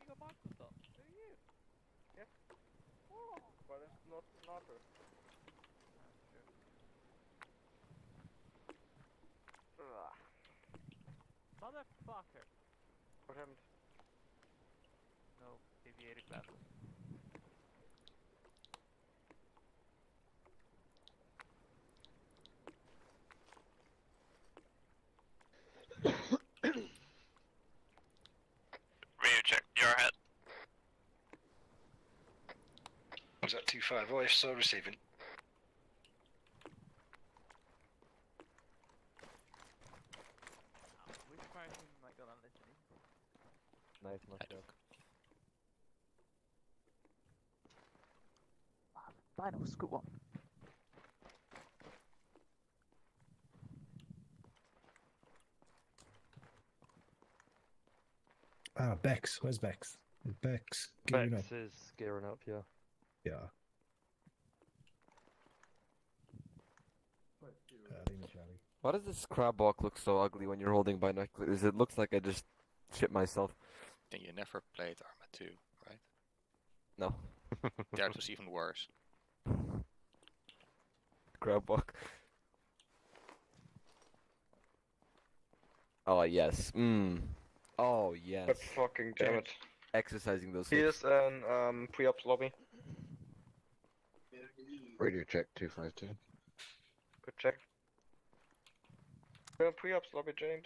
you got Microsoft. Do you? Yeah. Oh, but it's not smarter. Motherfucker. What happened? No, deviated glasses. Radio check, you're ahead. Was that 2-5 voice, so receiving. Which person am I gonna listen in? Nice, nice joke. Dino, scoot one. Ah, Bex. Where's Bex? Is Bex gearing Bex up? is gearing up, yeah. Yeah. Lima Charlie. Why does this crab walk look so ugly when you're holding binoculars? It looks like I just shit myself. I think you never played Arma 2, right? No. That was even worse. Crab walk. Oh, yes. Oh, yes. God fucking damn it. Exercising those hips. Here's an pre-ops lobby. Radio check 252. Good check. We're in pre-ops lobby, James.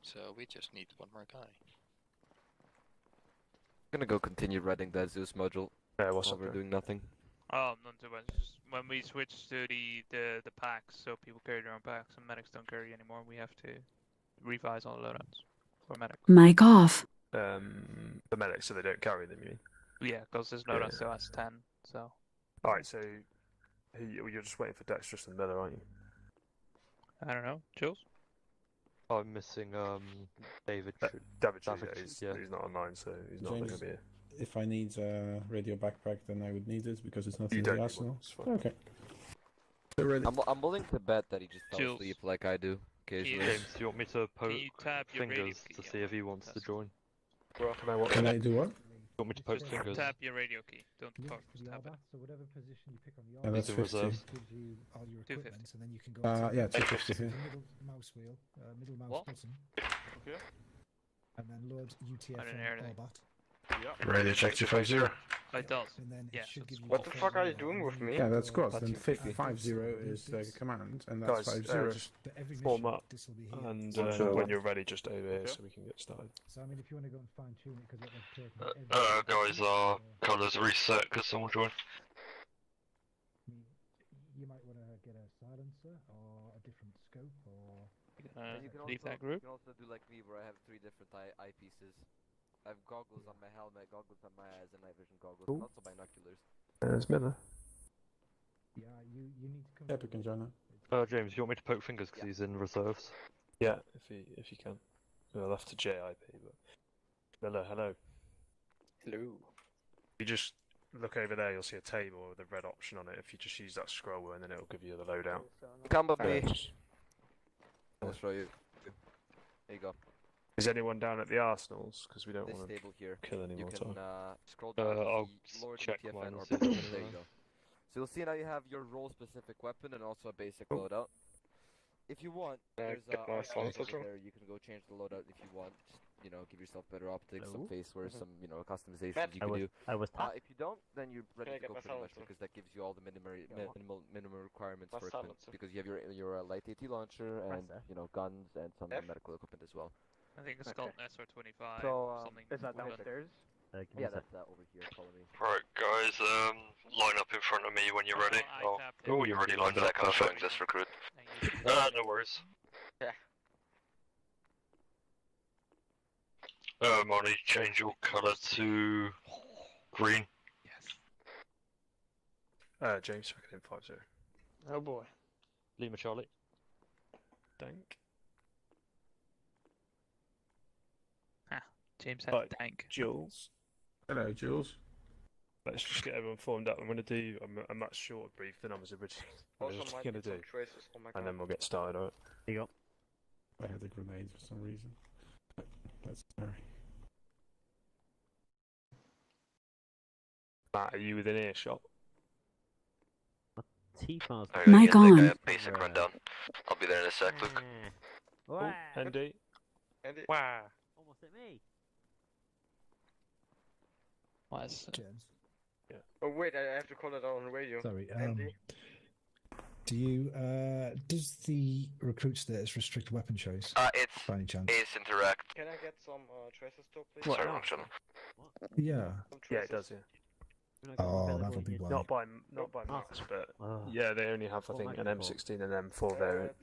So we just need one more guy. I'm gonna go continue reading that Zeus module Yeah, what's while up we're there? doing nothing. Oh, not too much. Just when we switch to the packs, so people carry their own packs and medics don't carry anymore, we have to revise all the loadouts for medics. Mic off. The medics, so they don't carry them, you mean? Yeah, because this loadout still has 10, so. Alright, so you're just waiting for Dexterous and Miller, aren't you? I don't know. Jules? I'm missing David. David, David, he's yeah. not online, so he's not going James, to be here. if I need a radio backpack, then I would need it because it's not You in don't the need arsenal. one, it's fine. Okay. So ready. I'm willing to bet that he just fell Jules. asleep like I do occasionally. James, do you want me to poke you tab your radio fingers key to see if he wants to That's- join? Can I do what? You want me to poke Just fingers? tap your radio key. Don't talk, just tap it. So whatever position you pick on the Yeah, that's These are 50. reserves. gives you all your 250. equipment, and then you can go Yeah, to 250. the middle mouse wheel, middle mouse What? button, Okay. and then load UTF I didn't hear and anything. Orbot, Radio check 250. It does. and then Yeah, it should that's give you. What the fuck are you doing with me? Yeah, that's good. Then That's 50 is the command, and that's Guys, 50. just But every form mission, up, this will be here. and Sure. when you're ready, just over here so we can get started. So I mean, if you want to go and fine tune it, because it will take. Guys, our colours reset because someone joined. You might want to get a silencer or a different scope, or And you can leave that group. You can also do like me where I have 3 different eyepieces. I have goggles on my helmet, goggles on my eyes, and night vision goggles, Cool. and also binoculars. There's Miller. yeah, you need to come. Yeah, we can join that. James, you want me to poke fingers because Yeah. he's in reserves? Yeah, if you can. Well, that's to JIP, but Miller, hello. Hello. You just look over there, you'll see a table with a red option on it. If you just use that scroll wheel, and then it'll give you the loadout. Come with me. Just- I'll show you. There you go. Is anyone down at the Arsenals? Because we don't This want to table here. kill any You more can time. scroll down I'll to the lower check TFN mine or and see if there there's you anything. go. So you'll see now you have your role-specific weapon and also a basic Cool. loadout. If you want, there's get my options silencer over too. there. You can go change the loadout if you want. Just, you know, give yourself better optics, some Hello? faceware, some customizations Matt. you can do. I was If you don't, then you're ready I to get go my pretty much silencer? because that gives you all the minimum requirements My for equipment. silencer. Because you have your light AT launcher and guns and some F? medical equipment as well. I think it's called SR25 So, or something. Is that Wait a downstairs? Yeah, that's over here. Follow me. Right, guys, line up in front of me when you're ready. I tapped Oh, it. you're already lined up, perfect. Just recruit. And you- No worries. Yeah. Money, change your colour to green. Yes. James, check it in 50. Oh boy. Lima Charlie. Dank. James had Right. tank. Jules. Hello, Jules. Let's just get everyone formed up. I'm going to do a much shorter brief than I was originally Also might going to need some do, traces. Oh my god. and then we'll get started. Alright. I had a grenade for some reason. That's scary. Matt, are you within earshot? Mic on. Basic rundown. I'll be there in a sec, Luke. Oh, Andy. Andy. Wow. Almost hit me. James. Oh wait, I have to call it out on the radio. Sorry. Andy. Do you does the recruit status restrict weapon choice? It's By any chance? Ace Interact. Can I get some traces too, please? Sorry, wrong channel. Yeah. Some Yeah, it traces. does. Yeah. Oh, that'll be why. Not by much, but yeah, they only have I think an M16 and M4 variant.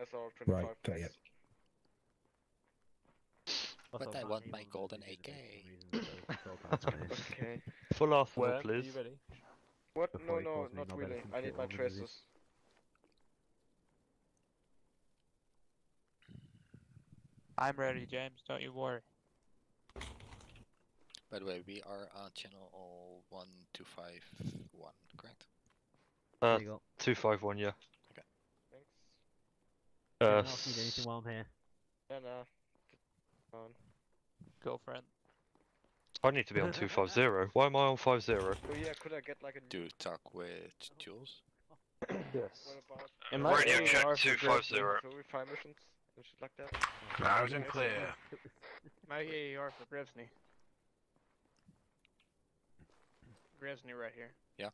SR25. Right, got you. But I want my golden AK. Okay. Full arsenal, Where? Are please. you ready? What? No, not really. I need my traces. I'm ready, James. Don't you worry. By the way, we are on channel 1251, correct? 251, yeah. Thanks. Need anything while I'm here? Yeah, nah. On. Girlfriend. I need to be on 250. Why am I on 50? Oh yeah, could I get like a Do talk with Jules. Yes. what about Am I Radio AR check for 250. fire missions and shit like that? Loud and clear. My AR for Grevsny. Grevsny right here. Yeah.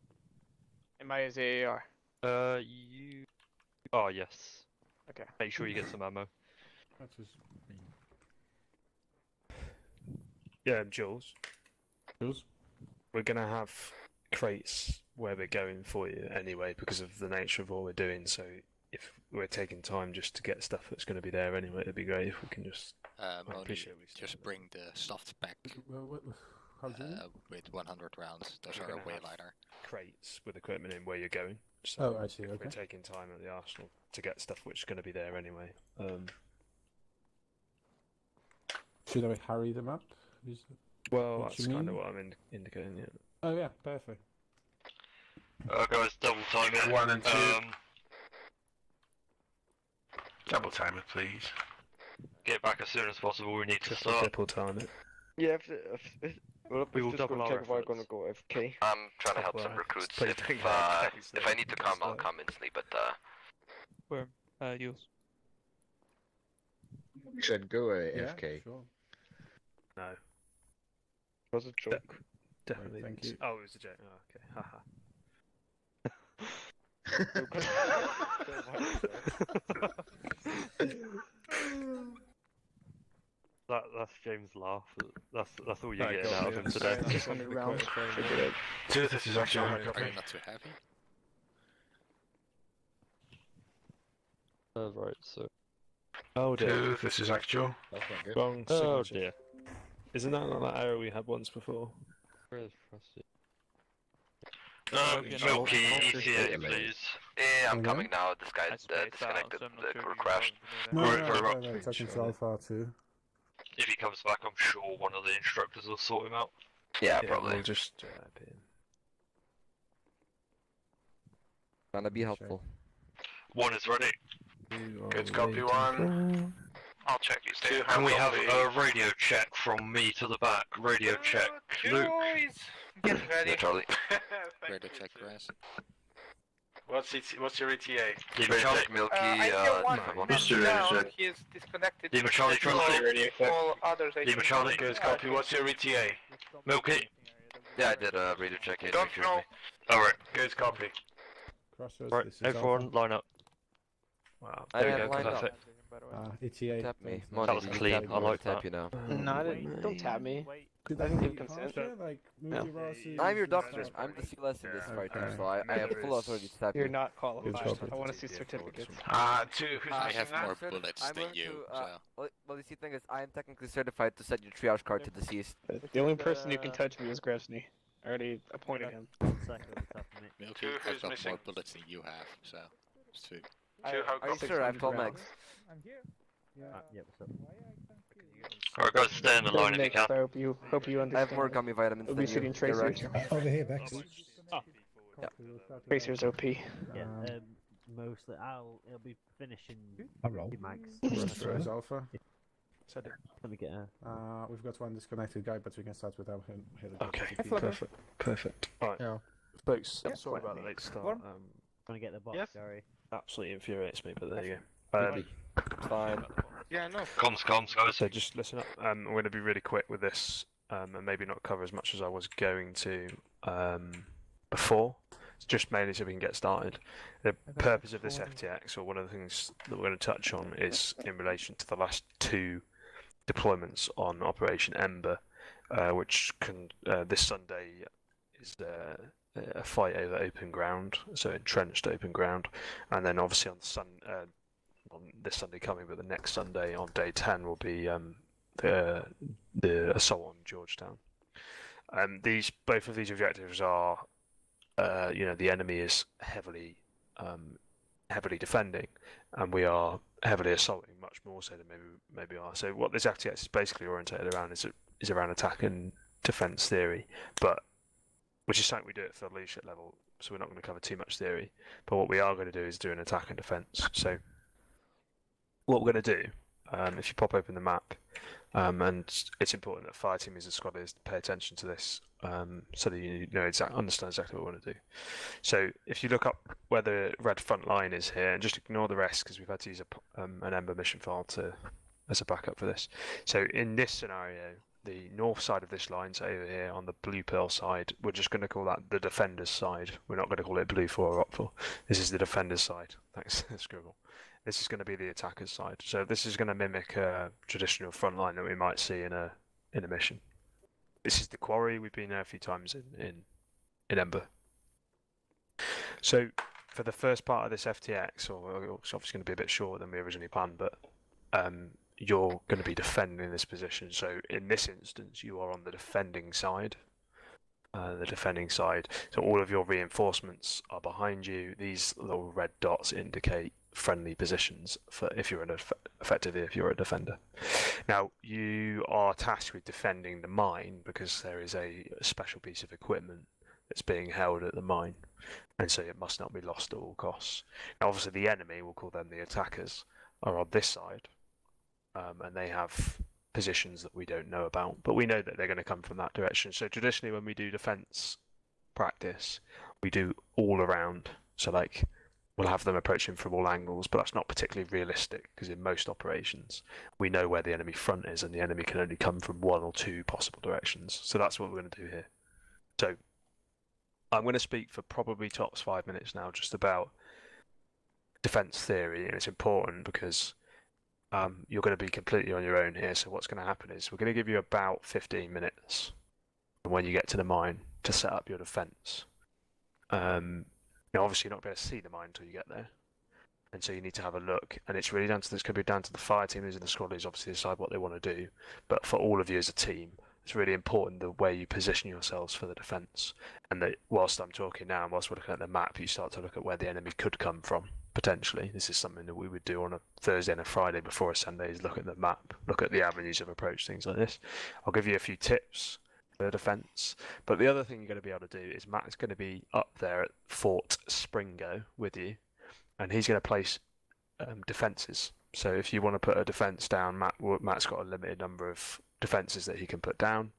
Am I his AR? You. Oh, yes. Okay. Make sure you get some ammo. That's just Yeah, Jules. Jules? We're gonna have crates where we're going for you anyway because of the nature of what we're doing. So if we're taking time just to get stuff that's going to be there anyway, it'd be great if we can just. Only appreciate we just bring the stuffed pack How do you with 100 rounds. Those We're are gonna way have lighter. crates with equipment in where you're going. So Oh, I see, We're okay. taking time at the arsenal to get stuff which is going to be there anyway. Should I hurry them up? Well, What that's you kind of mean? what I'm indicating. Yeah. Oh yeah, perfect. Guys, double time it. 1 and 2. Double time it, please. Get back as soon as possible. We need to Triple, start. triple time it. Yeah, We will double our I'm gonna efforts. go FK. I'm trying to help Well, some recruits. please If, don't get FK, so if I need to come, I'll start. come instantly. But Where? Jules. You said go Yeah, AFK. sure. No, Was a joke. definitely. thank didn't. you. Oh, it was a joke. Oh, okay. Haha. that's James' laugh. That's all you're Right, getting got out of me. him today. 600 rounds. Two, this is actually Are you not too heavy? Right, so. Oh dear. Two, this is actual. That's not good. Wrong Oh signature. dear. Isn't that like that arrow we had once before? Where's Frosty? Okay, no, Milky, no, ETA, no. please. Yeah, I'm Okay. coming now. This guy I spaced out, disconnected. so I'm not The sure crew if you crashed. know No, that. no, We're no, up. no, it's actually so far too. If he comes back, I'm sure one of the instructors will sort him out. Yeah, we'll just in. Trying to be helpful. One is ready. Good copy, one. I'll check these two. Can we have a radio check from me to the back? Radio check. Luke. Get ready. Yeah, Charlie. Radio check, guys. What's your ETA? Lima Charlie. Milky, I hear one everyone. down. He is disconnected. Lima Charlie, Charlie. All others. I Lima think. Charlie. Good copy. What's your ETA? Milky. Yeah, I did a radio check. Don't know. Alright. Good copy. Crossroads, Right, this is everyone Alpha. line up. Wow. I There we have go, lined up. perfect. ETA. Tap me. That Monty, was did you clean, tap me? I like tap that. you now. No, I didn't. Don't tap me. Did I I didn't give give consent. Like, No. move your asses I'm your and doctor. stuff? I'm the CLS in this Yeah, fight, okay. so I have full authority to tap You're you. not qualified. copy. I want to see certificates. Two, who's I missing have that? more bullets I'm than willing you, to, so. well, you see, the thing is, I am technically certified to set your triage card to deceased. The only person who can touch me is Grevsny. I already appointed him. Milky, Two, I've who's got missing? more bullets than you have, so. It's two. Two, how Are you copy? sure? I have 12 mags. I'm here. Yeah. Yeah, what's up? Why I can't hear you? Alright guys, stay in the line if you Next, can. I hope you I understand. have more gummy vitamins We'll than be you. shooting You're tracers. right. Over here, Bex. Tracers OP. Yeah, mostly. It'll be finishing. I roll. Mags. Where's Alpha? Let me get a. We've got one disconnected guy, but we can start without him. Okay, perfect. Right. Yeah. Folks, sorry about the late start. Trying to get the box, Yes. sorry. Absolutely infuriates me, but there you go. Fine. Yeah, no. Comms, guys. So just listen up. I'm going to be really quick with this, and maybe not cover as much as I was going to before. It's just mainly so we can get started. The purpose of this FTX, or one of the things that we're going to touch on, is in relation to the last two deployments on Operation Ember, which can this Sunday is a fight over open ground, so entrenched open ground, and then obviously on this Sunday coming, but the next Sunday on day 10 will be the assault on Georgetown. Both of these objectives are, the enemy is heavily defending, and we are heavily assaulting, much more so than maybe are. So what this FTX is basically orientated around is around attack and defense theory, but which is something we do at the leadership level. So we're not going to cover too much theory, but what we are going to do is do an attack and defense. So what we're going to do, if you pop open the map, and it's important that fire team as a squad is to pay attention to this, so that you understand exactly what we want to do. So if you look up where the red front line is here, and just ignore the rest because we've had to use an Ember mission file as a backup for this. So in this scenario, the north side of this line, so over here on the blue pearl side, we're just going to call that the defender's side. We're not going to call it blue 4 or op 4. This is the defender's side. Thanks, Scribble. This is going to be the attacker's side. So this is going to mimic a traditional front line that we might see in a mission. This is the quarry. We've been there a few times in Ember. So for the first part of this FTX, or it's obviously going to be a bit shorter than we originally planned, but you're going to be defending this position. So in this instance, you are on the defending side. So all of your reinforcements are behind you. These little red dots indicate friendly positions for if you're effectively if you're a defender. Now you are tasked with defending the mine because there is a special piece of equipment that's being held at the mine, and so it must not be lost at all costs. Now obviously the enemy, we'll call them the attackers, are on this side, and they have positions that we don't know about, but we know that they're going to come from that direction. So traditionally when we do defense practice, we do all around, so like we'll have them approaching from all angles, but that's not particularly realistic because in most operations we know where the enemy front is and the enemy can only come from one or two possible directions. So that's what we're going to do here. So I'm going to speak for probably tops 5 minutes now just about defense theory, and it's important because you're going to be completely on your own here. So what's going to happen is we're going to give you about 15 minutes when you get to the mine to set up your defense. Now, obviously, you're not going to see the mine until you get there, and so you need to have a look. And it's really down to this. Could be down to the fire team and the squad leaders, obviously decide what they want to do. But for all of you as a team, it's really important the way you position yourselves for the defence. And that whilst I'm talking now, and whilst we're looking at the map, you start to look at where the enemy could come from potentially. This is something that we would do on a Thursday and a Friday before a Sunday: is look at the map, look at the avenues of approach, things like this. I'll give you a few tips. Defense, but the other thing you're going to be able to do is Matt's going to be up there at Fort Springo with you, and he's going to place defenses. So if you want to put a defense down, Matt's got a limited number of defenses that he can put down,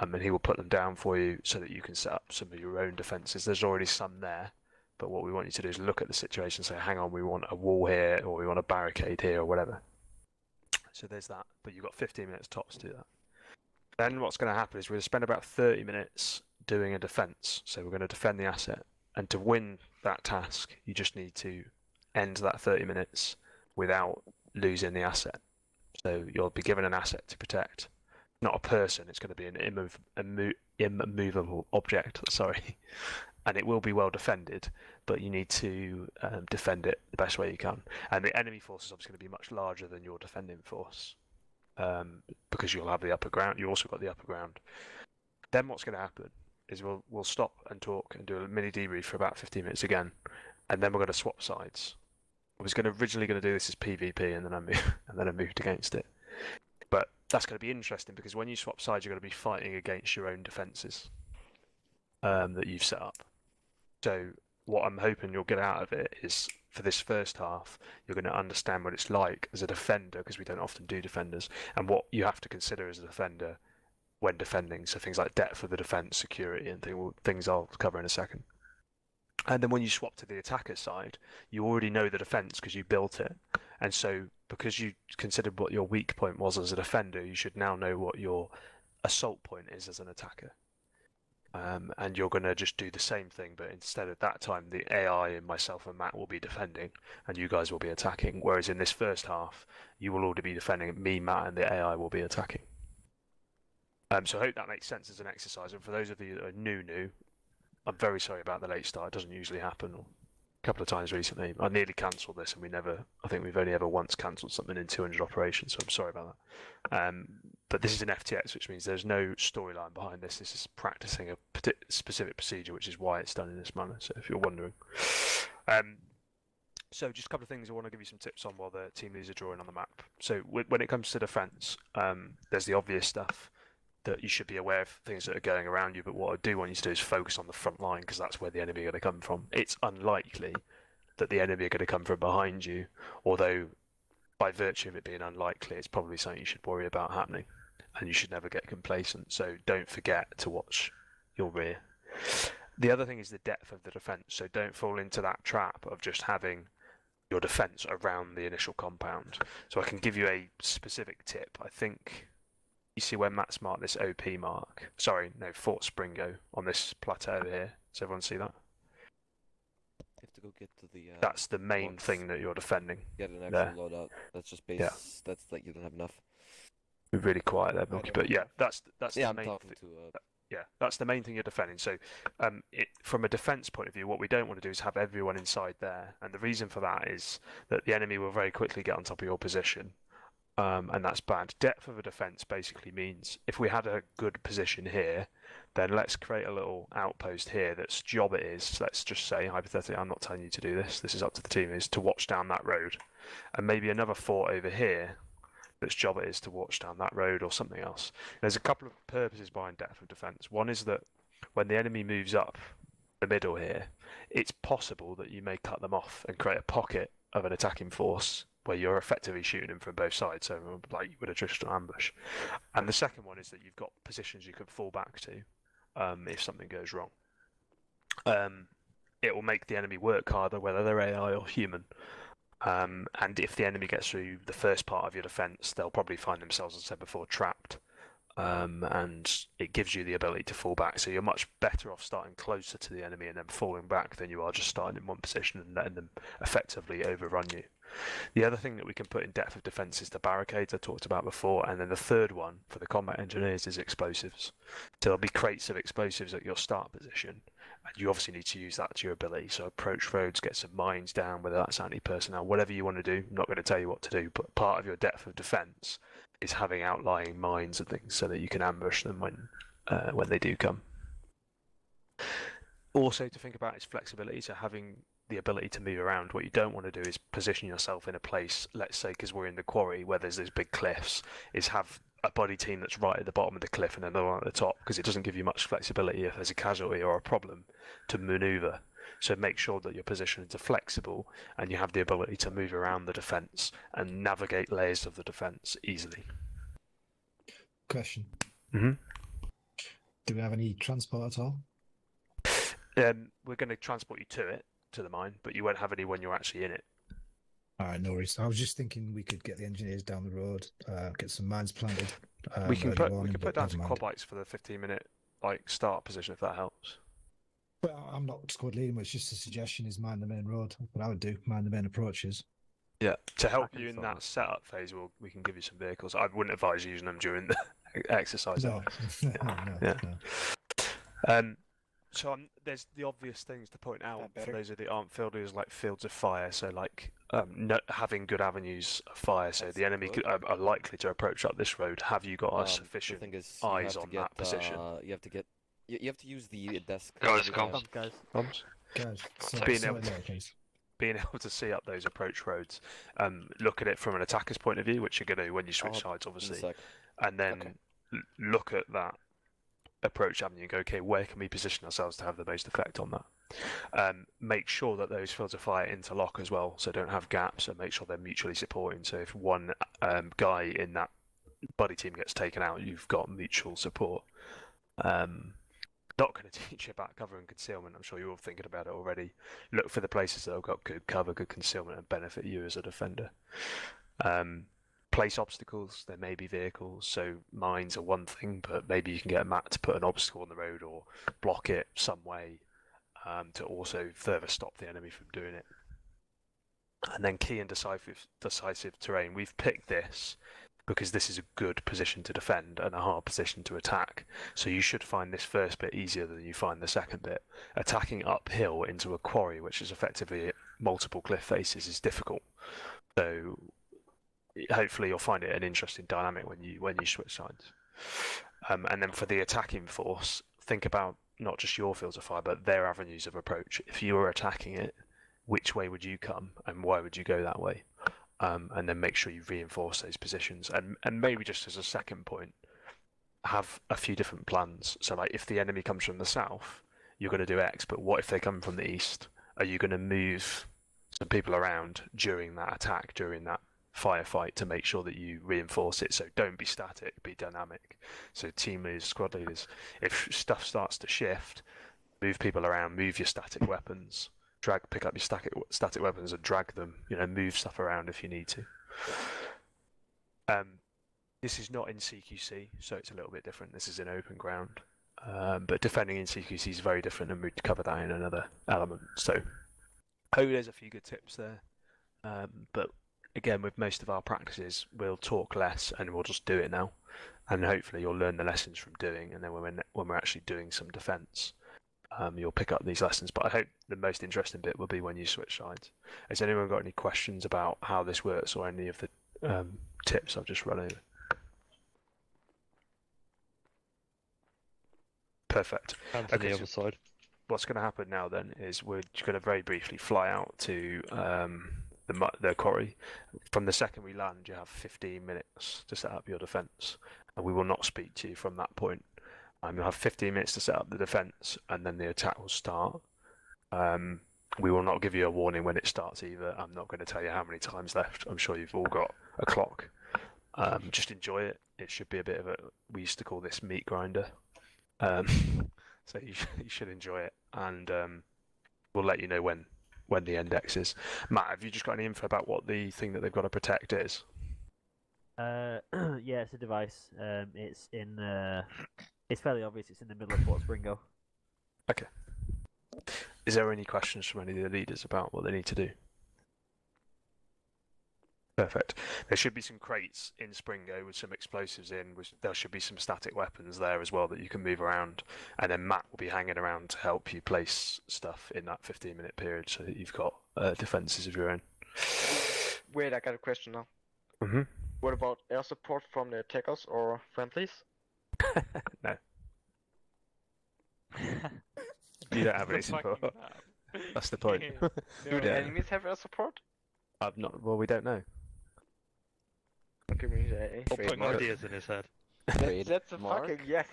and he will put them down for you so that you can set up some of your own defenses. There's already some there, but what we want you to do is look at the situation and say, hang on, we want a wall here, or we want a barricade here, or whatever. So there's that, but you've got 15 minutes tops to do that. Then what's going to happen is we're going to spend about 30 minutes doing a defense. So we're going to defend the asset. And to win that task, you just need to end that 30 minutes without losing the asset. So you'll be given an asset to protect. Not a person, it's going to be an immovable object, sorry. And it will be well defended, but you need to defend it the best way you can. And the enemy force is obviously going to be much larger than your defending force. Because you'll have the upper ground. You also got the upper ground. Then what's going to happen is we'll stop and talk and do a mini debrief for about 15 minutes again, and then we're going to swap sides. I was originally going to do this as PvP, and then I moved against it. But that's going to be interesting because when you swap sides, you're going to be fighting against your own defences that you've set up. So what I'm hoping you'll get out of it is, for this first half, you're going to understand what it's like as a defender, because we don't often do defenders, and what you have to consider as a defender when defending. So things like depth of the defence, security, and things I'll cover in a second. And then when you swap to the attacker side, you already know the defence because you built it. And so because you considered what your weak point was as a defender, you should now know what your assault point is as an attacker. And you're going to just do the same thing, but instead of that time, the AI and myself and Matt will be defending, and you guys will be attacking. Whereas in this first half, you will already be defending. Me, Matt, and the AI will be attacking. So I hope that makes sense as an exercise. And for those of you that are new, I'm very sorry about the late start. It doesn't usually happen. A couple of times recently, I nearly cancelled this, and I think we've only ever once cancelled something in 200 operations, so I'm sorry about that. But this is an FTX, which means there's no storyline behind this. This is practicing a specific procedure, which is why it's done in this manner, so if you're wondering. So just a couple of things I want to give you some tips on while the team leaders are drawing on the map. So when it comes to defence, there's the obvious stuff that you should be aware of, things that are going around you, but what I do want you to do is focus on the front line, because that's where the enemy are going to come from. It's unlikely that the enemy are going to come from behind you, although by virtue of it being unlikely, it's probably something you should worry about happening, and you should never get complacent, so don't forget to watch your rear. The other thing is the depth of the defence, so don't fall into that trap of just having your defence around the initial compound. So I can give you a specific tip. I think you see where Matt's marked this OP mark. Sorry, no, Fort Springo on this plateau here. Does everyone see that? You have to go get to the. That's the main thing that you're defending. Get an extra loadout. That's just base. Yeah. That's like you don't have enough. We're really quiet there, Milky. But yeah, that's Yeah, the I'm main talking thing. to. Yeah, that's the main thing you're defending. So, from a defence point of view, what we don't want to do is have everyone inside there. And the reason for that is that the enemy will very quickly get on top of your position. And that's bad. Depth of a defence basically means if we had a good position here, then let's create a little outpost here that's job it is, let's just say, hypothetically, I'm not telling you to do this, this is up to the team, is to watch down that road. And maybe another fort over here that's job it is to watch down that road or something else. There's a couple of purposes behind depth of defence. One is that when the enemy moves up the middle here, it's possible that you may cut them off and create a pocket of an attacking force where you're effectively shooting them from both sides, so like you would a traditional ambush. And the second one is that you've got positions you can fall back to if something goes wrong. It will make the enemy work harder, whether they're AI or human. And if the enemy gets through the first part of your defence, they'll probably find themselves, as I said before, trapped. And it gives you the ability to fall back. So you're much better off starting closer to the enemy and then falling back than you are just starting in one position and letting them effectively overrun you. The other thing that we can put in depth of defence is the barricades I talked about before, and then the third one for the combat engineers is explosives. So there'll be crates of explosives at your start position, and you obviously need to use that to your ability. So approach roads, get some mines down, whether that's anti-personnel, whatever you want to do. I'm not going to tell you what to do, but part of your depth of defence is having outlying mines and things so that you can ambush them when they do come. Also to think about is flexibility, so having the ability to move around. What you don't want to do is position yourself in a place, let's say because we're in the quarry where there's those big cliffs, is have a body team that's right at the bottom of the cliff and another one at the top, because it doesn't give you much flexibility if there's a casualty or a problem to manoeuvre. So make sure that your positions are flexible and you have the ability to move around the defence and navigate layers of the defence easily. Question. Mm-hmm. Do we have any transport at all? We're going to transport you to the mine, but you won't have any when you're actually in it. All right, no worries. I was just thinking we could get the engineers down the road, get some mines planted. We can put down some quad bikes for the 15-minute start position if that helps. Well, I'm not squad leading, but it's just a suggestion is mind the main road. What I would do, mind the main approaches. Yeah, to help you in that setup phase, we can give you some vehicles. I wouldn't advise using them during the exercise. No, no. So there's the obvious things to point out for those of you that aren't fielders, like fields of fire. So having good avenues of fire, so the enemy are likely to approach up this road. Have you got sufficient eyes on that position? You have to use the desk. Guys. So, being able to see up those approach roads, look at it from an attacker's point of view, which you're going to when you switch sides, obviously. and then look at that approach avenue and go, okay, where can we position ourselves to have the most effect on that? Make sure that those fields of fire interlock as well, so don't have gaps, and make sure they're mutually supporting. So if one guy in that buddy team gets taken out, you've got mutual support. Not going to teach you about cover and concealment. I'm sure you're all thinking about it already. Look for the places that have got good cover, good concealment, and benefit you as a defender. Place obstacles. There may be vehicles, so mines are one thing, but maybe you can get a mat to put an obstacle on the road or block it some way to also further stop the enemy from doing it. And then key and decisive terrain. We've picked this because this is a good position to defend and a hard position to attack. So you should find this first bit easier than you find the second bit. Attacking uphill into a quarry, which is effectively multiple cliff faces, is difficult. So hopefully you'll find it an interesting dynamic when you switch sides. And then for the attacking force, think about not just your fields of fire, but their avenues of approach. If you were attacking it, which way would you come and why would you go that way? And then make sure you reinforce those positions. And maybe just as a second point, have a few different plans. So like if the enemy comes from the south, you're going to do X, but what if they come from the east? Are you going to move some people around during that attack, during that firefight, to make sure that you reinforce it? So don't be static, be dynamic. So team leaders, squad leaders, if stuff starts to shift, move people around, move your static weapons. Pick up your static weapons and drag them. Move stuff around if you need to. This is not in CQC, so it's a little bit different. This is in open ground, but defending in CQC is very different, and we'd cover that in another element. So, hopefully, there's a few good tips there. But again, with most of our practices, we'll talk less and we'll just do it now, and hopefully, you'll learn the lessons from doing. And then when we're actually doing some defence, you'll pick up these lessons. But I hope the most interesting bit will be when you switch sides. Has anyone got any questions about how this works or any of the tips I've just run over? Perfect. And to the other side. What's going to happen now then is we're going to very briefly fly out to the quarry. From the second we land, you have 15 minutes to set up your defence, and we will not speak to you from that point. You'll have 15 minutes to set up the defence, and then the attack will start. We will not give you a warning when it starts either. I'm not going to tell you how many times left. I'm sure you've all got a clock. Just enjoy it. It should be a bit of a... We used to call this meat grinder. So you should enjoy it, and we'll let you know when the index is. Matt, have you just got any info about what the thing that they've got to protect is? Yeah, it's a device. It's in... It's fairly obvious. It's in the middle of Fort Springo. Okay. Is there any questions from any of the leaders about what they need to do? Perfect. There should be some crates in Springo with some explosives in. There should be some static weapons there as well that you can move around. And then Matt will be hanging around to help you place stuff in that 15-minute period so that you've got defences of your own. Wait, I got a question now. Mm-hmm. What about air support from the attackers or friendlies? No. You don't have any support. That's the point. Do the enemies have air support? Well, we don't know. Okay, we need Or putting ideas in his head. That's a fucking yes.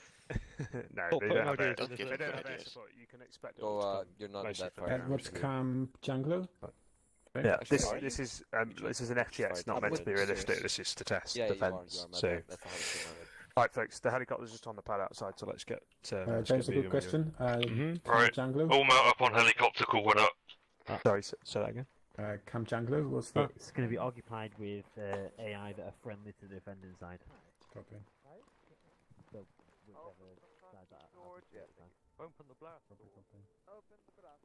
No, Or they putting don't have ideas air in his head. They don't have air support. You can expect it. So you're not mostly that for far. ground. Edward's Cam Jungler? Yeah, this is an FTX, not meant to be realistic. This is to test defence. So, right, folks, the helicopter's just on the pad outside, so let's get. James, a good question. Right. Jungler? All mount up on helicopter, call one up. Sorry, say that again. Cam Jungler, what's that? It's going to be occupied with AI that are friendly to the defending side. Copy. So, whichever side that happens to be at the time. Open the blast. Open the blast.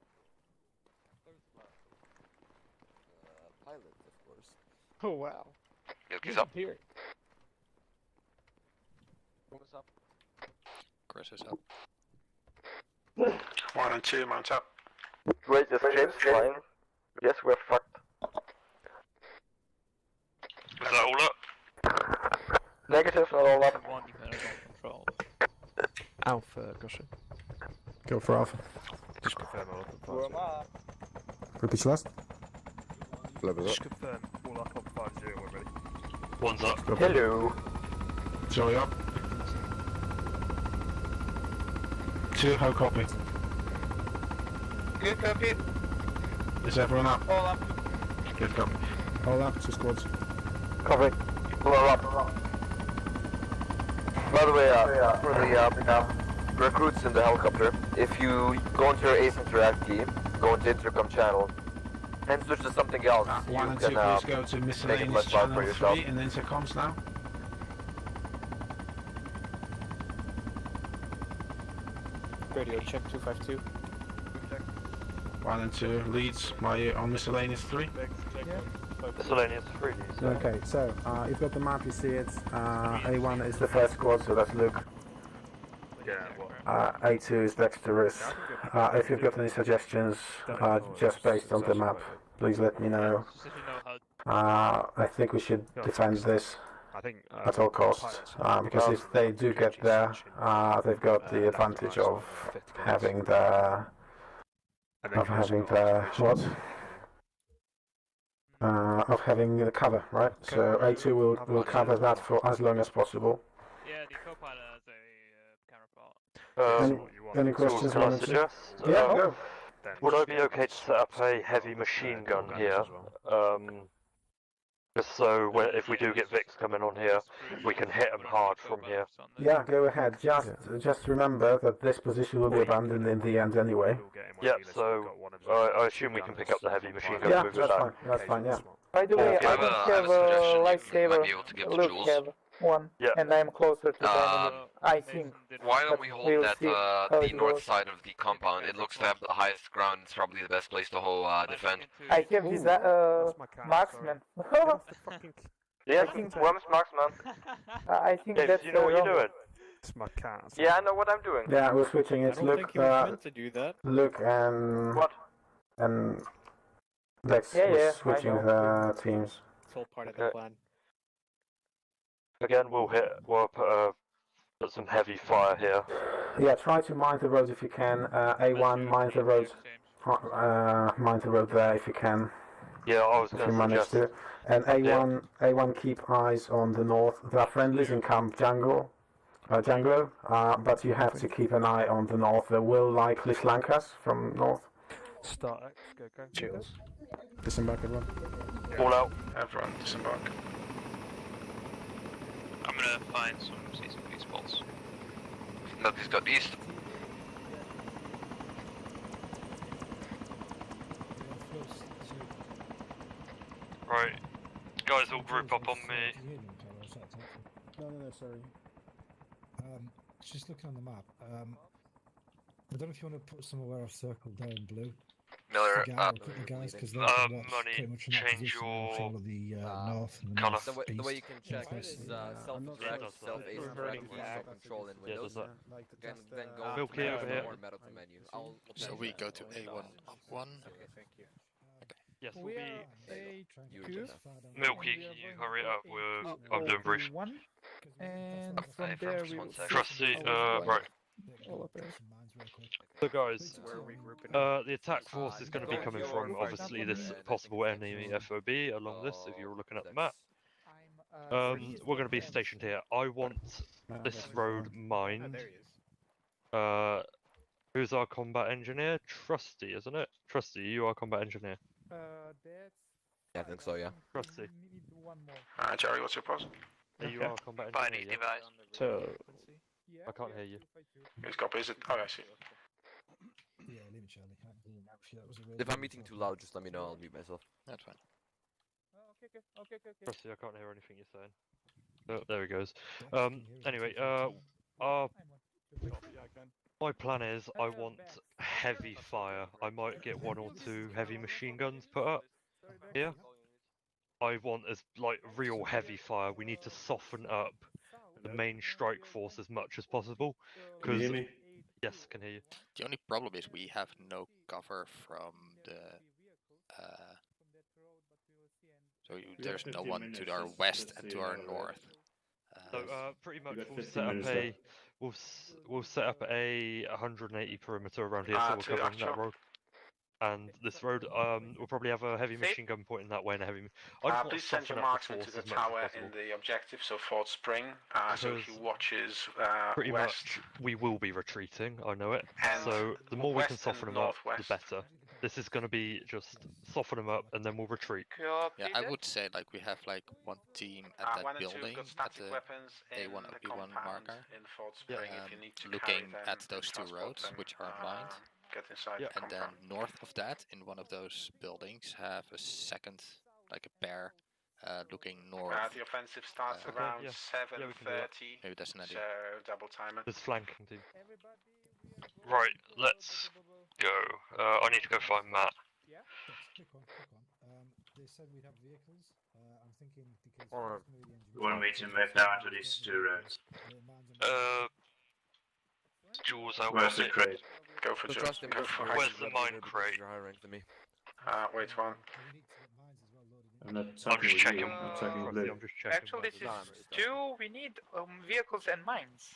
Pilot, of course. Oh wow. He's up. Here. What's up? Chris is up. 1 and 2, mount up. Wait, is James flying? Yes, we're fucked. Is that all up? Negative, not all up. One, you kind of control. Alpha, gosh. Go for Alpha. Just confirm all up. Repeat last. Just confirm all up on 5-0 already. One's up. Hello. Sorry, up. 2, how copy? Good copy. Is everyone up? All up. Good copy. All up, 2 squads. Copy. Blow up. By the way, for the recruits in the helicopter, if you go into your ace interact key, go into intercom channel, and switch to something else, 1 and 2, you please can go to make it miscellaneous less fun channel for yourself. 3 in intercoms now. Radio check 252. 1 and 2, leads on miscellaneous 3. Miscellaneous 3. Okay, so you've got the map, you see it. A1 is the first squad, so that's Luke. A2 is Dexterous. If you've got any suggestions, just based on the map, please let me know. I think we should defend this at all costs, because if they do get there, they've got the advantage of having the of having the cover, right? So A2 will cover that for as long as possible. Yeah, the co-pilot has a camera fault. Any questions? Can I suggest? Yeah, go. Would I be okay to set up a heavy machine gun here? Just so if we do get Vix coming on here, we can hit them hard from here. Yeah, go ahead. Just remember that this position will be abandoned in the end anyway. Yep, so I assume we can pick up the heavy machine gun Yeah, and move it that's back. fine. That's fine. Yeah. By the way, I don't have a lightsaber. Luke have one, and I'm closer to the enemy. I think. Why don't we hold We'll that see how the it north goes. side of the compound? It looks to have the highest ground. It's probably the best place to hold defend. I have this marksman. Yeah, Worms marksman. I think Dave, that's you know what you're doing? It's my cat. Yeah, I know what I'm doing. Yeah, we're switching. It's Luke. to do that. Luke and What? and Dex Yeah, was yeah, I switching know. the teams. It's all part of the plan. Again, we'll put some heavy fire here. Yeah, try to mind the road if you can. A1, mind the road. Mind the road there if you can. Yeah, I was If going you to manage suggest. to. And A1, keep eyes on the north. There are friendlies in Camp Django, but you have to keep an eye on the north. They will likely flank us from north. Start X, go. Cheers. Disembark, everyone. All out. Everyone, disembark. I'm gonna find some CCP spots. Nothing's got east. Right, guys, all group up on me. No, sorry. Just looking on the map. I don't know if you want to put somewhere I've circled there in blue. Miller, guys, because they're Money, pretty much in that change position your control of the north and the colour. north The way east. you can check is self-direct, self-ace interact, self-control in Yeah, Windows. does that? Then go Milky to over here. more metal to menu. So we go to A1 up 1. Okay, thank you. Yes, we'll be. You and Jenna. Milky, can you hurry it up? I'm doing brief. And Up from 5, there just we 1 will sec. Trusty, right. all up there. So guys, Where are we grouping? the attack force is going to be coming from obviously this possible enemy FOB along this. If you're looking at the map, we're going to be stationed here. I want this road mined. There he is. Who's our combat engineer? Trusty, isn't it? Trusty, you are combat engineer. Yeah, I think so, yeah. Trusty, Jerry, what's your post? are you our combat engineer? Yeah? So, I can't hear you. Whose copy is it? Oh, I see. Yeah, leave it, Charlie. Can't hear you now. Actually, that was a really If I'm good meeting too example. loud, just let me know, I'll mute myself. That's fine. Trusty, I can't hear anything you're saying. Oh, there he goes. Dex, can you hear us? Anyway, my plan is I want heavy fire. I might get 1 or 2 heavy machine guns put up here. I want as like real heavy fire. We need to soften up the main strike force as much as possible. Because yes, can hear you. The only problem is we have no cover from the. There's no one to our west and to our north. So pretty much we'll set up a we'll set up a 180 perimeter around here, so we're covering that road. And this road, we'll probably have a heavy machine gun pointing that way and a heavy. I just want Please to send soften your up marksman the to force the as much as tower possible. in the objective, so Fort Spring. So he Because watches pretty west. much we will be retreating. I know it. And So the more we can west and soften them up, the northwest. better. This is going to be just soften them up and then we'll retreat. Yeah, I would say like we have like one team at that 1 and 2 building got at static the weapons in A1 the OP1 compound marker, in Fort Spring if you need to looking carry them at those and two transport roads, them, which are mined. Get inside the And then compound. north of that, in one of those buildings, have a second, like a pair, looking north. The offensive starts Okay, around yeah. 7:30. Maybe that's an idea. So double time it. This flanking team. Right, let's go. I need to go find Matt. Quick one. They said we'd have vehicles. I'm thinking because You want me to move down to these two roads? Jules, Where's the crate? Go for Jules. Go for Where's the mine crate? Wait one. I'm not I'm talking just with checking. you, I'm talking with Lou. I'm just checking. Actually, this is 2. We need vehicles and mines.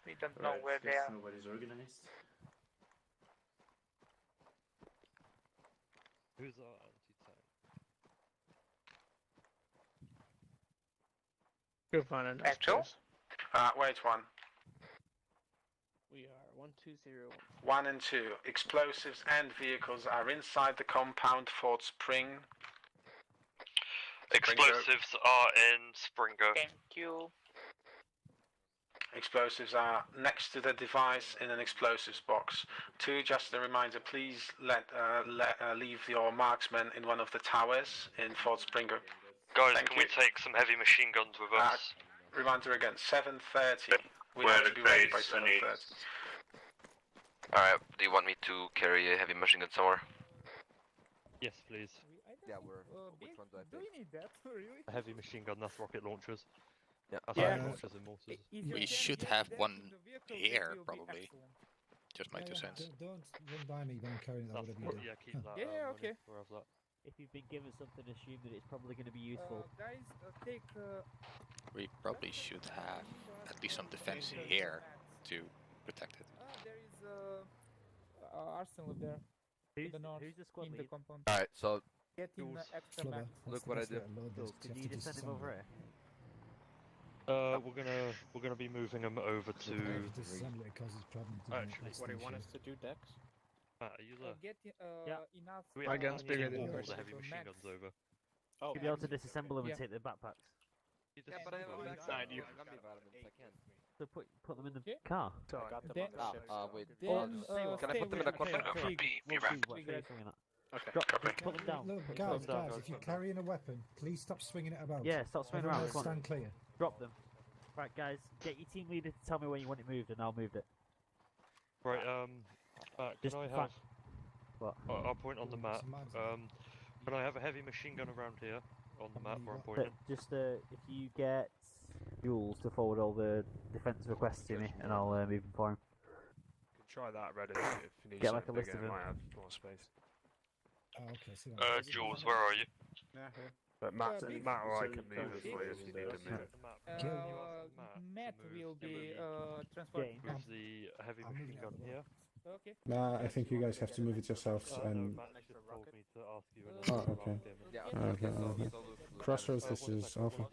We don't know where they are. Nobody's organized. Who's our anti-tank? You're fine enough. Actual? Wait one. We are 120. 1 and 2. Explosives and vehicles are inside the compound Fort Spring. Explosives are in Springo. Thank you. Explosives are next to the device in an explosives box. 2, just a reminder, please leave your marksman in one of the towers in Fort Springer. Guys, Thank can you. we take some heavy machine guns with us? Reminder again, 7:30. We Where have the to be ready by crates? I need- 7:30. Alright, do you want me to carry a heavy machine gun somewhere? Yes, please. Yeah, which one do I Do pick? you need that? Really? A heavy machine gun, that's rocket launchers. Yeah. That's Yeah. rocket launchers and mortars. We should have one here, probably. Just my 2 cents. Don't run by me when I'm carrying that, whatever you do. Yeah, keep that. Yeah, money. okay. We'll have that. If you've been given something, assume that it's probably going to be useful. Guys, take. We probably should have at least some defense here to protect it. There is arsenal there. Who's, the north, who's the squad in the lead? compound. Alright, so Get in extra Flubber, map. Look what I do. Jules, can you just send him over here? We're gonna be moving them over to. Disassembly causes problems. Actually, What do you want us to do, Dex? Matt, are you there? Get enough. We My have gun's to bigger get than all yours. the heavy machine guns over. Oh, You'll be able to disassemble them Yeah. and take their backpacks. yeah, but I have a backpack. Inside you. I got the vitamins, I can. So put them in the Okay. car. So I got them Then- on the ship. Wait. Then, Can I put them in a container? We'll see We what got- phase we're in at. Okay. Drop, Copy. just put them down. Look, Put guys, them down. if you're carrying a weapon, please stop swinging it about. Yeah, stop swinging Everyone around. else Come on. stand clear. Drop them. Right, guys, get your team leader to tell me when you want it moved, and I'll move it. Right, Matt, Just can I fa- have? What? I'll point on the map. Can I have a heavy machine gun around here on the map where I'm But pointing? just if you get Jules to forward all the defense requests to me, and I'll move them for him. Try that, Reddit, if you need Get like a something list bigger, of it them. might have more space. Oh, okay. See that. Jules, where are you? But Matt, big- Matt or I can move it for you if you need to move it. Matt will be Move transporting. the heavy I'm machine moving gun it. here. Okay. Nah, I think you guys have to move it yourselves. No, And Matt just told me to ask you. And Oh, I'll okay. ask him. Yeah, Okay, okay. Crossroads, this is Alpha.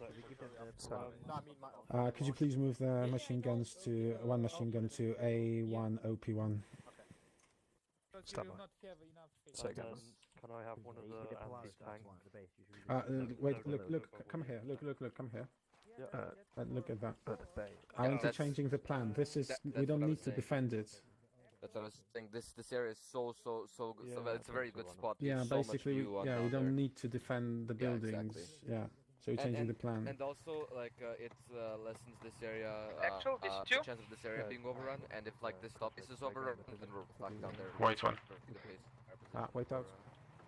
Could you please move the machine guns to one machine gun to A1 OP1? Because Stand we will by. not have enough space. Second. Can I have one of the anti-tank? Wait, look, come here, look, come here. Look at that. Yeah, Aren't you that's- changing the plan? This is, we that's don't what I need was to saying. defend it. That's what I was saying. This area is so good. So it's a very good spot. Yeah, There's so much basically, view on yeah, we down don't there. need to defend the Yeah, buildings. exactly. Yeah, so you're changing the plan. And also, like, it lessens this area, Actual, this the too? chance of this area being overrun, and if, like, this stop is overrun, then we're back down there. Wait one. The pace. Wait out.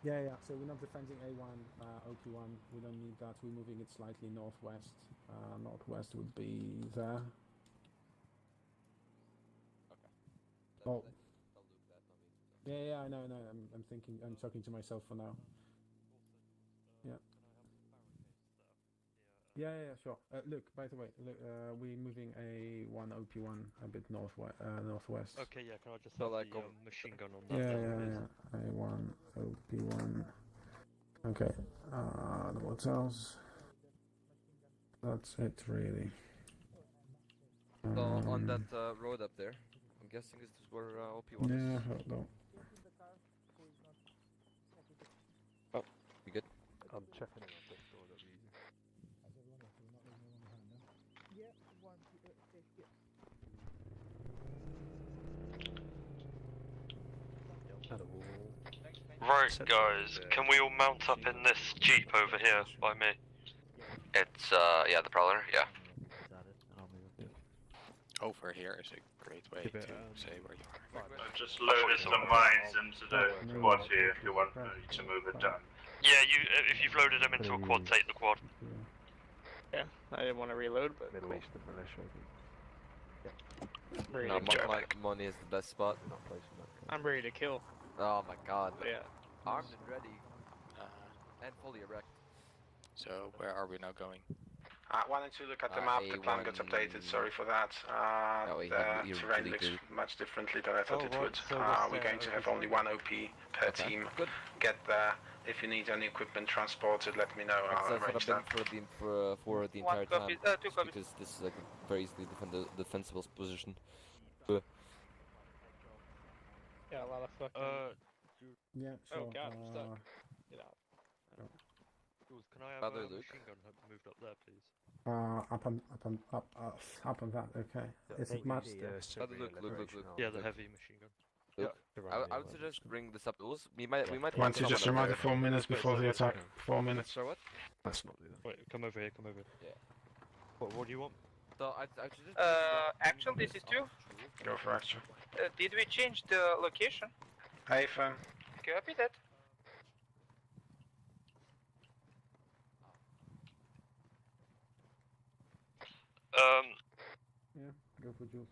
Yeah, so we're not defending A1, OP1, we don't need that, we're moving it slightly northwest. Northwest would be there. Oh. Yeah, I know, I'm thinking, I'm talking to myself for now. Yeah. Yeah, sure. Look, by the way, look, we're moving a one OP1 a bit northwest. Okay, yeah. Can I just So, have like, the machine gun on Yeah, that? then, please? A1 OP1. Okay. The hotels. That's it, really. So on that road up there, I'm guessing this is where OP1 is. Yeah, hold on. Oh, you good? I'm checking in on Discord. That'd be easy. Right, guys. Can we all mount up in this jeep over here by me? It's yeah, the Prowler. Yeah. Over here is a great way to say where you are. I've just loaded some mines into the quad here if you want me to move it down. Yeah, if you've loaded them into a quad, take the quad. Yeah, I didn't want to reload, but Middle cool. Eastern militia. I'm ready No, to money is the best spot. I'm ready to kill. Oh my god. Yeah. Armed and ready. And fully erect. So where are we now going? Why don't you look at the map? The plan got updated. Sorry for that. The terrain looks much differently than I thought it would. We're going to have only one OP per team. Good. Get there. If you need any equipment transported, let me know. I'll arrange that. For the entire time. Because this is like a very easily defensible position. Yeah, a lot of fucking. Yeah, sure. Oh god, I'm stuck. Get out. Jules, can I have a machine gun moved up there, please? Up on that. Okay. Is it much? Look. Yeah, the heavy machine gun. Look, I would suggest bring this up. We might. Why don't you just remind me 4 minutes before the attack? 4 minutes. So what? Let's not do that. Wait, come over here. Yeah. What do you want? So I suggest. Actual, this is 2. Go for action. Did we change the location? Hey, fam. Copy that. Yeah, go for Jules.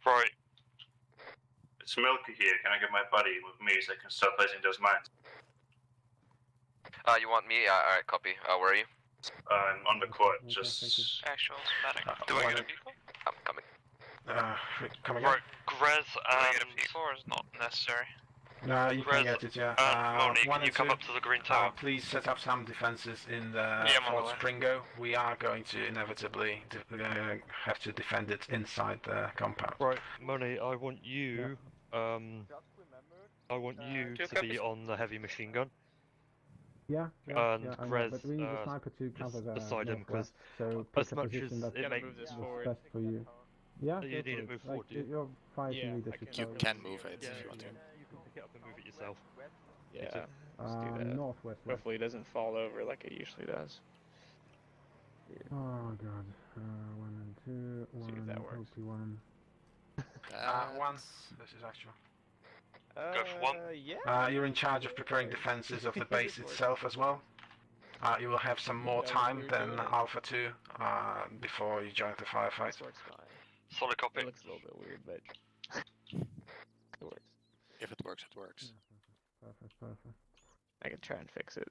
Right. It's Milky here. Can I get my buddy with me so I can start placing those mines? You want me? Alright, copy. Where are you? I'm on the quad. Just. Actual static. Do I get a vehicle? I'm coming. Come again? Right, Grez Do I get a and vehicle or is not necessary? No, you can get it, yeah. Moni, One can you and come two, up to the green tower? please set up some defenses in the Yeah, I'm on Fort the way. Springo. We are going to inevitably have to defend it inside the compound. Right, Moni, I want you. I want you two to copies? be on the heavy machine gun. Yeah, And Grez, but we need the sniper to cover the beside him, northwest, so as pick a much position as that it makes move this is forward. best for you. Yeah, You go need for to it. move forward, Like, do you? you're fighting Yeah, leadership. You can move it Yeah, if you want to. you can pick it up and move it yourself. Yeah. too. Let's do that. Northwest. West. Hopefully it doesn't fall over like it usually does. Oh god. 1 and 2. See if 1 that works. OP1. Once. This is actual. Go for one. Yeah. You're in charge of preparing defenses of the base itself as well. You will have some more time than Alpha 2 before you join the firefight. This works fine. Solid copy. It looks a little bit weird, but it works. If it works, it works. Perfect. I can try and fix it.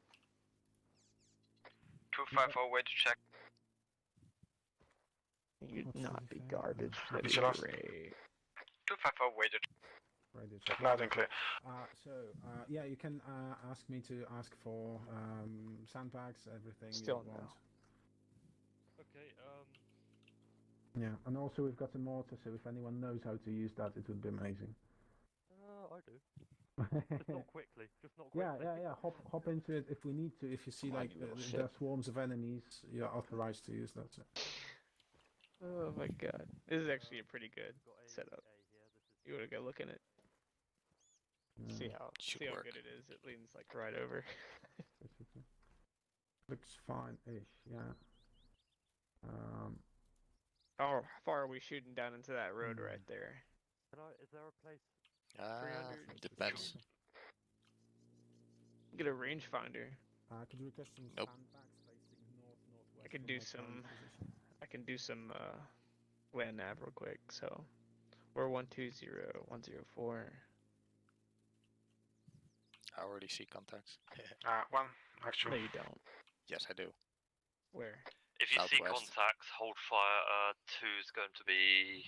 254, way to check. You'd not be garbage. That'd Did be you lost? great. 254, way to check. Radio check. Loud and clear. Yeah, you can ask me to ask for sandbags, everything Still you no. want. Okay, Yeah, and also we've got a mortar, so if anyone knows how to use that, it would be amazing. I do. Just not quickly. Just not quickly. Yeah. Hop into it if we need to. If you see Come on, like you little there are shit. swarms of enemies, you're authorized to use that. So. Oh my god. This is actually a pretty good setup. You wanna go look in it? See how Should see how work. good it is. It leans like right over. Looks fine-ish, yeah. How far are we shooting down into that road right there? Is there a place? 300? Depends. Get a rangefinder. Could you request some Nope. sandbags facing northwest? I can from do my some. current position? I can do some land nav real quick. So we're 120 104. I already see contacts. One, actually. No, you don't. Yes, I do. Where? If you see Southwest. contacts, hold fire. 2's going to be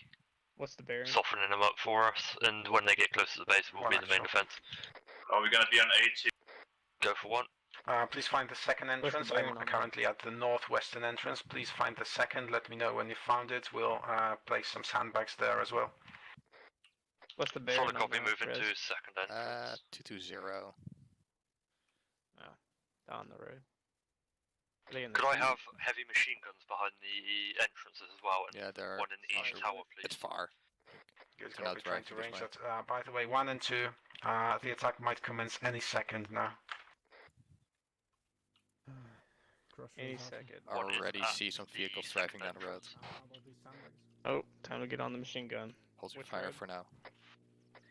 What's the bearing? softening them up for us, and when they get close to the base, it will be the main defense. Are we gonna be on A2? Go for 1. Please find the second entrance. I'm currently at the northwestern entrance. Please find the second. Let me know when you found it. We'll place some sandbags there as well. What's the bearing? Solid copy, moving to second entrance. 220. Oh, down the road. Could I have heavy machine guns behind the entrances as well? And Yeah, there are. one in each tower, please. It's far. Good, They're not copy, trying to driving range this that. By the way, 1 and 2, the attack might commence any second now. Any second. I already see some vehicles driving down the road. Oh, time to get on the machine gun. Hold your fire for now.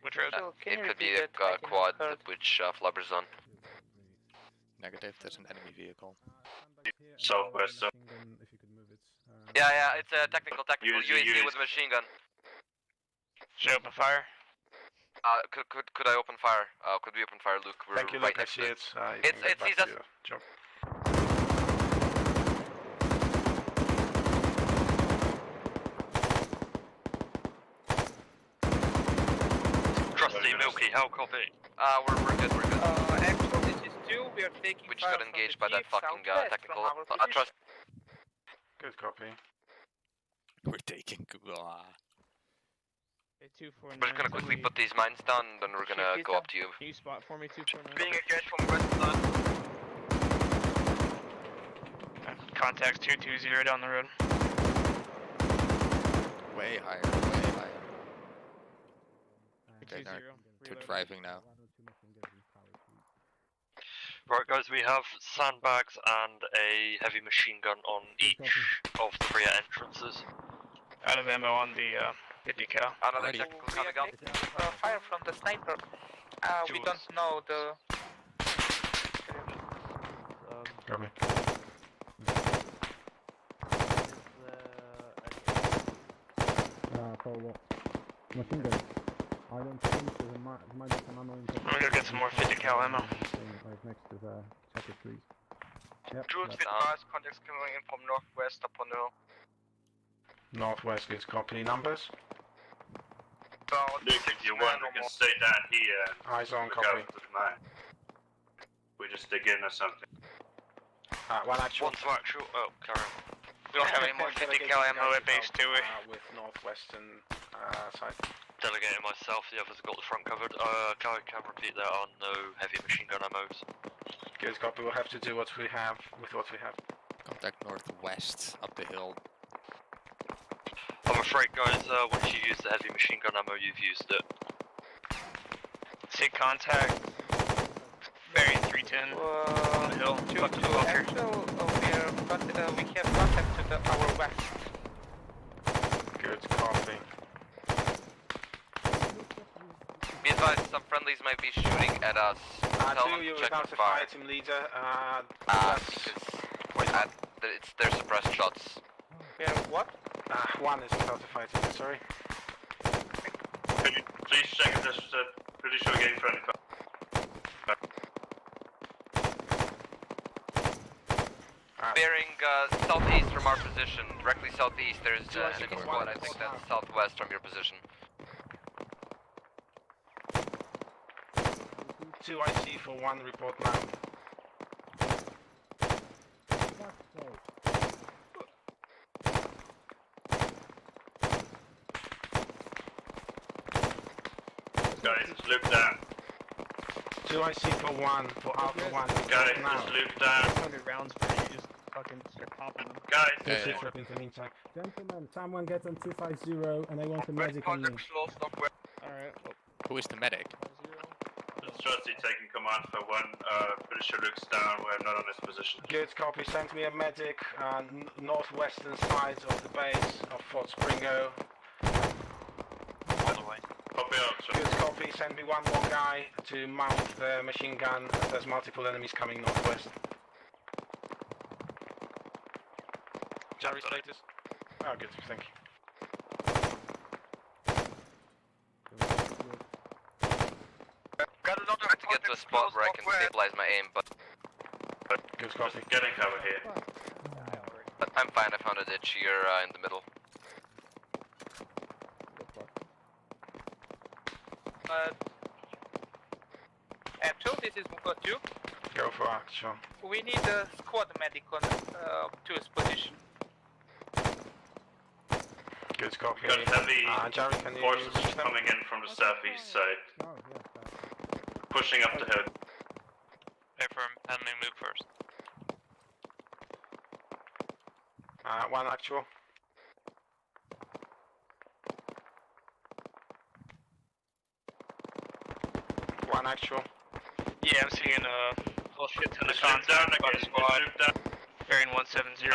Which road? It could be a quad which flubbers on. Negative, there's an enemy vehicle. Southwest. Yeah, it's a technical UAZ with a machine gun. Should I open fire? Could I open fire? Could we open fire, Luke? We're Thank you, right Luke. I next see to it. It sees us. Job. Trusty, Milky, how copy? We're good. Actual, this is 2. We are taking We just fire got from engaged the by that jeep fucking southwest technical. from our Trust. Good copy. We're taking. Okay, 249. We're just gonna quickly put these mines down, then we're gonna go up to you. Can you spot for me, 249? Being engaged from west side. Contacts 220 down the road. Way higher, way higher. Okay, they're driving now. Right, guys, we have sandbags and a heavy machine gun on each of the rear entrances. Out of ammo on the 50 cal. Another technical coming up. Fire from the sniper. We don't know the. Copy. For what? Machine gun. I don't think there's might be some ammo in there. I'm gonna go get some more 50 cal ammo. Right next to the chopper trees. Yep. Jules with fires, contacts coming in from northwest up on the hill. Northwest gives copy numbers. Luke, if you want, we can stay down here and Eyes on, look copy. out for the mine. We just dig in or something. One actual. One to actual. Oh, carry on. We don't have any more 50 cal ammo at base, do we? With northwestern side. Delegating myself, the others have got the front covered. Can repeat, there are no heavy machine gun ammos. Good copy. We'll have to do what we have with what we have. Contact northwest, up the hill. I'm afraid, guys, once you use the heavy machine gun ammo, you've used it. See contact. Bearing 310 on the hill. Actual, we have contact to our west. Good copy. Be advised, some friendlies might be shooting at us. Tell them You to check without their the fire. fire team leader. It's their suppressed shots. Yeah, what? One is without the fire team. Sorry. Can you please check if there's pretty sure we're getting friendly fire. Bearing southeast from our position, directly southeast, there's enemy squad. I think that's southwest from your position. 2 IC for 1 report now. Guys, just loop down. 2 IC for 1 for Alpha 1. Guys, now. just loop down. 100 rounds for you, just fucking start popping them. Guys, This is in the meantime. Gentlemen, someone gets on 250 and I want a medic on you. Alright. Who is the medic? Just Trusty taking command for 1. Pretty sure Luke's down. We're not on his position. Good copy. Send me a medic northwestern side of the base of Fort Springo. Copy out. Good copy. Send me one more guy to mount the machine gun. There's multiple enemies coming northwest. Jerry status. Oh, good. Thank you. Got another to get to a spot where I can stabilize my aim, but Good copy. Getting cover here. I'm fine. I found a ditch here in the middle. Actual, this is 2. Go for actual. We need a squad medic on 2's position. Good copy. We got heavy Jerry, can you forces reach them? coming in from the southeast side. Pushing up the hill. Affirm, handling Luke first. One actual. One actual. Yeah, I'm seeing whole shit ton of Is Luke down contact by the again? squad. Is Luke down? Bearing 170.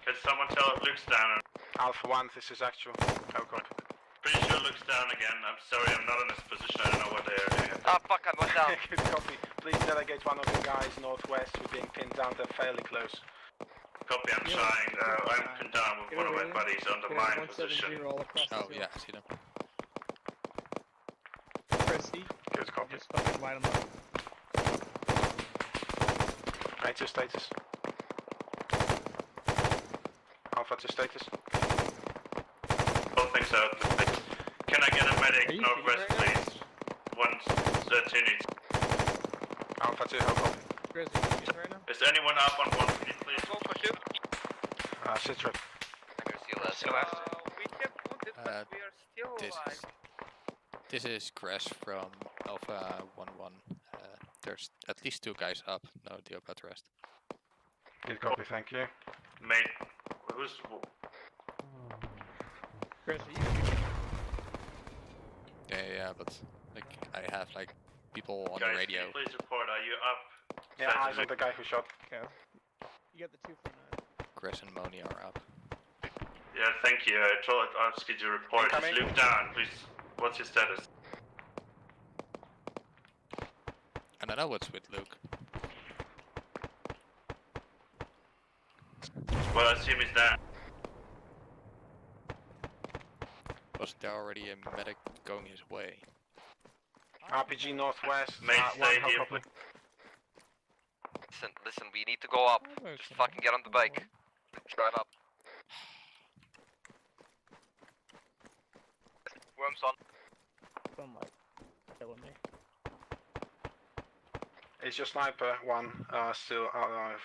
Can someone tell if Luke's down? Alpha 1, this is actual. Go copy. Pretty sure Luke's down again. I'm sorry, I'm not in this position. I don't know what they are doing. Ah, fuck, I went down. Good copy. Please delegate one of the guys northwest. We're being pinned down. They're fairly close. Copy, I'm trying. I'm pinned down with one of my buddies under mine position. Oh, yeah, I see them. Christy, Good copy. just fucking light them up. Right to status. Alpha to status. Both things out. Can I get a medic northwest, please? 2 needs. Alpha 2, how copy? Grizzly, you shooting right now? Is anyone up on 1 feet, please? Citrus. I can see less. We have wounded, but we are still alive. This is Crash from Alpha 1-1. There's at least 2 guys up. No idea about the rest. Good copy, thank you. Mate, who's... Grizzly, Yeah, but like I have like people on Guys, the radio. can you please report, are you up? Yeah, eyes on the guy who shot. okay. You got the 2 from Chris and Moni are up. Yeah, thank you. I asked you to report. Is Incoming. Luke down, please? What's your status? I don't know what's with Luke. Well, I assume he's down. Wasn't there already a medic going his way? RPG northwest. Mate, stay how here. copy? Listen, we need to go up. Just fucking get on the bike. Drive up. Worms on. Some like killing me. Is your sniper 1 still alive?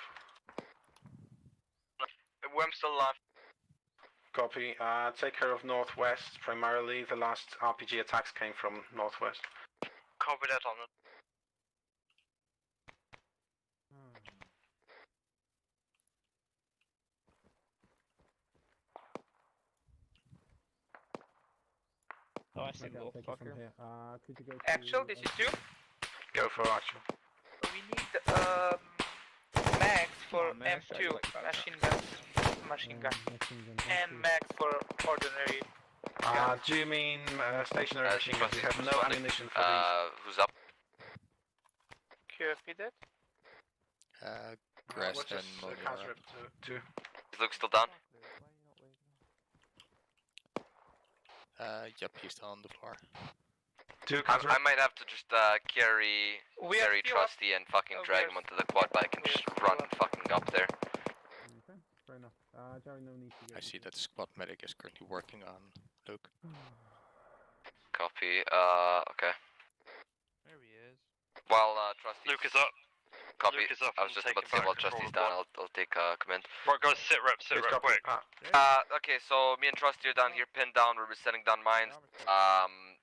Worms still alive. Copy. Take care of northwest primarily. The last RPG attacks came from northwest. Copy that on it. Oh, I see the little fucker. Actual, this is 2. Go for actual. We need mags for M2 machine guns, and mags for ordinary. Do you mean stationary machine guns? We have no ammunition for Who's up? Can you repeat that? Grass what's and this, Moni Kaz are rep up. to? Is Luke still down? Yep, he's still on the floor. I might have to just carry Trusty and fucking drag him onto the quad bike and just run fucking up there. Okay, fair enough. Jerry, no need to I see that the squad medic is currently working on Luke. Copy. Okay. There he is. While Trusty. Luke is up. Copy. Luke is up I was and just about to say taking while back Trusty's control down, I'll take command. Right, guys, sit rep, quick. Okay, so me and Trusty are down here pinned down. We're setting down mines.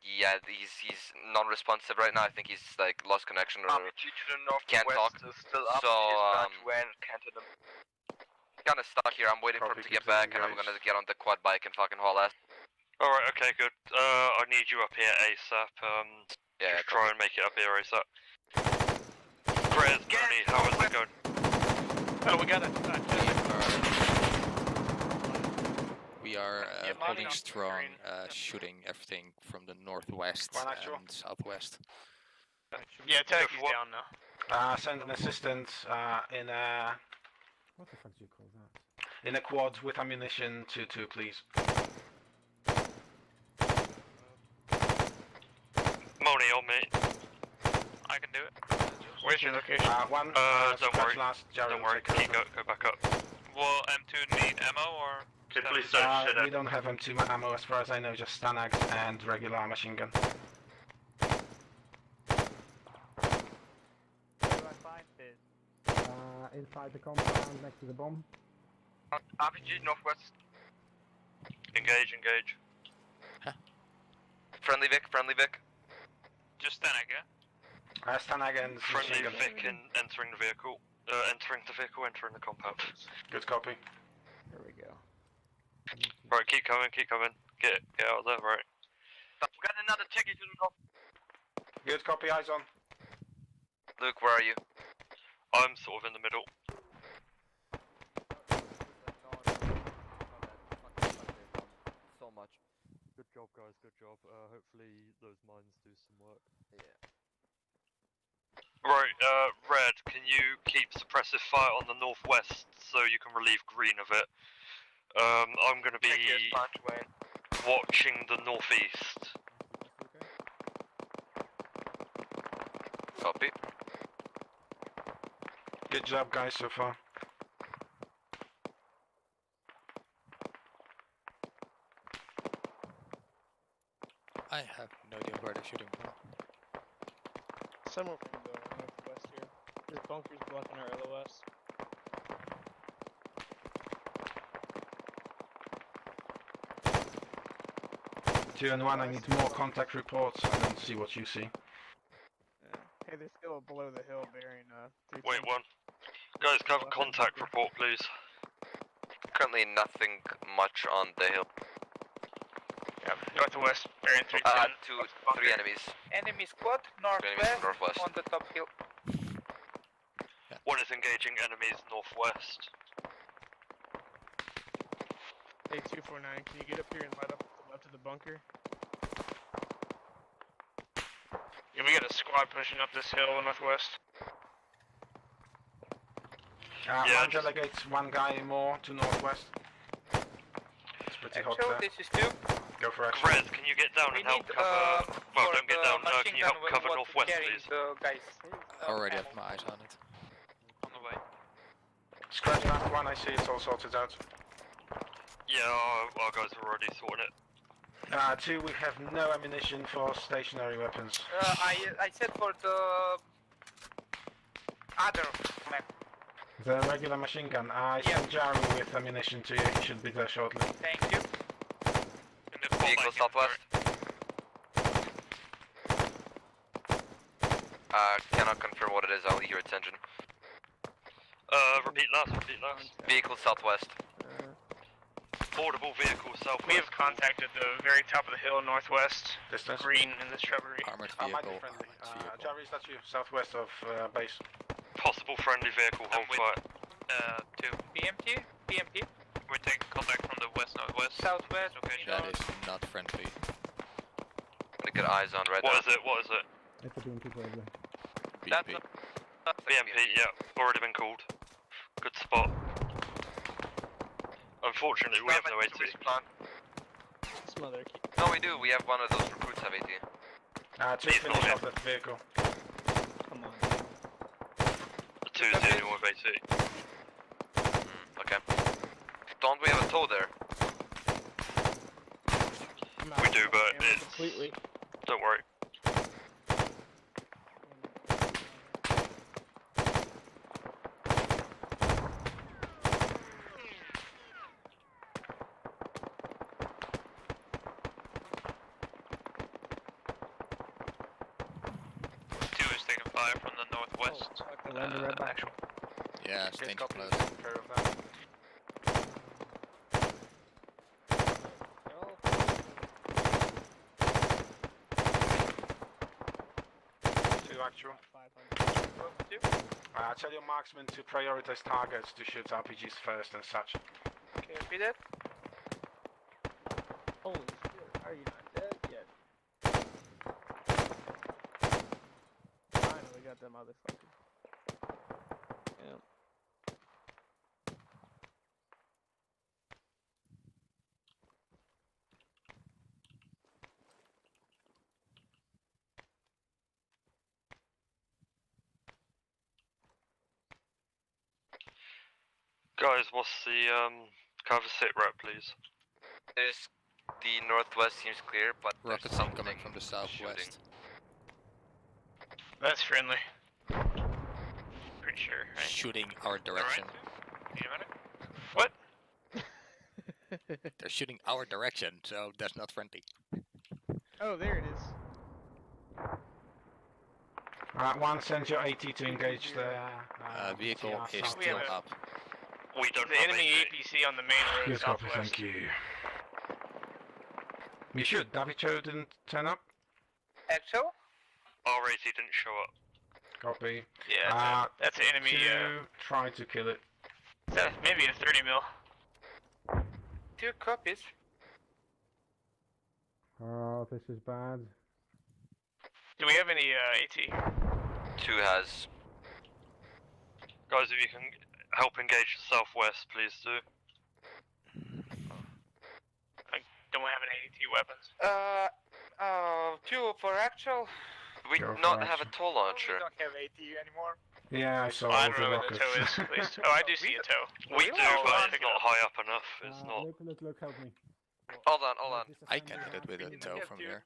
Yeah, he's non-responsive right now. I think he's like lost connection or can't talk. Still up. So Canted him. kind of stuck here. I'm waiting for him to get back, and I'm gonna get on the quad bike and fucking haul ass. Alright, okay, good. I need you up here ASAP. Yeah, just try and make it up here ASAP. Chris, Moni, how is it going? Oh, we got it. We are holding strong, shooting everything from the northwest and southwest. Yeah, Tagg's down now. Send an assistant in a What the fuck do you call that? in a quad with ammunition to 2, please. Moni, on me. I can do it. Where's your location? One. Don't worry. Last. Jerry Don't will worry. take over. Go back up. Will M2 need ammo or? Okay, please don't shit We don't have M2 ammo as far as I know, just Stanags and regular machine gun. Inside the compound next to the bomb. RPG northwest. Engage. Friendly Vic. Just Stanag, yeah? Stanag and Friendly machine gun. Vic entering the vehicle. Entering the compound. Good copy. There we go. Right, keep coming. Get out of there, right. We got another ticket in the Good copy, eyes on. Luke, where are you? I'm sort of in the middle. So much. Good job, guys, good job. Hopefully those mines do some work. Yeah. Right, Red, can you keep suppressive fire on the northwest so you can relieve green of it? I'm gonna be watching the northeast. Copy. Good job, guys, so far. I have no idea where they're shooting from. Somewhere from the northwest here. There's bunkers blocking our LOS. Two and one, I need more contact reports. I don't see what you see. Hey, they're still below the hill bearing Wait, one. Guys, can I have a contact report, please? Currently nothing much on the hill. Yeah, northwest, bearing 310. Three enemies. Enemy squad, Enemies northwest, northwest. on the top hill. One is engaging enemies northwest. Hey, 249, can you get up here and light up the left of the bunker? Yeah, we got a squad pushing up this hill northwest. One delegates one guy more to northwest. It's pretty hot Actual, there. this is 2. Go for action. Rez, can you get down and help cover... well, don't get down, can you help cover northwest, please? Guys. Already have my eyes on it. On the way. Scratch that one, I see it's all sorted out. Yeah, our guys are already sorting it. Two, we have no ammunition for stationary weapons. I said for the other map. The regular machine gun. I sent Jeremy with ammunition to you. He should be there shortly. Thank you. Vehicle southwest. Cannot confirm what it is. I'll need your attention. Repeat last. Vehicle southwest. Portable vehicle southwest. We have contact at the very top of the hill northwest. Distance? Green in the shrubbery. Armored I might vehicle. be friendly. Jerry, is that you? Southwest of base. Possible friendly vehicle, hold fire. 2. BMT? BMT? We're taking contact from the west-northwest. Southwest. Location. That is not friendly. Gonna get eyes on right now. What is it? It's a BMP probably. BMP. BMP, yeah, already been called. Good spot. Unfortunately, we have no AT. Some other key. No, we do. We have one of those recruits have AT. Two finish off that vehicle. Come on. The 2 is the only one with AT. Okay. Don't we have a tow there? We do, but it's... Completely. Don't worry. Fire from the northwest. Actual. Yeah, it's dangerous close. Two actual. Tell your marksmen to prioritize targets to shoot RPGs first and such. Okay, repeat it. Holy shit, are you not dead yet? Finally got that motherfucker. Yeah. Guys, what's the cover sit rep, please? There's the northwest seems clear, but Rockets there's something incoming from the southwest. That's friendly. Pretty sure, right? Shooting our direction. Need a minute? What? They're shooting our direction, so that's not friendly. Oh, there it is. One, send your AT to engage the vehicle BTR is south. still up. We don't the enemy APC on the main road Yes, copy, southwest. thank you. We should. Davicho didn't turn up? Actual? R80 didn't show up. Copy. Yeah, that's an enemy. Try to kill it. Maybe a 30 mil. 2 copies. Oh, this is bad. Do we have any AT? 2 has. Guys, if you can help engage the southwest, please do. I don't have any AT weapons. 2 for actual. We Go not for have a tow launcher. We don't have AT anymore. Yeah, I saw I all don't know the where the rockets. tow is, at least. Oh, I do see a tow. We do, but it's not high up enough. It's not. Look, help me. Hold on. I can hit it with a tow from here.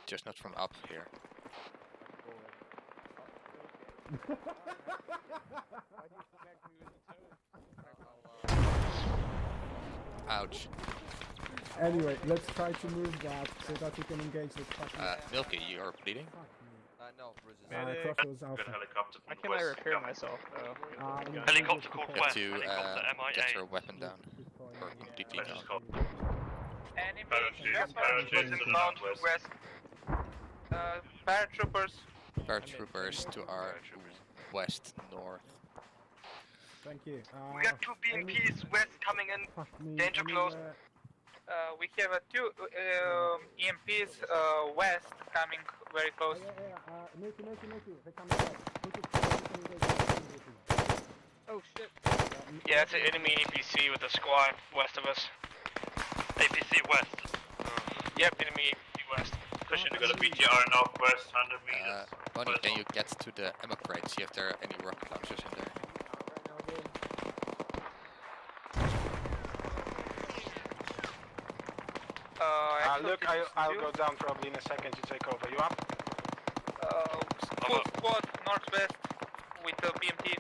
Just not from up here. Ouch. Anyway, let's try to move that so that we can engage the fucking... Milky, you are bleeding? No, Crossroads Alpha. How can I repair myself, though? Helicopter called You have West. to Helicopter MIA. get your weapon down. Or completely down. Enemy northwest. Paratroopers. Paratroopers to our west, north. Thank you. We got 2 BMPs west coming in. Danger close. We have 2 EMPs west coming very close. Milky, they come back. Oh shit. Yeah, it's an enemy APC with a squad west of us. APC west. Yep, enemy APC west. Pushing to go to BTR northwest, 100 meters. Bonnie, can you get to the ammo crate, see if there are any rocket launchers in there? Look, I'll go down probably in a second to take over. You up? Full squad northwest with the BMT.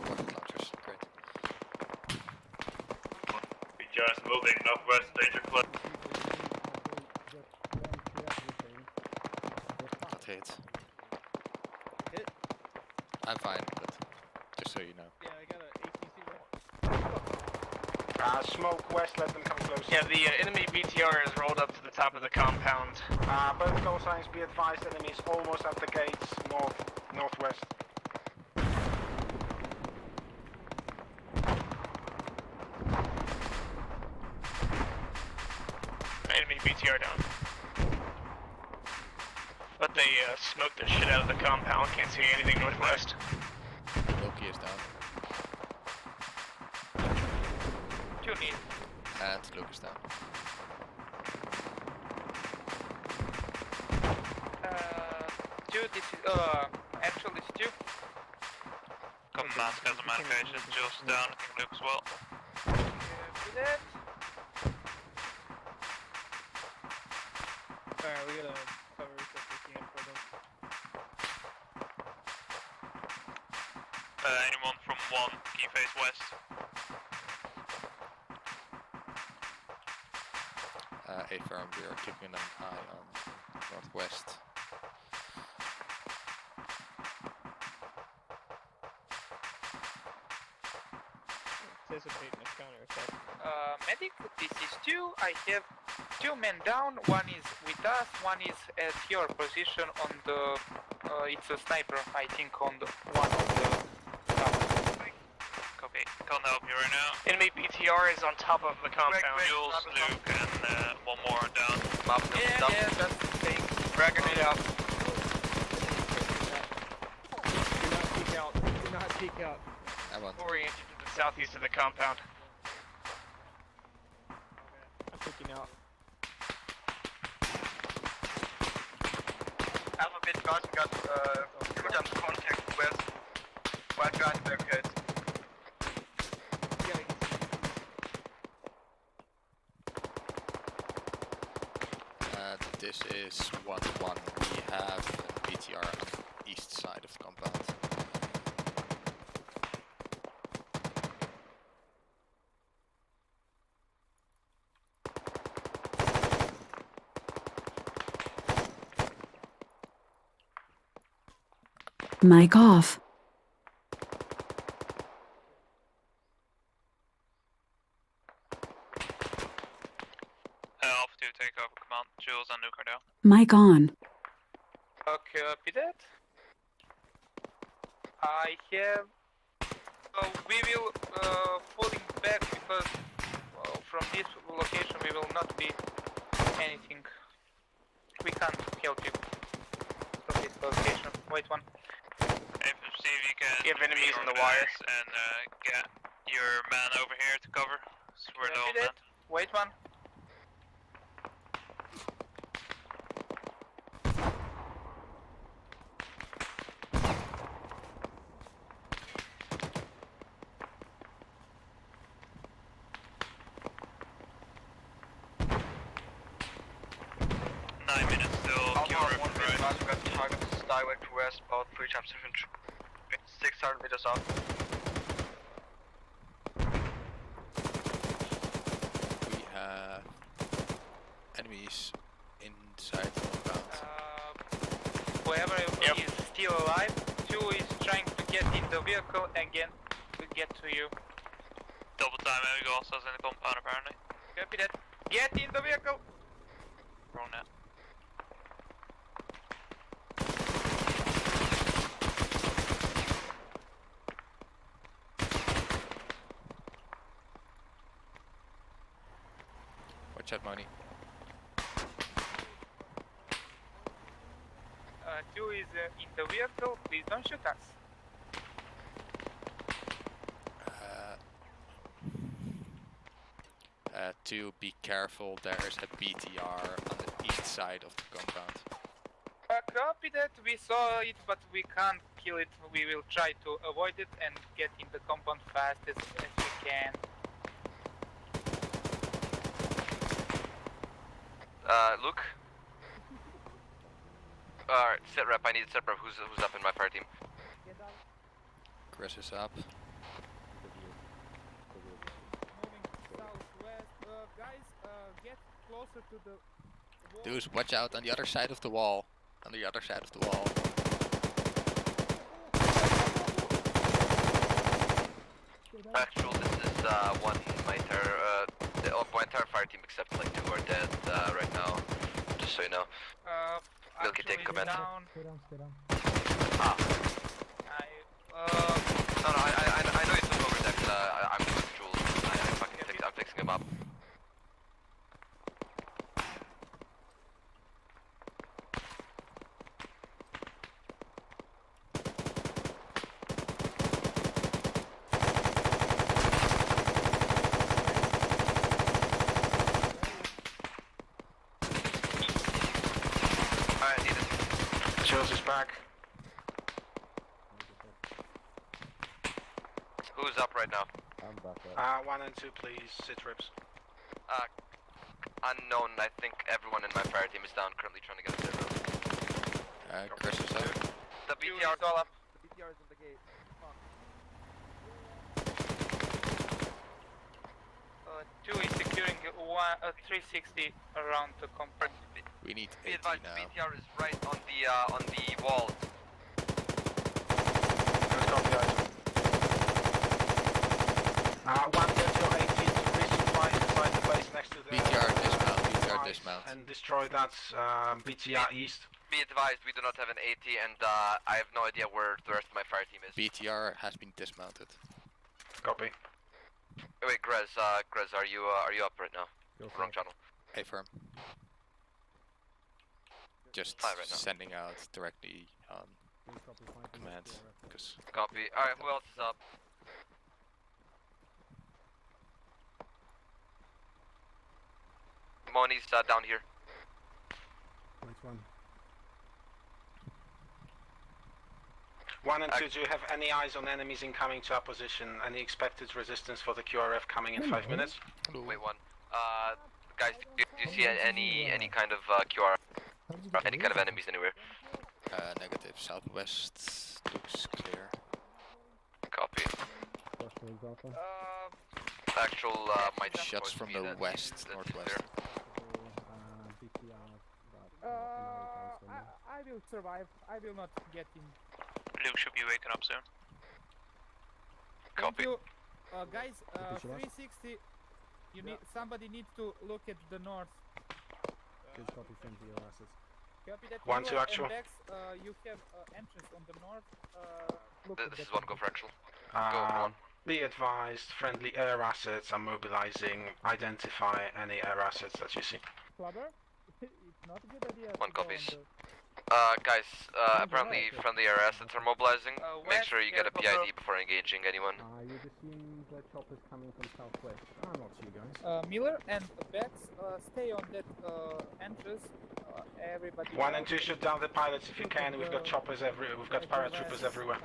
Rocket launchers, great. BTR is moving northwest, danger close. Not hit. I'm fine, but just so you know. Yeah, I got an APC right. Smoke west, let them come close. Yeah, the enemy BTR is rolled up to the top of the compound. Both call signs, be advised, enemies almost at the gates, northwest. Enemy BTR down. But they smoked the shit out of the compound, can't see anything northwest. Loki is down. 2 need. And Luke is down. This is, actually it's 2. Couple mask as a medication, Jill's down, I think Luke as well. Do that. Alright, we gotta cover stuff we can for them. Anyone from 1, key face west. A firm, we are keeping an eye on northwest. Anticipating a counter attack. Medic, this is 2. I have 2 men down. 1 is with us, 1 is at your position on the. It's a sniper, I think, on the one of the towers. Copy. Can't help you right now. Enemy BTR is on top of the compound. Jules, Luke, and 1 more down. Yeah, that's staying. Dragging it out. Do not peek out. Do not peek out. I want. Oriented to the southeast of the compound. I'm peeking out. guys, we got good on contact with white guys barricades. This is 1-1. We have a BTR on the east side of the compound. Mic off. Alpha 2, take over command. Jules on nuclear now. Mic on. Copy that. I have. We will falling back because from this location we will not be anything. We can't help you from this location. Wait one. See if you can. You have enemies on the wires. And get your man over here to cover. So we're low man. Wait one. Direct west, about 3 times infantry. 600 meters out. We have enemies inside the compound. Whoever is still alive, 2 is trying to get in the vehicle and get to you. Double time enemy hostiles in the compound apparently. Copy that. Get in the vehicle! Wrong net. Watch out, money. 2 is in the vehicle, please don't shoot us. To be careful, there's a BTR on the east side of the compound. Copy that, we saw it but we can't kill it. We will try to avoid it and get in the compound fast as we can. Luke? Alright, sit rep, I need a sit rep. Who's up in my fire team? Chris is up. Get closer to the wall. Dudes, watch out on the other side of the wall. On the other side of the wall. Actual, this is my entire fire team except like 2 are dead right now. Just so you know. Milky, take command. Stay down. Ah. No, I know you took over that. I'm with Jules. I'm fixing him up. Jules is back. Who's up right now? I'm back up. 1 and 2, please. Sit reps. Unknown. I think everyone in my fire team is down. Currently trying to get a sit rep. Chris is up. The BTR is all up. The BTR is on the gate. Fuck. 2 is securing 360 around the compound. We need Be 80 advised, now. BTR is right on the wall. Let's copy that. 1 get your 18 to resupply inside the base next to the BTR dismount, BTR dismount. and destroy that BTR east. Be advised, we do not have an AT, and I have no idea where the rest of my fire team is. BTR has been dismounted. Copy. Wait, Grez, are you up right now? Wrong channel. A firm. Just Fine right now. sending out directly on command. Cause Copy. Alright, who else is up? Moni's down here. Which one? 1 and 2, do you have any eyes on enemies incoming to our position? Any expected resistance for the QRF coming in 5 minutes? Wait, 1. Guys, do you see any kind of QR? Any kind of enemies anywhere? Negative. Southwest looks clear. Copy. Actual might shots from the west, northwest. I will survive. I will not get in. Luke should be waking up soon. Copy. You, guys, 360. You need somebody needs to look at the north. Good copy from your assets. Copy that. 1 to actual. Bex, you have entrance on the north. This is 1 go for actual. Go 1. Be advised, friendly air assets are mobilizing. Identify any air assets that you see. Clubber? It's not a good idea. 1 copies. Guys, apparently friendly air assets are mobilizing. Make sure you get a PID before engaging anyone. You're just seeing the choppers coming from southwest. Not you guys. Miller and Bex, stay on that entrance. Everybody. 1 and 2, shoot down the pilots if you can. We've got choppers we've got paratroopers everywhere.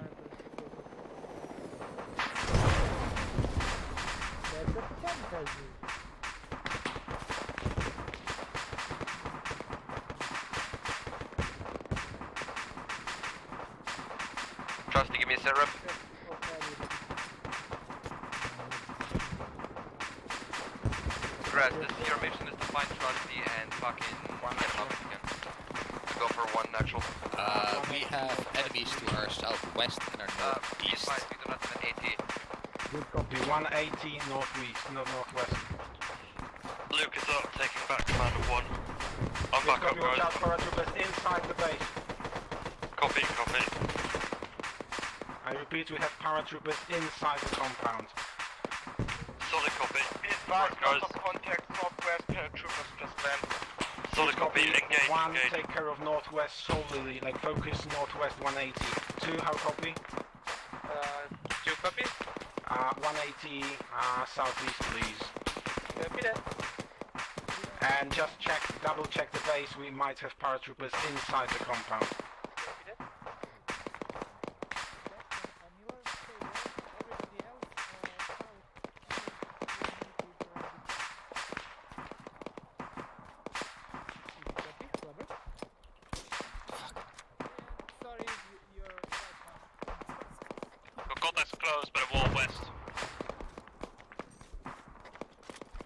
Trusty, give me a sit rep. Grass, your mission is to find Trusty and fucking get him up again. Go for 1 actual. We have enemies to our southwest and our northeast. We do not have an AT. Good copy. 180 northwest, not northwest. Luke is up, taking back command of 1. I'm back up, Watch guys. out, paratroopers inside the base. Copy, copy. I repeat, we have paratroopers inside the compound. Solid copy. Advise, lots of contact northwest paratroopers just land. Solid copy, engage, 1, engage. take care of northwest solely, like focus northwest 180. 2, how copy? 2 copy. 180 southeast, please. Copy that. And just double check the base, we might have paratroopers inside the compound.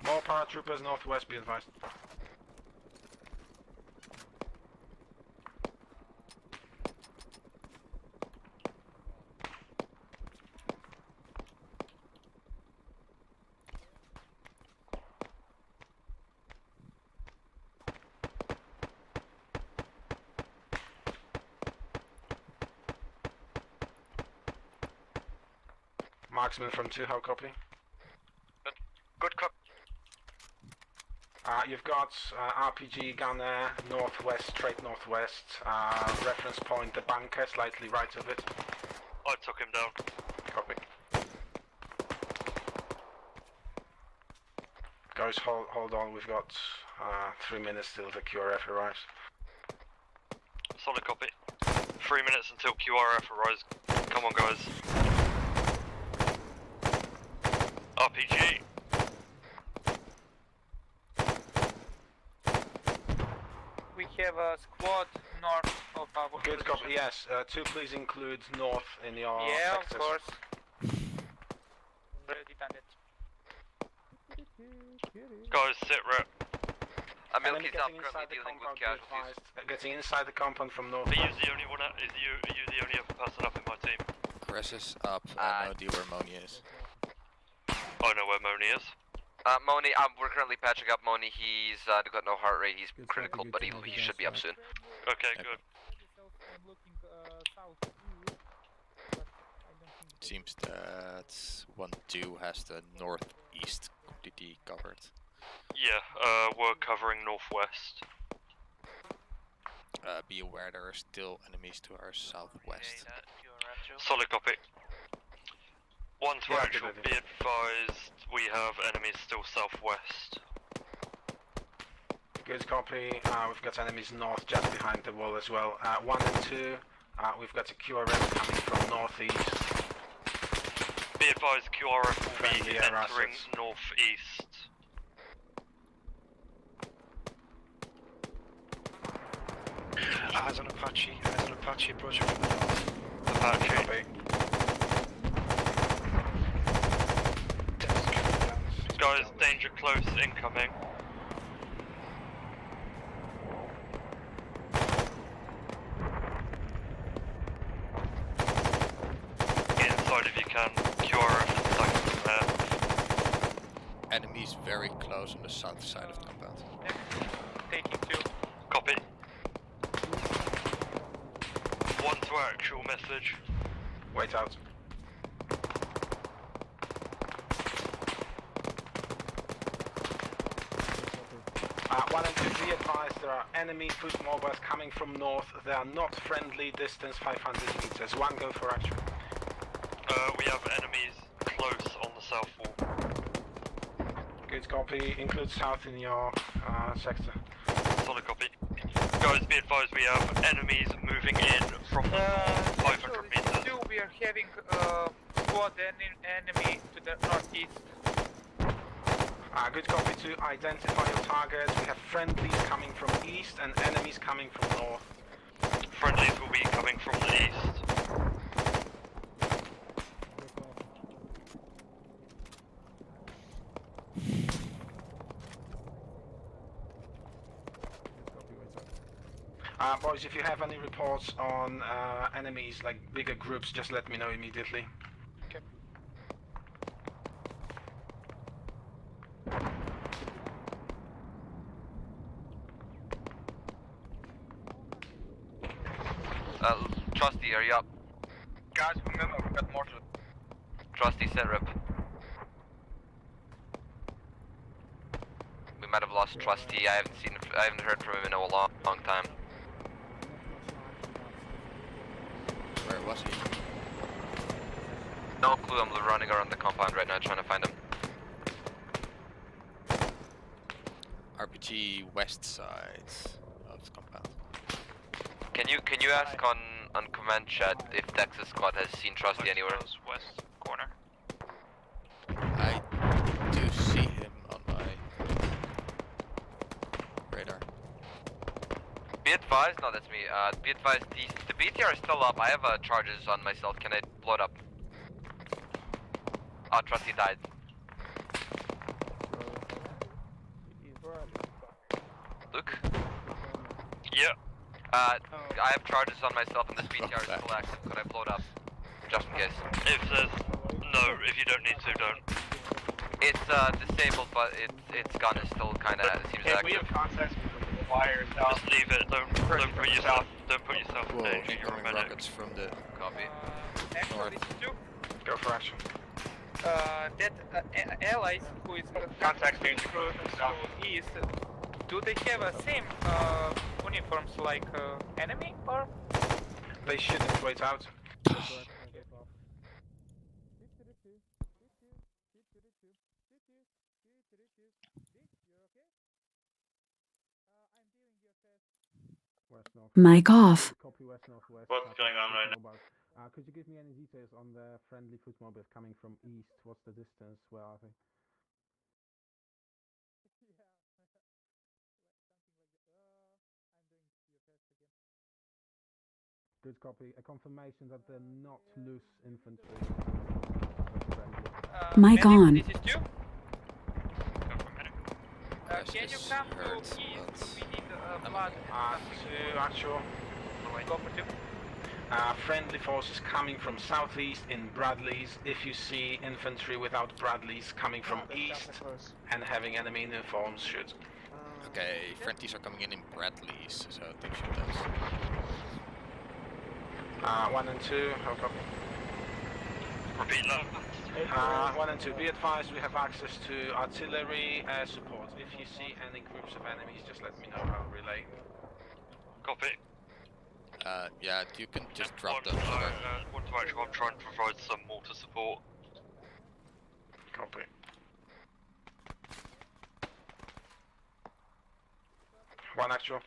More paratroopers northwest, be advised. Marksman from 2, how copy? Good copy. You've got RPG gunner northwest, straight northwest. Reference point, the bunker, slightly right of it. I took him down. Copy. Guys, hold on, we've got 3 minutes till the QRF arrives. Solid copy. 3 minutes until QRF arrives. Come on, guys. RPG. We have a squad north of our Good copy, yes. 2, please include north in your Yeah, sectors. of course. Already done it. Guys, sit rep. Milky's up, currently dealing with casualties. Getting inside the compound from north. Are you the only one? Are you the only other person up in my team? Chris up. I know where Moni is. I know where Moni is. Moni, we're currently patching up Moni. He's got no heart rate. He's critical, but he should be up soon. Okay, good. It seems that 1-2 has the northeast completely covered. Yeah, we're covering northwest. Be aware there are still enemies to our southwest. Solid copy. 1 to actual, be advised, we have enemies still southwest. Good copy. We've got enemies north, just behind the wall as well. 1 and 2, We've got a QRF coming from northeast. Be advised, QRF will Friendly be air entering assets. northeast. Eyes on Apache approaching from the north. Apache. Copy. Guys, danger close incoming. Get inside if you can. QRF is attacking from there. Enemies very close on the south side of the compound. Taking 2. Copy. 1 to actual message. Wait out. One and two, be advised, there are enemy foot mobiles coming from north. They are not friendly, distance 500 meters. One go for action. We have enemies close on the south wall. Good copy, include south in your sector. Solid copy. Guys, be advised, we have enemies moving in from the north, 500 meters. 2, we are having squad enemy to the northeast. Good copy to identify your targets. We have friendlies coming from east and enemies coming from north. Friendlies will be coming from the east. Boys, if you have any reports on enemies, like bigger groups, just let me know immediately. Okay. Trusty, are you up? Guys, remember, we got mortar. Trusty, set rep. We might have lost Trusty. I haven't heard from him in a long time. Where was he? No clue. I'm running around the compound right now trying to find him. RPG west side of the compound. Can you ask on command chat if Texas squad has seen Trusty anywhere? West corner. I do see him on my radar. Be advised, no, that's me. Be advised, the BTR is still up. I have charges on myself. Can I blow it up? Oh, Trusty died. Luke? Yeah. I have charges on myself and this BTR is still active. Could I blow it up? Just in case. It says no, if you don't need to, don't. It's disabled, but its gun is still kind of seems active. We have contacts with the wires now. Just leave it. Don't put yourself in Whoa, danger. You're a incoming medic. rockets from the Copy. Actually, this is 2. Go for action. That allies who is Contact danger group is, do they have a same uniforms like enemy or? They shouldn't wait out. Mic off. What's going on right now? Could you give me any details on the friendly foot mobiles coming from east? What's the distance? Where are they? Good copy. A confirmation that they're not loose infantry. Mic on. This is 2. Can you come to east? We need blood. To actual. Go for 2. Friendly forces coming from southeast in Bradleys. If you see infantry without Bradleys coming from east and having enemy uniforms, shoot. Okay, friendlies are coming in Bradleys, so they shoot us. 1 and 2, how copy? Repeat that. 1 and 2, be advised we have access to artillery air support. If you see any groups of enemies, just let me know, I'll relay. Copy. Yeah, you can just drop them. them. One to actual, I'm trying to provide some mortar support. Copy. One actual.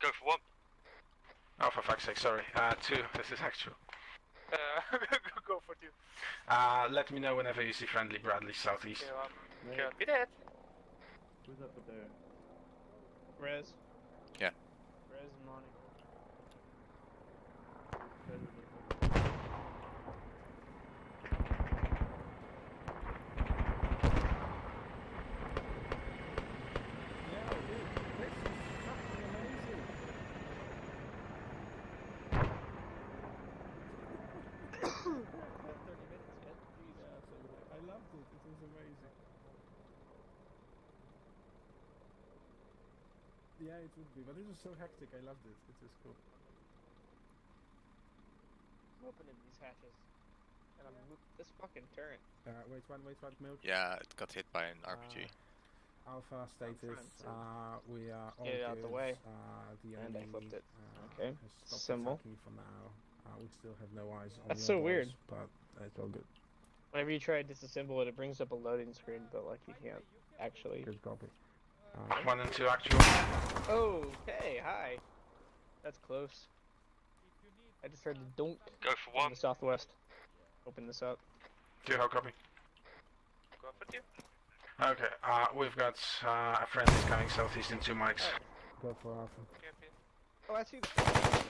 Go for 1. Oh, for fuck's sake, sorry. 2, this is actual. Go for 2. Let me know whenever you see friendly Bradley southeast. Copy that. Who's up there? Rez. Yeah. Rez and Monty. I loved it. It was amazing. Yeah, it would be, but it was so hectic. I loved it. It was cool. I'm opening these hatches, and I'm this fucking turret. Wait one, milk. Yeah, it got hit by an RPG. Alpha status. We are all Get it out good. the way. The And I enemy flipped it. has Okay. stopped Symbol. attacking for now. We still have no eyes on That's your so weird. boys, but it's all good. Whenever you try to disassemble it, it brings up a loading screen, but like you can't actually. Good copy. 1 and 2 actual. Okay, hi. That's close. I just heard the donk. Go for 1. From the southwest. Open this up. 2, how copy? Go for 2. Okay, we've got a friend who's coming southeast in 2 mics. Go for Alpha. Oh, I see that.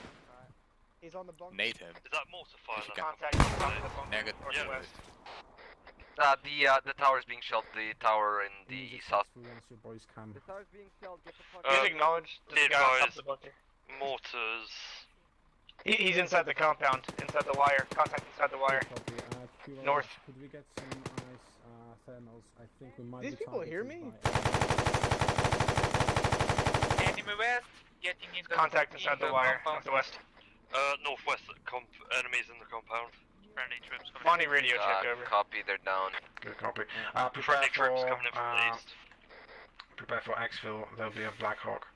He's on the bunker. Nade him. Is that mortar fire? Contact on the bunker. Negative. Northwest. The tower is being shelled. The tower in the south. Once your boys come. The tower's being shelled. Get the fuck He's acknowledged. There's a guy on top of the bunker. Mortars. He's inside the compound, inside the wire. Contact inside the wire. Copy. North. Could we get some eyes, thermals? I think we might These be people hear targeted me? Enemy west. Getting into Contact inside the wire. compound. Northwest. Northwest. Enemies in the compound. Friendly troops coming. Monty radio check over. Copy, they're down. Good copy. Prepare Friendly troops for coming in from the east. prepare for exfil. There'll be a Black Hawk.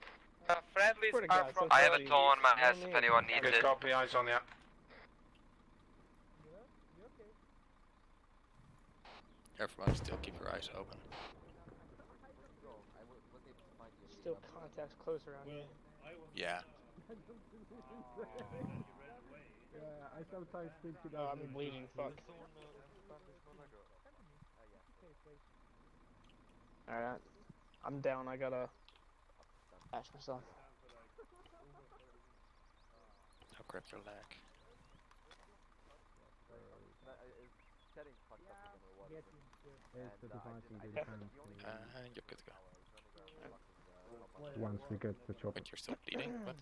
Friendlies Swear to are God, from I have a the tow on my I ass don't if need- anyone needs Good it. copy. Eyes on ya. Everyone still keep your eyes open. Still contacts close around here. Yeah. Yeah, I sometimes think it Oh, I'm bleeding. Fuck. Alright. I'm down. I gotta patch myself. I'll grab your leg. It's the device in the hand. And you're good to go. Once we get the chopper. But you're still bleeding, but...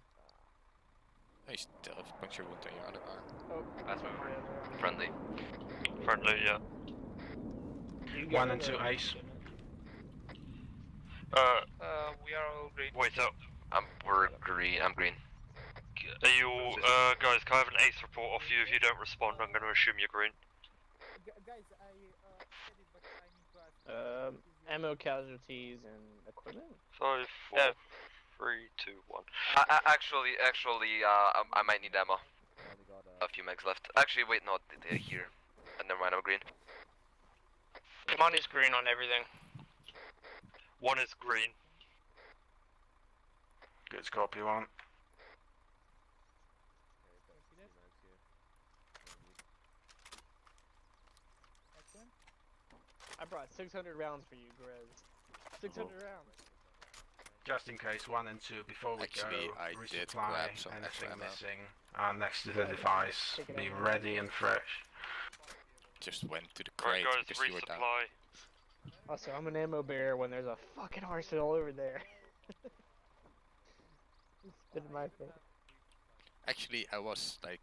Oh, you still have a puncture wound on your other arm. Oh, That's friendly. Friendly, yeah. 1 and 2 ace. we are all green. Wait up. We're green. I'm green. Are you all, guys, can I have an ace report off you? If you don't respond, I'm going to assume you're green. Ammo casualties and equipment. 5, 4, 3, 2, 1. Actually, I might need ammo. A few megs left. Actually, wait, no, they're here. Never mind, I'm green. Monty's green on everything. 1 is green. Good copy, 1. I brought 600 rounds for you, Grez. 600 rounds. Just in case, 1 and 2 before we Actually, go. I did resupply, grab some anything extra ammo. missing. Next to the device. Be ready and fresh. Just went to the Right, crate guys, because you were down. resupply. Also, I'm an ammo bearer when there's a fucking arsenal over there. Spit in my face. Actually, I was like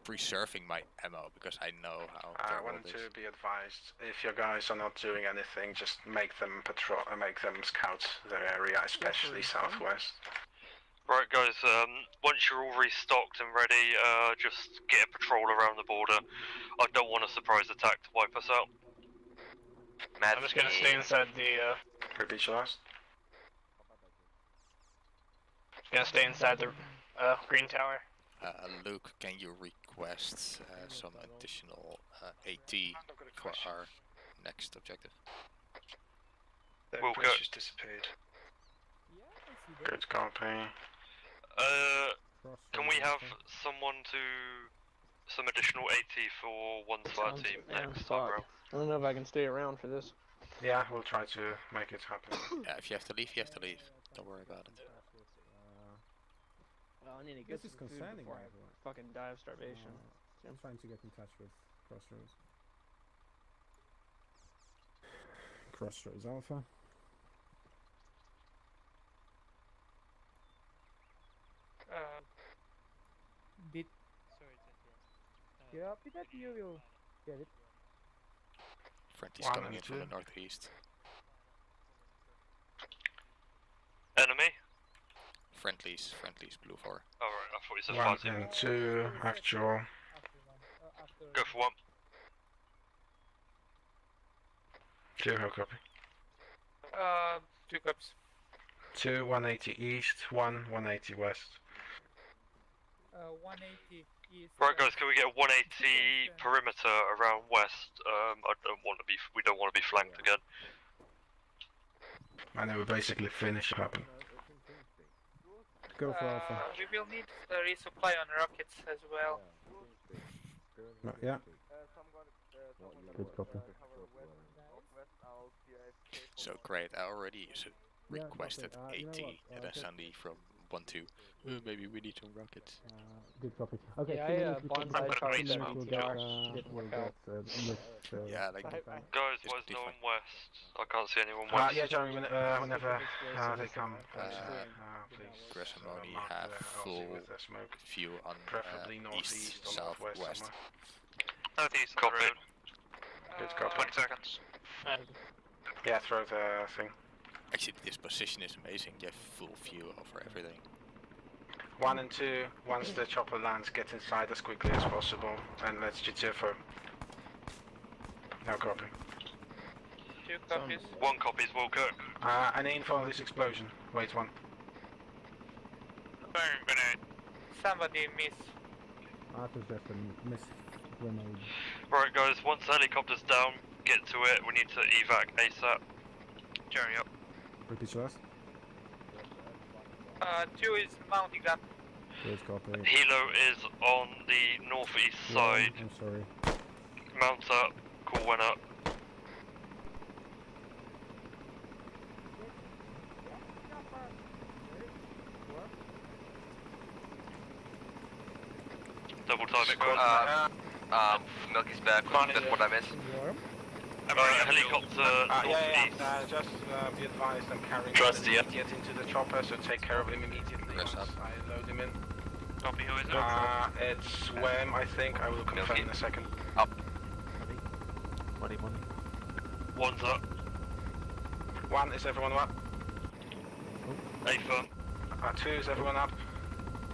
preserving my ammo because I know how I terrible want it to is. be advised, if your guys are not doing anything, just make them patrol, make them scout the area, especially southwest. Right, guys, once you're all restocked and ready, just get a patrol around the border. I don't want a surprise attack to wipe us out. I'm just gonna stay inside the, Repeat your last. gonna stay inside the, green tower. Luke, can you request some additional AT for our next objective? Their We'll bridge go. just disappeared. Good copy. Can we have someone to some additional AT for one fire team next time round? I don't know if I can stay around for this. Yeah, we'll try to make it happen. Yeah, if you have to leave, you have to leave. Don't worry about it. Well, I need to get This is some food concerning, before I by the way. fucking die of starvation. I'm trying to get in touch with Crossroads. Crossroads Alpha. Did. Sorry to interrupt. Yeah, that you will get it. Friendly's coming in from the northeast. Enemy? Friendlies, blue 4. Alright, I thought you said 1 fire team. and 2, actual. Go for 1. 2, how copy? 2 cops. 2, 180 east, 1, 180 west. 180 is. Right, guys, can we get 180 perimeter around west? We don't want to be flanked again. I know we basically finished it happen. Go for Alpha. We will need a resupply on rockets as well. Yeah. Good copy. So great, I already requested AT at SND from 1-2. Maybe we need some rockets. Good copy. Okay, Yeah, bonsai charge Yeah, like... Guys, why is no one west? I can't see anyone west. Yeah, Jeremy, whenever they come, please. Gressimoni have full view on preferably northeast east, or northwest. southwest. Northeast, copy. Good copy. 20 seconds. Yeah, throw the thing. Actually, this position is amazing. You have full view over everything. 1 and 2, once the chopper lands, get inside as quickly as possible, and let's GTFO. No copy. 2 copies. 1 copy's Walker. Any info on this explosion? Wait, 1. Firing grenade. Somebody miss. That was just a miss grenade. Right, guys, once the helicopter's down, get to it. We need to evac ASAP. Jerry up. Repeat your last. 2 is mounting up. Good copy. Hilo is on the northeast side. I'm sorry. Mount up. Call went up. Double time it, guys. Milky's back. That's what I missed. Helicopter northeast. Just be advised, I'm carrying immediate into the chopper, so take care of him immediately once I load him in. Copy, who is it? It's Wem, I think. I will confirm in a second. Up. Money. 1's up. 1, is everyone up? A firm. 2, is everyone up?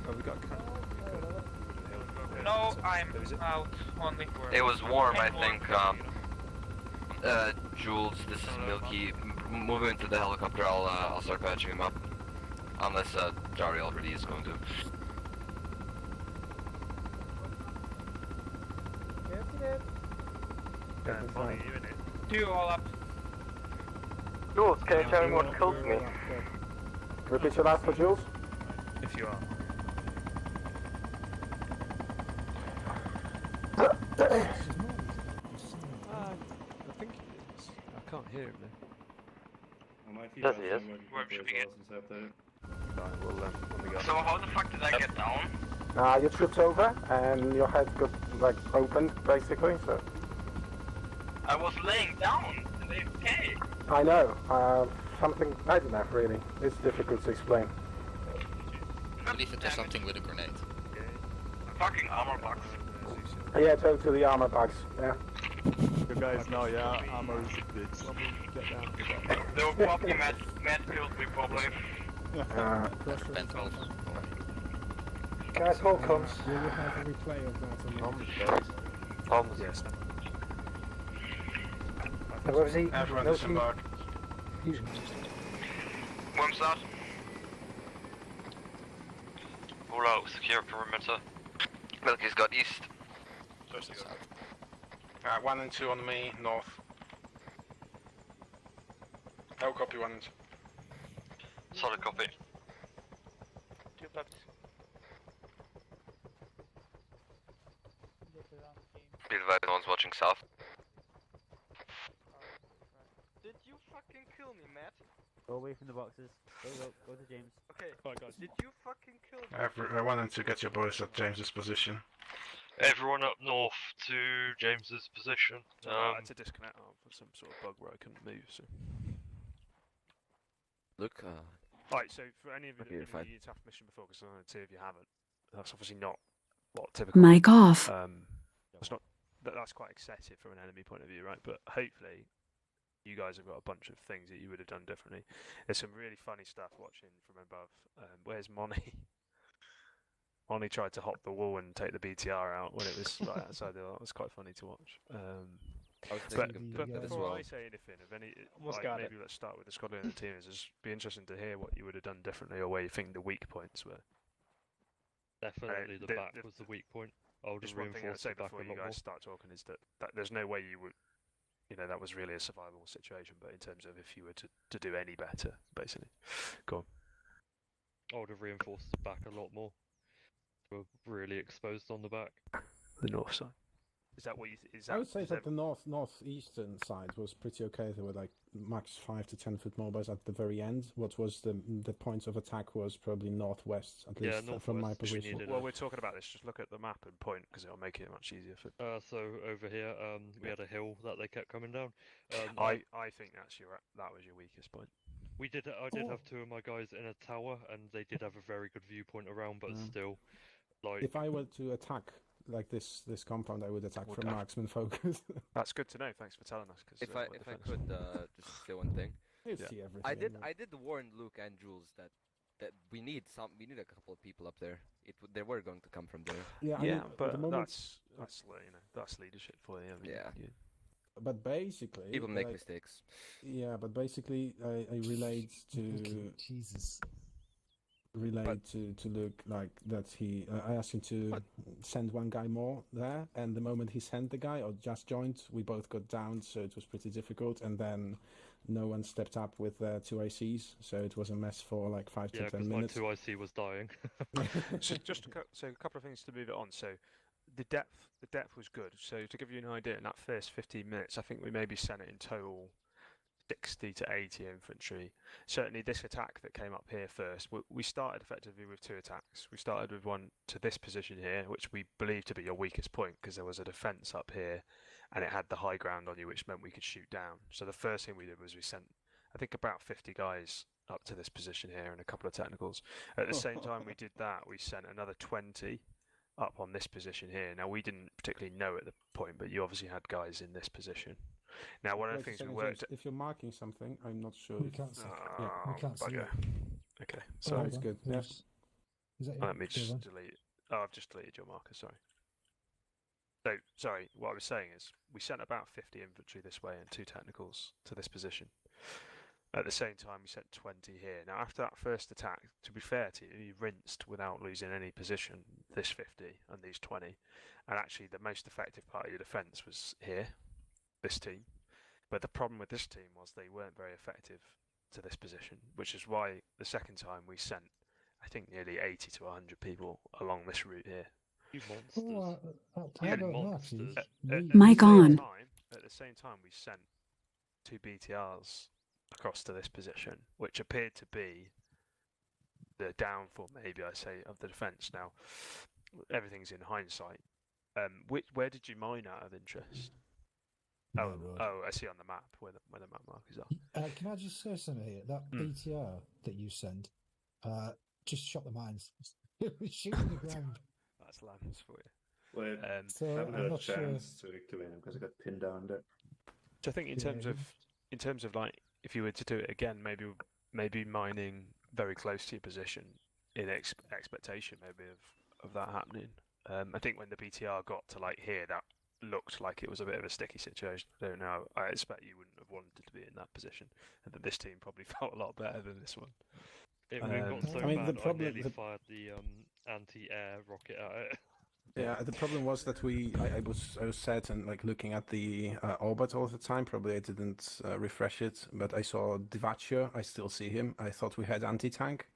Oh, we got No, I'm out only. It was warm, I think. Jules, this is Milky. Move into the helicopter. I'll start patching him up. Unless Jari already is going to. Two all up. Jules, can you tell me what killed me? Repeat your last for Jules? If you are. I think he is. I can't hear him though. Yes, he is. Where should we get? Right, well, when we go. So how the fuck did I get down? You tripped over and your head got like opened basically, so. I was laying down in the AFK. I know. Something, I don't know really. It's difficult to explain. I believe it was something with a grenade. Fucking armor box. Yeah, to the armor bags, yeah. You guys know, yeah, armor is a bitch. Get down. They will probably med kills me probably. Guys, hold comes. We will have a replay of that on the Bombs, yes. Where was he? Everyone No, disembark. Worms out. All out, secure perimeter. Milky's got east. 1 and 2 on me, north. No copy, 1 and 2. Solid copy. 2 copies. Be advised, no one's watching south. Did you fucking kill me, Matt? Go away from the boxes. Go to James. Okay. Alright, guys. Did you fucking kill me? I wanted to get your boys at James's position. Everyone up north to James's position. I had to disconnect for some sort of bug where I couldn't move. So. Look. Right. So for any of you Okay, you're that fine. you have mission before, because I know two of you haven't. That's obviously not what typical. Mic off. That's not. That's quite excessive from an enemy point of view, right? But hopefully, you guys have got a bunch of things that you would have done differently. There's some really funny stuff watching from above. Where's Moni? Moni tried to hop the wall and take the BTR out when it was right outside the door. It was quite funny to watch. But before I say anything, of any, maybe let's start with the squad leader and the team. It's be interesting to hear what you would have done differently or where you think the weak points were. Definitely the back was the weak point. I would just have one thing I'd reinforced say the back before a you lot guys more. start talking is that there's no way you would, that was really a survivable situation. But in terms of if you were to do any better, basically, go on. I would have reinforced the back a lot more. We're really exposed on the back. The north side. Is that what you? I would say that the northeastern side was pretty okay. There were like max 5 to 10 foot mobiles at the very end. What was the points of attack was probably northwest, at least from my position. Well, we're talking about this. Just look at the map and point, because it'll make it much easier for. So over here, we had a hill that they kept coming down. I think that was your weakest point. I did have two of my guys in a tower, and they did have a very good viewpoint around, but still, like. If I were to attack like this compound, I would attack from marksman focus. That's good to know. Thanks for telling us. If I could just say one thing. You see everything. I did warn Luke and Jules that we need a couple of people up there. They were going to come from there. Yeah, but that's leadership for you. I mean, yeah. But basically, people make mistakes. Yeah, but basically, I relayed to to Luke like that. I asked him to send one guy more there, and the moment he sent the guy or just joined, we both got down, so it was pretty difficult. And then no one stepped up with their 2 ICs, so it was a mess for like 5 to 10 minutes. Yeah, because my 2 IC was dying. So a couple of things to move it on. So the depth was good. So to give you an idea, in that first 15 minutes, I think we maybe sent it in total 60 to 80 infantry. Certainly this attack that came up here first, we started effectively with 2 attacks. We started with one to this position here, which we believe to be your weakest point, because there was a defence up here and it had the high ground on you, which meant we could shoot down. So the first thing we did was we sent, I think, about 50 guys up to this position here and a couple of technicals. At the same time we did that, we sent another 20 up on this position here. Now we didn't particularly know at the point, but you obviously had guys in this position. Now one of the things we worked. If you're marking something, I'm not sure. We can't see. We can't see it. Okay, so it's good. Yes. Let me just delete. Oh, I've just deleted your marker. Sorry. So sorry. What I was saying is we sent about 50 infantry this way and 2 technicals to this position. At the same time, we sent 20 here. Now, after that first attack, to be fair to you, you rinsed without losing any position this 50 and these 20. And actually, the most effective part of your defence was here, this team. But the problem with this team was they weren't very effective to this position, which is why the second time we sent, I think, nearly 80 to 100 people along this route here. You monsters. I don't know, actually. Mic on. At the same time, we sent 2 BTRs across to this position, which appeared to be the downfall, maybe I say, of the defence. Now, everything's in hindsight. Where did you mine out of interest? Oh, I see on the map where the map markers are. Can I just say something here? That BTR that you sent, just shot the mines. It was shooting the ground. That's lambs for you. Well, So I haven't I'm had a not chance to activate him because I got pinned down there. So I think in terms of like, if you were to do it again, maybe mining very close to your position in expectation maybe of that happening. I think when the BTR got to like here, that looked like it was a bit of a sticky situation. I don't know. I expect you wouldn't have wanted to be in that position, and that this team probably felt a lot better than this one. It got so bad, I nearly fired the anti-air rocket at it. Yeah, the problem was that I was certain, like looking at the orbit all the time. Probably I didn't refresh it, but I saw Divacio. I still see him. I thought we had anti-tank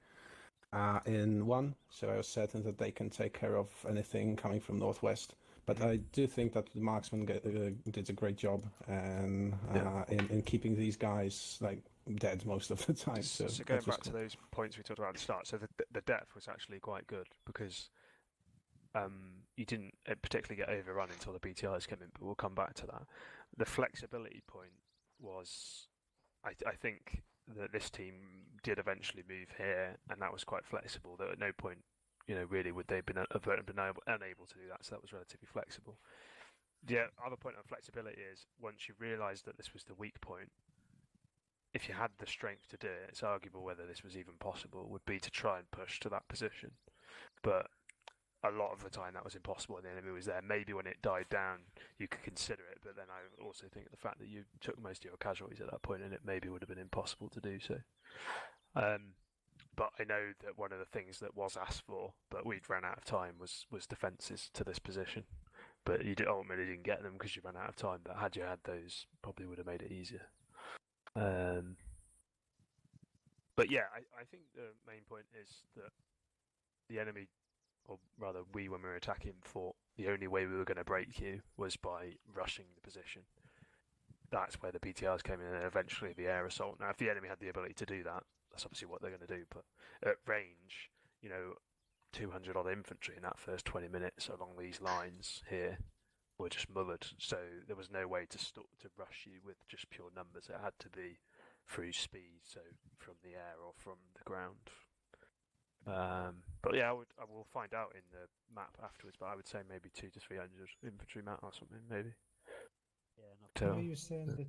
in one, so I was certain that they can take care of anything coming from northwest. But I do think that the marksman did a great job and in keeping these guys like dead most of the time. So going back to those points we talked about at the start, so the depth was actually quite good because you didn't particularly get overrun until the BTRs came in, but we'll come back to that. The flexibility point was, I think that this team did eventually move here, and that was quite flexible. Though at no point, really would they have been unable to do that. So that was relatively flexible. The other point on flexibility is once you realised that this was the weak point, if you had the strength to do it, it's arguable whether this was even possible. Would be to try and push to that position, but a lot of the time that was impossible and the enemy was there. Maybe when it died down you could consider it, but then I also think the fact that you took most of your casualties at that point and it maybe would have been impossible to do so. But I know that one of the things that was asked for, but we'd ran out of time, was defences to this position. But you ultimately didn't get them because you ran out of time, but had you had those, probably would have made it easier. But yeah, I think the main point is that the enemy, or rather we, when we were attacking, thought the only way we were going to break you was by rushing the position. That's where the BTRs came in, and eventually the air assault. Now, if the enemy had the ability to do that, that's obviously what they're going to do. But at range, 200 odd infantry in that first 20 minutes along these lines here were just mullered. So there was no way to rush you with just pure numbers. It had to be through speed, so from the air or from the ground. But yeah, I will find out in the map afterwards. But I would say maybe 200 to 300 infantry map or something, maybe. Yeah, you were saying that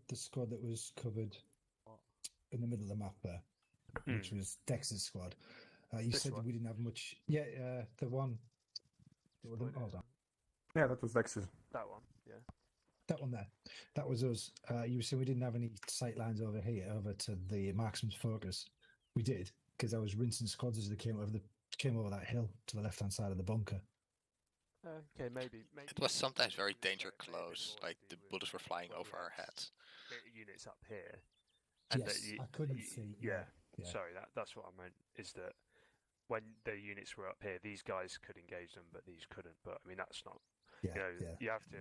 the squad that was covered in the middle of the map there, which was Dex's squad. You said that we didn't have much. Yeah, the one. Hold on. Yeah, that was Dex's. That one, yeah. That one there. That was us. You were saying we didn't have any sight lines over here, over to the marksman's focus. We did, because I was rinsing squads as they came over that hill to the left-hand side of the bunker. Okay, maybe. It was sometimes very danger close, like the bullets were flying over our heads. Units up here. And yes, I couldn't see. Yeah. Sorry, that's what I meant, is that when the units were up here, these guys could engage them, but these couldn't. But I mean, that's not. You have to.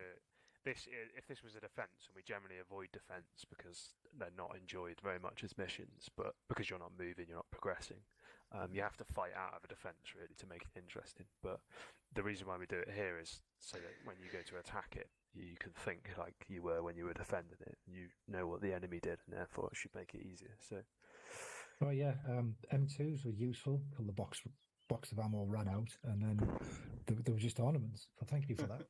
If this was a defence, and we generally avoid defence because they're not enjoyed very much as missions, but because you're not moving, you're not progressing, you have to fight out of a defence really to make it interesting. But the reason why we do it here is so that when you go to attack it, you can think like you were when you were defending it. You know what the enemy did, and therefore it should make it easier. So. Oh yeah, M2s were useful until the box of ammo ran out, and then there were just ornaments. So thank you for that.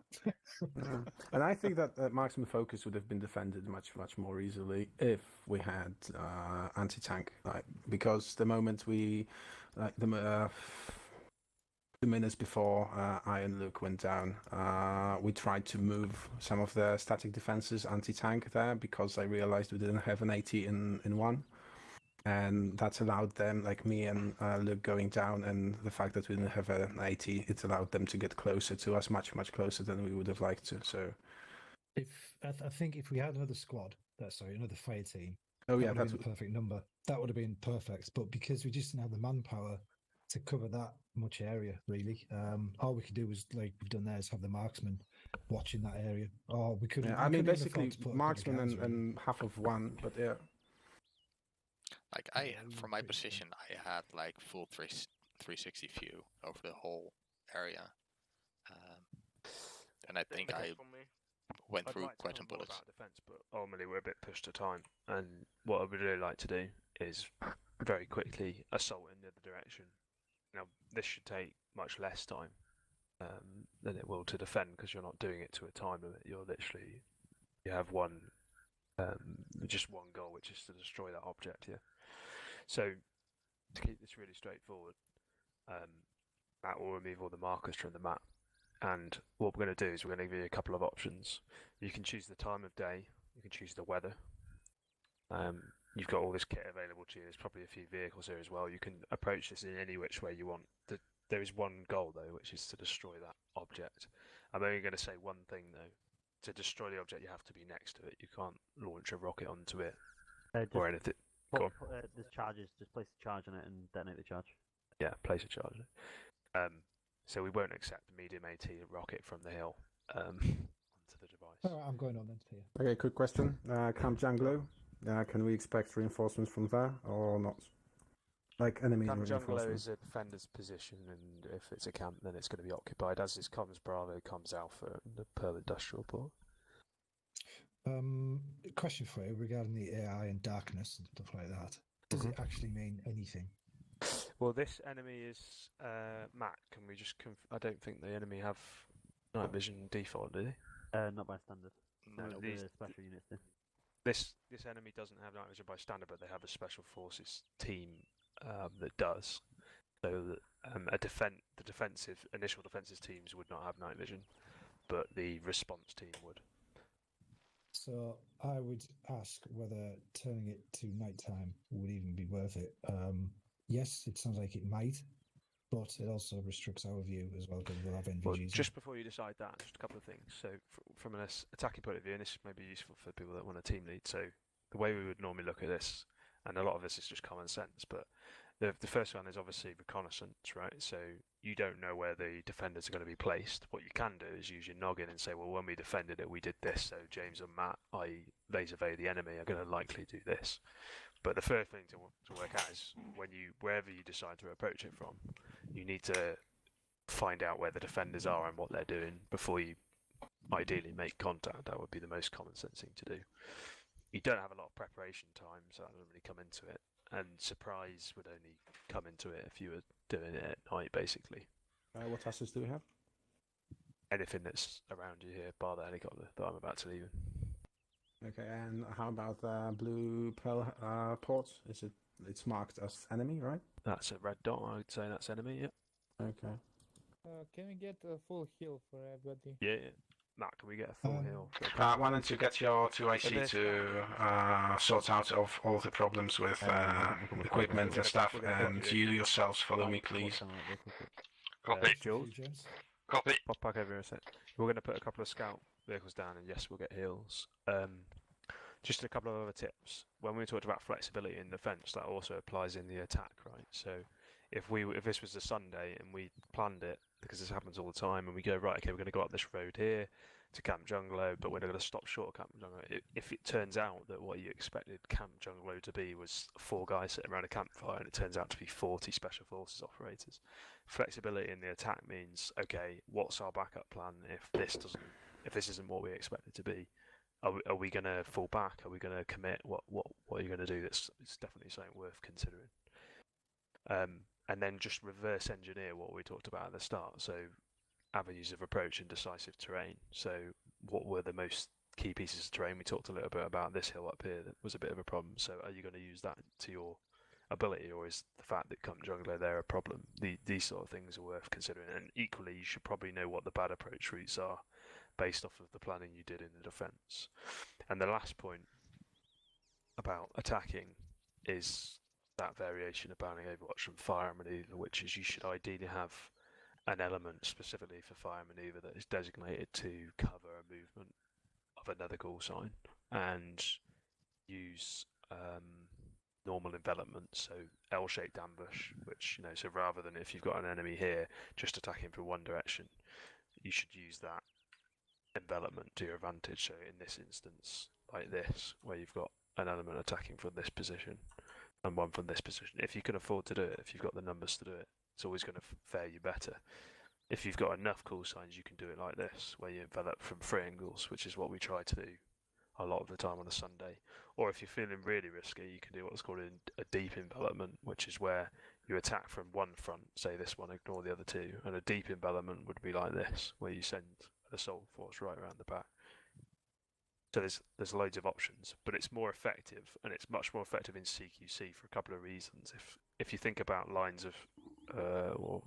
And I think that marksman focus would have been defended much more easily if we had anti-tank, because the moment we 2 minutes before Iron Luke went down, we tried to move some of the static defenses anti-tank there because I realized we didn't have an 80 in one. And that's allowed them, like me and Luke going down, and the fact that we didn't have an 80, it allowed them to get closer to us, much closer than we would have liked to. So, I think if we had another squad, another fire team, that's a perfect number. That would have been perfect. But because we just didn't have the manpower to cover that much area, really, all we could do was like we've done there is have the marksman watching that area. Oh, we could. Yeah, I mean, basically marksman and half of one, but yeah. Like from my position, I had like full 360 view over the whole area, and I think I went through quite some bullets. Defense, but ultimately we're a bit pushed to time, and what I would really like to do is very quickly assault in the other direction. Now this should take much less time than it will to defend because you're not doing it to a time limit. You have just one goal, which is to destroy that object here. So, to keep this really straightforward, that will remove all the markers from the map. And what we're going to do is we're going to give you a couple of options. You can choose the time of day, you can choose the weather. You've got all this kit available to you. There's probably a few vehicles here as well. You can approach this in any which way you want. There is one goal, though, which is to destroy that object. I'm only going to say one thing, though. To destroy the object, you have to be next to it. You can't launch a rocket onto it or anything. There's charges. Just place the charge on it and detonate the charge. Yeah, place a charge on it. So we won't accept the medium AT rocket from the hill onto the device. Alright, I'm going on then for you. Okay, quick question. Camp Junglo, can we expect reinforcements from there or not? Like enemy Camp Junglo reinforcements? is a defender's position, and if it's a camp, then it's going to be occupied, as is comms Bravo, comms Alpha, and the Pearl Industrial Port. Question for you regarding the AI and darkness and stuff like that. Does it actually mean anything? Well, this enemy is Matt. Can we just? I don't think the enemy have night vision default, do they? Not by standard. No, these special units do. This enemy doesn't have night vision by standard, but they have a special forces team that does. So that the initial defensive teams would not have night vision, but the response team would. So I would ask whether turning it to nighttime would even be worth it. Yes, it sounds like it might, but it also restricts our view as well because we'll have NVGs. Well, just before you decide that, just a couple of things. So from an attacking point of view, and this may be useful for people that want a team lead. So the way we would normally look at this, and a lot of this is just common sense, but the first one is obviously reconnaissance, right? So you don't know where the defenders are going to be placed. What you can do is use your noggin and say, well, when we defended it, we did this. So James and Matt, i.e. they survey the enemy, are going to likely do this. But the first thing to work out is wherever you decide to approach it from, you need to find out where the defenders are and what they're doing before you ideally make contact. That would be the most common sense thing to do. You don't have a lot of preparation time, so that doesn't really come into it. And surprise would only come into it if you were doing it at night, basically. What assets do we have? Anything that's around you here, bar the helicopter that I'm about to leave in. Okay, and how about Blue Pearl port? It's marked as enemy, right? That's a red dot. I would say that's enemy. Yeah. Okay. Can we get a full heal for everybody? Yeah. Matt, can we get a full heal? Why don't you get your 2IC to sort out of all the problems with equipment and stuff, and you yourselves follow me, please. Copy. Jules? Copy. Pop back over a sec. We're going to put a couple of scout vehicles down, and yes, we'll get heals. Just a couple of other tips. When we talked about flexibility in defence, that also applies in the attack, right? So if this was a Sunday and we planned it, because this happens all the time, and we go, right, okay, we're going to go up this road here to Camp Junglo, but we're going to stop short of Camp Junglo. If it turns out that what you expected Camp Junglo to be was 4 guys sitting around a campfire, and it turns out to be 40 special forces operators, flexibility in the attack means, okay, what's our backup plan if this isn't what we expect it to be? Are we going to fall back? Are we going to commit? What are you going to do? It's definitely something worth considering. And then just reverse engineer what we talked about at the start. So avenues of approach and decisive terrain. So what were the most key pieces of terrain? We talked a little bit about this hill up here that was a bit of a problem. So are you going to use that to your ability, or is the fact that Camp Junglo there a problem? These sort of things are worth considering. And equally, you should probably know what the bad approach routes are based off of the planning you did in the defence. And the last point about attacking is that variation of banning Overwatch from fire and manoeuvre, which is you should ideally have an element specifically for fire and manoeuvre that is designated to cover a movement of another call sign, and use normal envelopment, so L-shaped ambush, which, so rather than if you've got an enemy here just attacking from one direction, you should use that envelopment to your advantage. So in this instance, like this, where you've got an element attacking from this position and one from this position, if you can afford to do it, if you've got the numbers to do it, it's always going to fare you better. If you've got enough call signs, you can do it like this, where you envelop from 3 angles, which is what we try to do a lot of the time on a Sunday. Or if you're feeling really risky, you can do what's called a deep envelopment, which is where you attack from one front, say this one, ignore the other 2, and a deep envelopment would be like this, where you send an assault force right around the back. So there's loads of options, but it's more effective, and it's much more effective in CQC for a couple of reasons. If you think about lines of or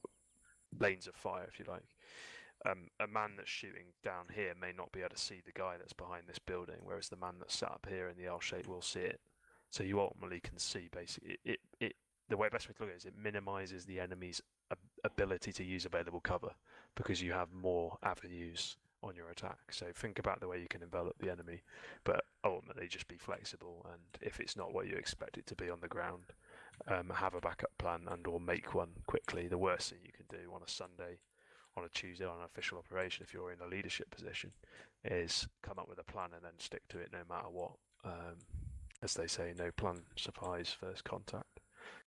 lanes of fire, if you like, a man that's shooting down here may not be able to see the guy that's behind this building, whereas the man that's sat up here in the L shape will see it. So you ultimately can see basically the best way to look at it is it minimises the enemy's ability to use available cover, because you have more avenues on your attack. So think about the way you can envelop the enemy, but ultimately just be flexible, and if it's not what you expect it to be on the ground, have a backup plan and or make one quickly. The worst thing you can do on a Sunday on a Tuesday on an official operation, if you're in a leadership position, is come up with a plan and then stick to it no matter what. As they say, no plan survives first contact,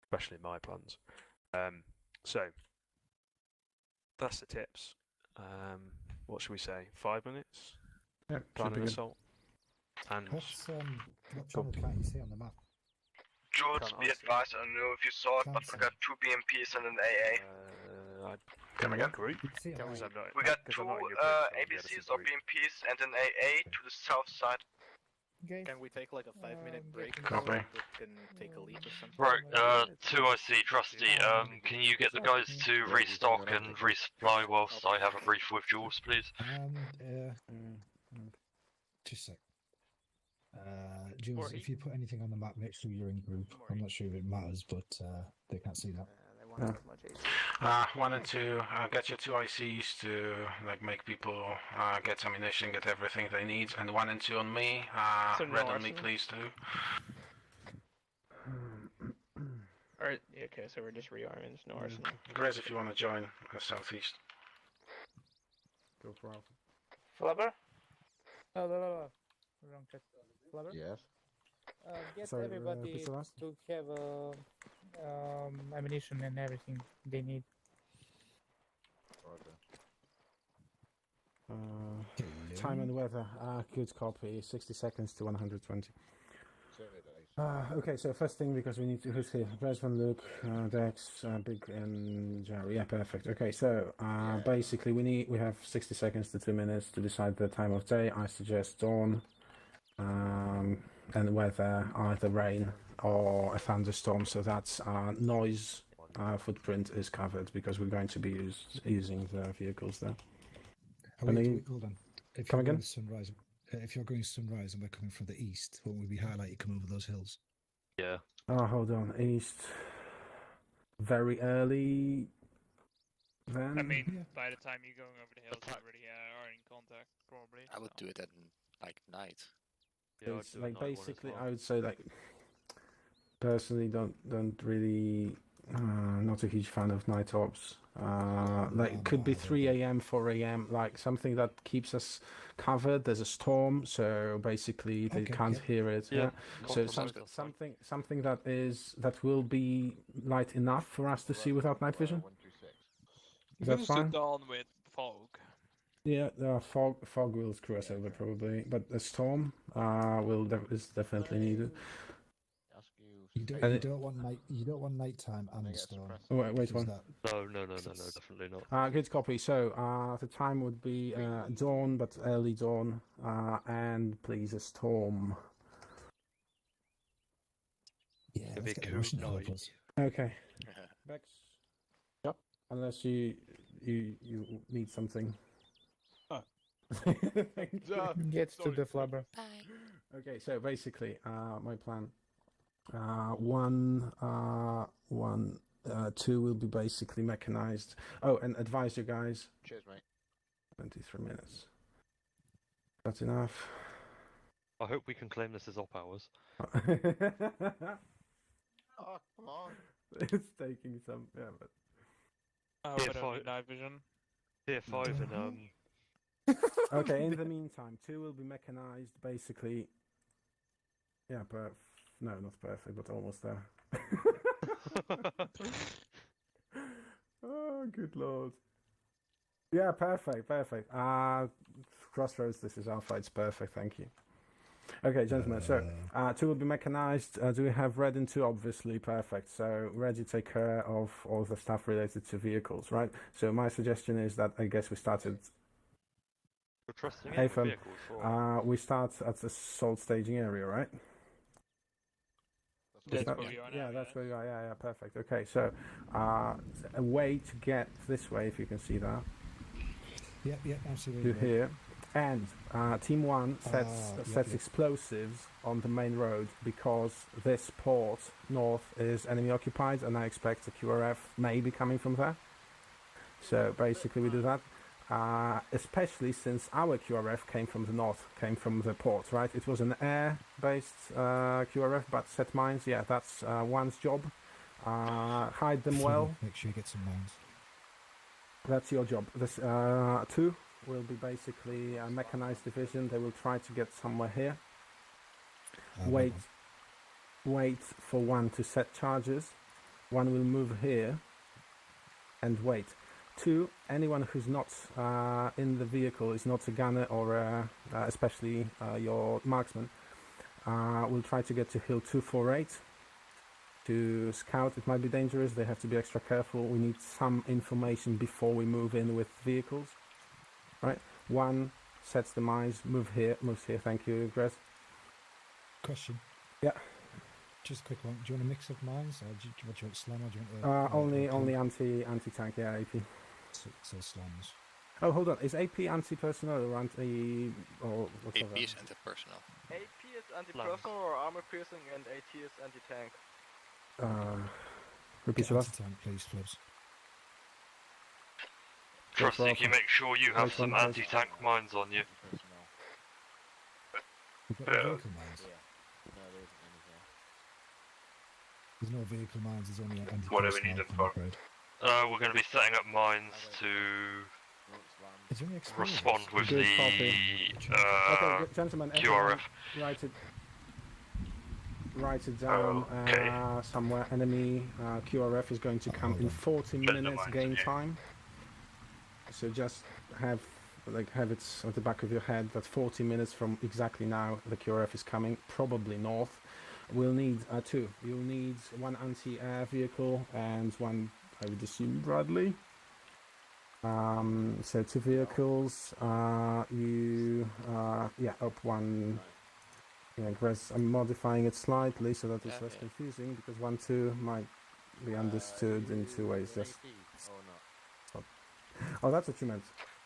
especially my plans. So that's the tips. What should we say? 5 minutes? Yeah, plan an should be assault. And What channel can't you see on the map? George, be advised, I don't know if you saw it, but we got 2 BMPs and an AA. Come again? Group? We got 2 ABCs or BMPs and an AA to the south side. Okay. Can we take like a 5-minute break? Copy. Can take a leap or something? Right, 2IC Trusty, can you get the guys to restock and resupply whilst I have a brief with Jules, please? Just a sec. Jules, if you put anything on the map, make sure you're in group. I'm not sure if it matters, but they can't see that. Yeah. 1 and 2, get your 2 ICs to like make people get ammunition, get everything they need, and 1 and 2 on me. Red on me, please too. Alright, yeah, okay, so we're just rearming, there's no arsenal. Grizz, if you want to join southeast. Go for Alpha. Flubber? Oh, no. Wrong check. Flubber? Yes. Get Sorry, everybody Pixelas? to have ammunition and everything they need. Time and weather. Good copy. 60 seconds to 120. Okay, so first thing, because we need to, who's here? Where's Van Luke, Dex, Big and Jerry. Yeah, perfect. Okay, so basically we have 60 seconds to 2 minutes to decide the time of day. I suggest dawn, and weather, either rain or a thunderstorm, so that's noise footprint is covered because we're going to be using the vehicles there. Hold on. Come again? Sunrise, if you're going sunrise and we're coming from the east, what would be highlighted come over those hills? Yeah. Oh, hold on. East. Very early. Then. I mean, by the time you're going over the hills, you already are in contact, probably. I would do it at like night. Yeah, It's like basically, I would say like personally don't really not a huge fan of night ops. Like it could be 3 a.m., 4 a.m. like something that keeps us covered. There's a storm, so basically they can't hear it. Yeah. So something that will be light enough for us to see without night vision. Is that fine? Dawn with fog. Yeah, fog will screw us over probably, but a storm is definitely needed. You don't want nighttime and storm. Oh, wait one. No, definitely not. Good copy. So the time would be dawn, but early dawn, and please a storm. Yeah, let's get the Russian to help us. Okay. Bex. Yep. Unless you need something. Oh. Gets to the flubber. Okay, so basically, my plan. 2 will be basically mechanized. Oh, and advise you guys. Cheers, mate. 23 minutes. That's enough. I hope we can claim this as op hours. Oh, come on. It's taking some, yeah, but... Tier 5 night vision. Tier 5 and Okay, in the meantime, 2 will be mechanized, basically... Yeah, no, not perfect, but almost there. Oh, good lord. Yeah, perfect. Crossroads, this is Alpha, it's perfect, thank you. Okay, gentlemen, so 2 will be mechanized. Do we have Red and 2? Obviously, perfect. So Red, you take care of all the stuff related to vehicles, right? So my suggestion is that I guess we started... Hey, fam, we start at the assault staging area, right? That's where we are now. Yeah, that's where we are. Yeah, perfect. Okay, so a way to get this way, if you can see that. Yep, absolutely. To here, and Team 1 sets explosives on the main road because this port north is enemy occupied, and I expect a QRF may be coming from there. So basically, we do that. Especially since our QRF came from the north, came from the port, right? It was an air-based QRF, but set mines, yeah, that's one's job. Hide them well. Make sure you get some mines. That's your job. This 2 will be basically a mechanized division. They will try to get somewhere here. Wait for 1 to set charges. 1 will move here and wait. 2, anyone who's not in the vehicle, is not a gunner or especially your marksman, will try to get to hill 248 to scout. It might be dangerous, they have to be extra careful. We need some information before we move in with vehicles. Right? 1 sets the mines, moves here, thank you, Grez. Question. Yeah. Just a quick one. Do you want a mix of mines, or do you want slam, or do you want Only anti-tank, yeah, AP. So slams. Oh, hold on. Is AP anti-personnel or anti... or whatever? AP is anti-personnel. AP is anti-personal or armor piercing, and AT is anti-tank. Repeat your last. Anti-tank, please, Flips. Trusty, can you make sure you have some anti-tank mines on you? We've got vehicle mines. There's no vehicle mines, there's only anti-tank. What do we need them for? We're going to be setting up mines to respond with the okay, gentlemen, QRF. Write it down somewhere. Enemy QRF is going to come in 40 minutes game time. So just have it at the back of your head that 40 minutes from exactly now the QRF is coming, probably north. We'll need 2. You'll need 1 anti-air vehicle and 1, I would assume, Bradley. So 2 vehicles. Up 1. Yeah, Grez, I'm modifying it slightly so that it's less confusing, because 1, 2 might be understood in 2 ways. Just stop. Oh, that's what you meant.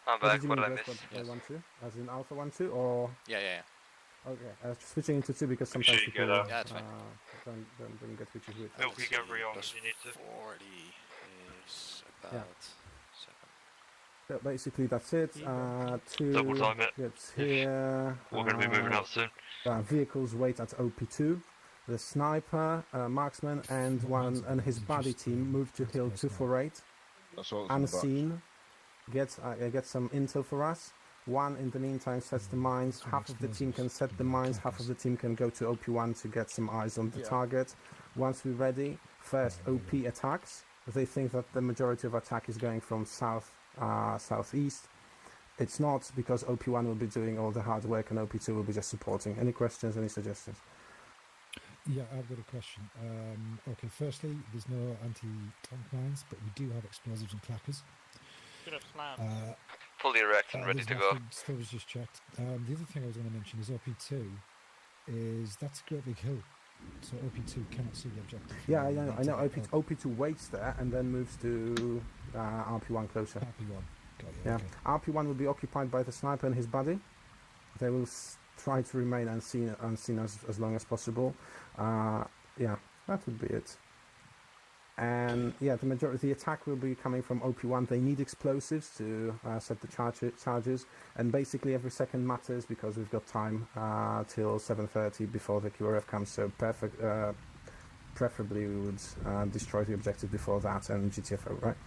I'm back. What did I miss? Yes. 1, 2, as in Alpha 1, 2, or? Yeah. Okay, switching into 2 because sometimes people don't get which is which. Help you get rearmed if you need to. 40 is about 7. So basically that's it. 2 double time it. gets here. We're going to be moving out soon. Vehicles wait at OP2. The sniper, marksman, and 1 and his buddy team move to hill 248. Unseen. Get some intel for us. 1 in the meantime sets the mines. Half of the team can set the mines. Half of the team can go to OP1 to get some eyes on the target. Once we're ready, first OP attacks. They think that the majority of attack is going from southeast. It's not, because OP1 will be doing all the hard work and OP2 will be just supporting. Any questions? Any suggestions? Yeah, I've got a question. Okay, firstly, there's no anti-tank mines, but we do have explosives and clackers. Fully erect and ready to go. Still was just checked. The other thing I was going to mention is OP2 that's a great big hill, so OP2 cannot see the objective. Yeah, I know. OP2 waits there and then moves to RP1 closer. RP1. Yeah, okay. RP1 will be occupied by the sniper and his buddy. They will try to remain unseen as long as possible. Yeah, that would be it. And yeah, the attack will be coming from OP1. They need explosives to set the charges, and basically every second matters because we've got time till 7:30 before the QRF comes. So preferably we would destroy the objective before that and GTFO, right?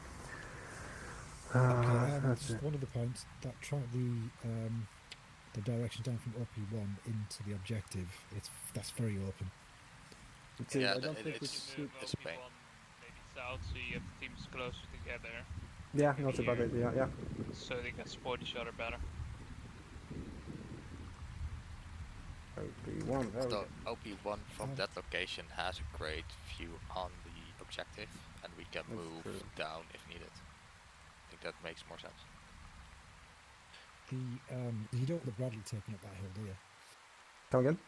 Just one of the points that the direction down from OP1 into the objective, that's very open. Yeah, I don't think it's a pain. South, so you have teams closer together. Yeah, not a bad idea, yeah. So they can support each other better. OP1, so OP1 from that location has a great view on the objective, and we can move down if needed. I think that makes more sense. You don't want the Bradley taking up that hill, do you? Come again?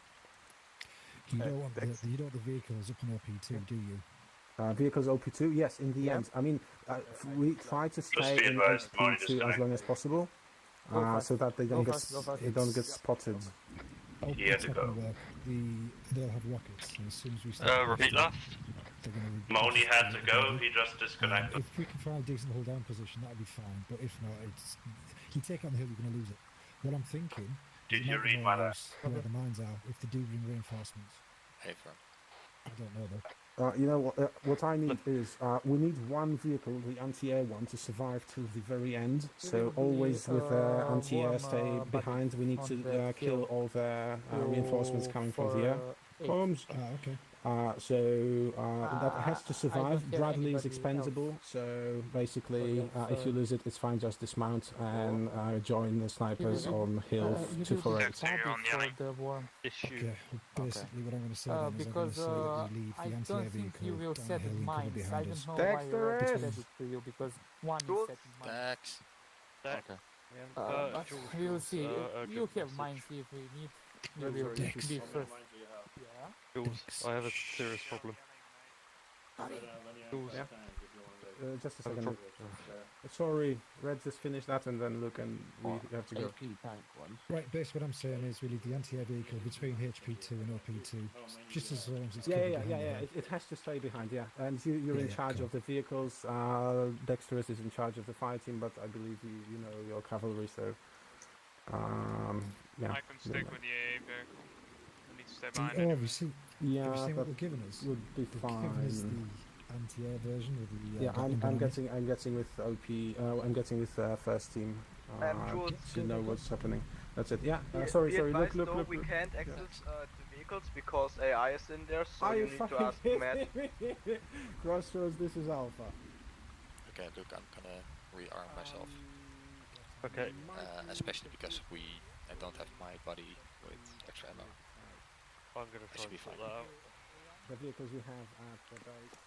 You don't want the vehicles up on OP2, do you? Vehicles OP2, yes, in the end. I mean, we try to stay in OP2 as long as possible, so that they don't get spotted. They'll have rockets, and as soon as we start... repeat last? Moni had to go, he just disconnected. If we can find a decent hold down position, that'd be fine, but if not, you take it on the hill, you're going to lose it. What I'm thinking... Did you read my last? Where the mines are, if they do bring reinforcements. Hey, firm. I don't know though. You know what I need is we need one vehicle, the anti-air one, to survive till the very end. So always with anti-air stay behind. We need to kill all the reinforcements coming from the air. Holmes. Okay. That has to survive. have Bradley is anybody expendable, so basically, if you lose it, it's fine. Just dismount and join the snipers on Hill 248. The worm. Issue. Okay. Basically, what I'm going to say then is I'm going Because to say that we leave I the don't anti-air think vehicle you will down set the hill and cover mines. I behind don't us. know why I said it to you, because one is setting mines. Dex. Okay. But we'll see. You have mines if we need. You will be first. Yeah. Jules, I have a serious problem. Jules. Just a second. Sorry, Red just finished that, and then look, and we have to go. Right, basically what I'm saying is we leave the anti-air vehicle between HP2 and OP2, just as long as it's covered behind the hill. It has to stay behind, yeah. And you're in charge of the vehicles. Dexterous is in charge of the fire team, but I believe you know your cavalry, so yeah. I can stick with the AA vehicle. I need to stay behind Oh, anyway. have you seen Yeah, what they're giving us? would be They're giving us fine. the anti-air version with the Yeah, I'm behind it. getting with OP. I'm getting with first team to know what's happening. That's it. Yeah. Sorry. Look. We can't access the vehicles because AI is in there, so Are you you need to ask Matt. Crossroads, this is Alpha. Okay, look, I'm gonna rearm myself. Okay. Especially because I don't have my body with extra ammo. I'm gonna try and sort that out. The vehicles you have at the base.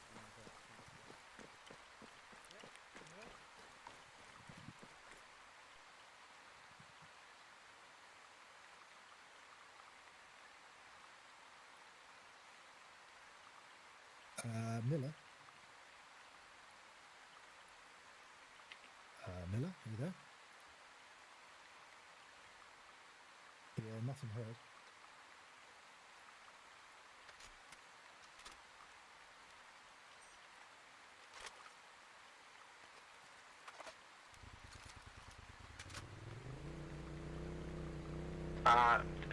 Miller? Miller, are you there? Yeah, nothing heard.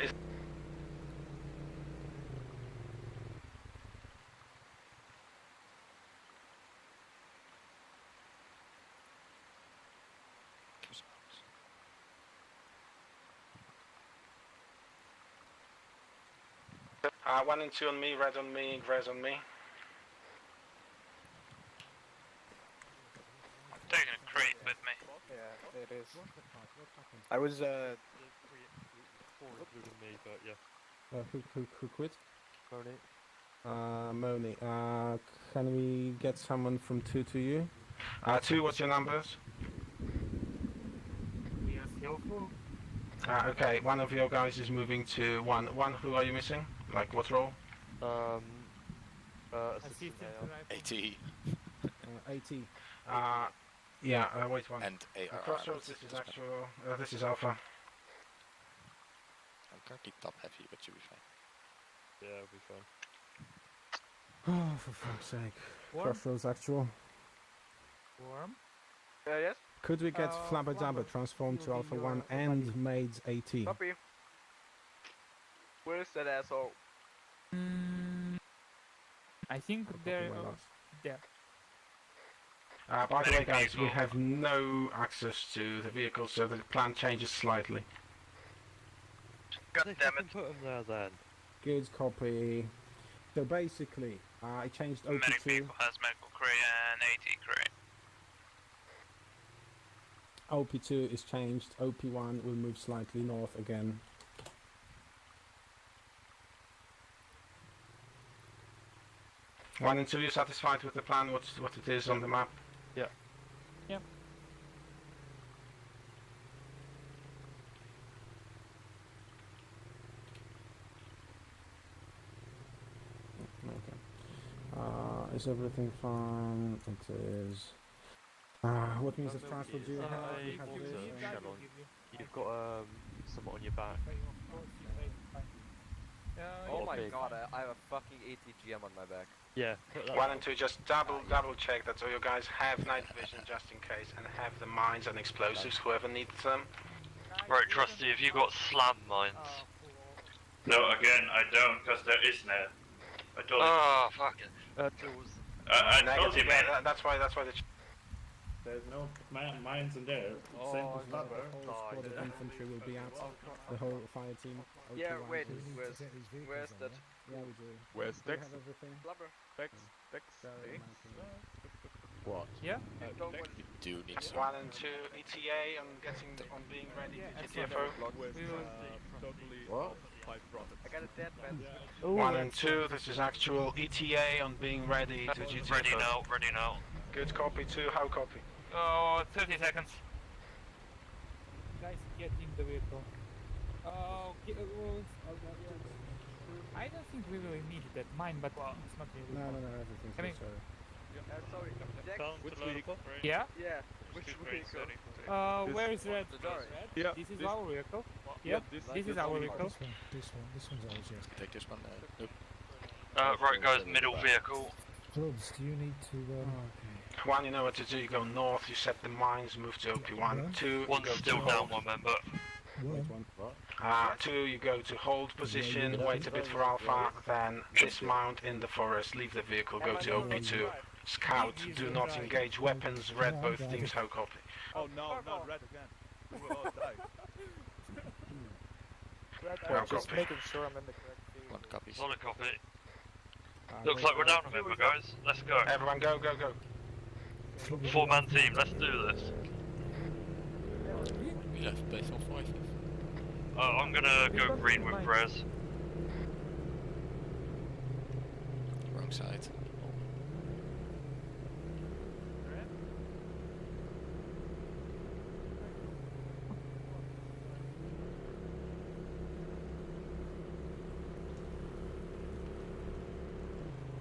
Is one and two on me, red on me, Grez on me. I'm taking a crate with me. Yeah, it is. I was Four including me, but yeah. Who quit? Moni. Moni. Can we get someone from 2 to you? 2, what's your numbers? We are skillful. Okay, one of your guys is moving to 1. 1, who are you missing? Like what role? Assistant AT. AT. Yeah, wait one. And AR. Crossroads, this is actual, this is Alpha. I'm currently top heavy, but you'll be fine. Yeah, it'll be fine. Oh, for fuck's sake. Crossroads actual. Worm. Yes? Could we get Flabber Dabber transformed to Alpha 1 and made AT? Copy. Where is that asshole? I think they're there. By the way guys, we have no access to the vehicle, so the plan changes slightly. God damn it. Put them there then. Good copy. So basically, I changed OP2. Medic vehicle has medical crate and AT crate. OP2 is changed, OP1 will move slightly north again. One and two, you satisfied with the plan, what it is on the map? Yeah. Yep. Okay. Is everything fine? It is. What means of transport do you have? You've got some on your back. Oh my god, I have a fucking ATGM on my back. Yeah. One and two, just double check that all you guys have night vision just in case, and have the mines and explosives, whoever needs them. Right, Trusty, have you got slam mines? No, again, I don't, because there is no. I told you. Oh, fuck it. Jules. Negative. Yeah, that's why the. There's no mines in there. Same for The Flubber. whole squad of infantry will be out. The whole fire team. Yeah, OP1 wait, team. where's that? Yeah, we do. Where's Do we Dex? have everything? Flubber. Dex. What? Yeah? Do need some. 1 and 2 ETA on being ready to GTFO. What? I got a dead man. 1 and 2, this is actual ETA on being ready to GTFO. Ready now. Good copy, 2, how copy? Oh, 30 seconds. Guys, get in the vehicle. I don't think we will need that mine, but it's not really. No, everything's necessary. Sorry, Dex. Which vehicle? Yeah? Yeah, which vehicle? Where is red? Yeah. This is our vehicle. Yeah, this is our vehicle. This one's ours, yeah. Take this one. Nope. Right guys, middle vehicle. Clubs, do you need to... 1, you know what to do, you go north, you set the mines, move to OP1. 2, you One's go still to down, hold. one member. 2, you go to hold position, wait a bit for Alpha, then dismount in the forest, leave the vehicle, go to OP2. Scout, do not engage weapons, red both teams, how copy? Oh no, not red again. We will all die. How Just copy? making sure I'm in the correct field. One copy. Solid copy. Looks like we're down a member, guys. Let's go. Everyone go. 4-man team, let's do this. We left base on 5. I'm gonna go green with Prez. Wrong side.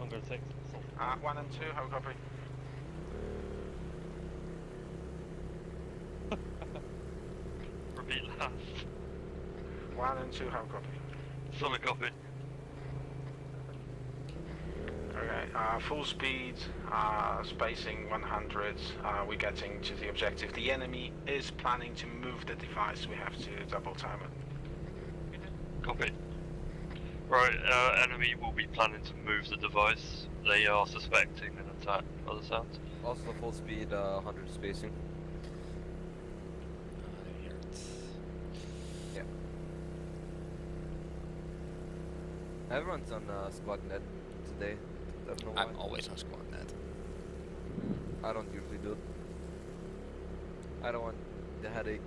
I'm gonna take 1 and 2, how copy? Repeat last. 1 and 2, how copy? Solid copy. Okay, full speed, spacing 100, we're getting to the objective. The enemy is planning to move the device, we have to double time it. Copy. Right, enemy will be planning to move the device. They are suspecting an attack, by the sounds. Also full speed, 100 spacing. Yeah. Everyone's on squad net today. Don't know why. I'm always on squad net. I don't usually do it. I don't want the headache.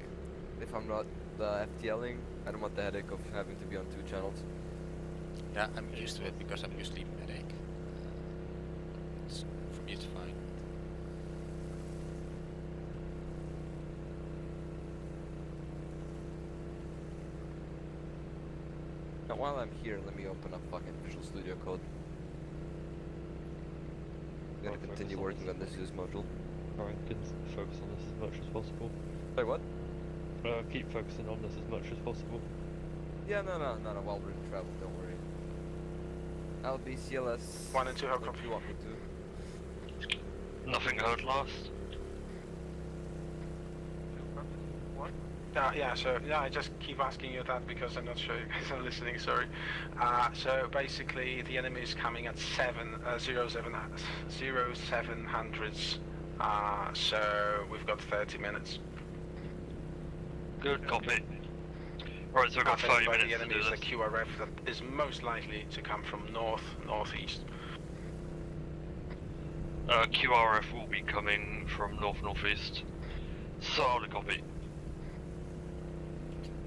If I'm not FTLing, I don't want the headache of having to be on 2 channels. Yeah, I'm used to it because I'm usually medic. For me it's fine. Now while I'm here, let me open up fucking Visual Studio Code. I'm gonna continue working on this use module. Alright, can focus on this as much as possible. Wait, what? Keep focusing on this as much as possible. Yeah, no, while we're in travel, don't worry. I'll be CLS 1 and 2, how copy? You want me to? Nothing heard last. What? I just keep asking you that because I'm not sure you guys are listening, sorry. So basically the enemy is coming at 0700s, so we've got 30 minutes. Good copy. Right, so we've got 30 minutes the enemy to is do a this. QRF that is most likely to come from northeast. QRF will be coming from northeast. Solid copy.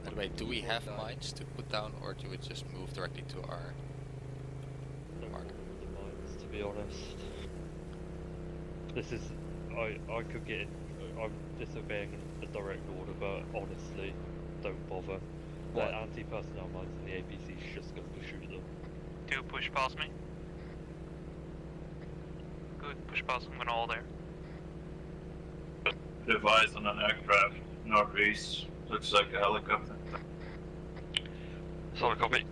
By the way, do we have mines to put down or do we just move directly to our mark? The mines, to be honest. This is... I could get... I'm disobeying the direct order, but honestly, don't bother. The anti-personnel mines in the APC is just going to shoot them. Do push past me. Good, push past them when all there. Device on an aircraft, northeast. Looks like a helicopter. Solid copy.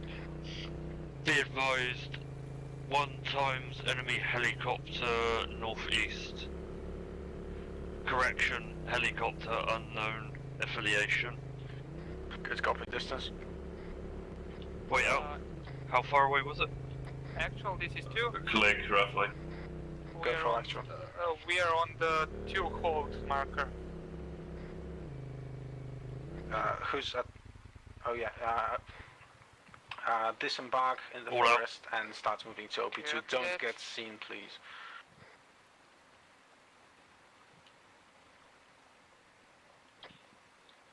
Be advised, 1 times enemy helicopter northeast. Correction, helicopter unknown affiliation. Good copy, distance. Wait, how far away was it? Actual, this is 2. Click, roughly. We are on, we are on the 2 hold marker. Who's at... Oh yeah, disembark in the All out. forest and start moving to OP2. Yeah, Don't okay. get seen, please.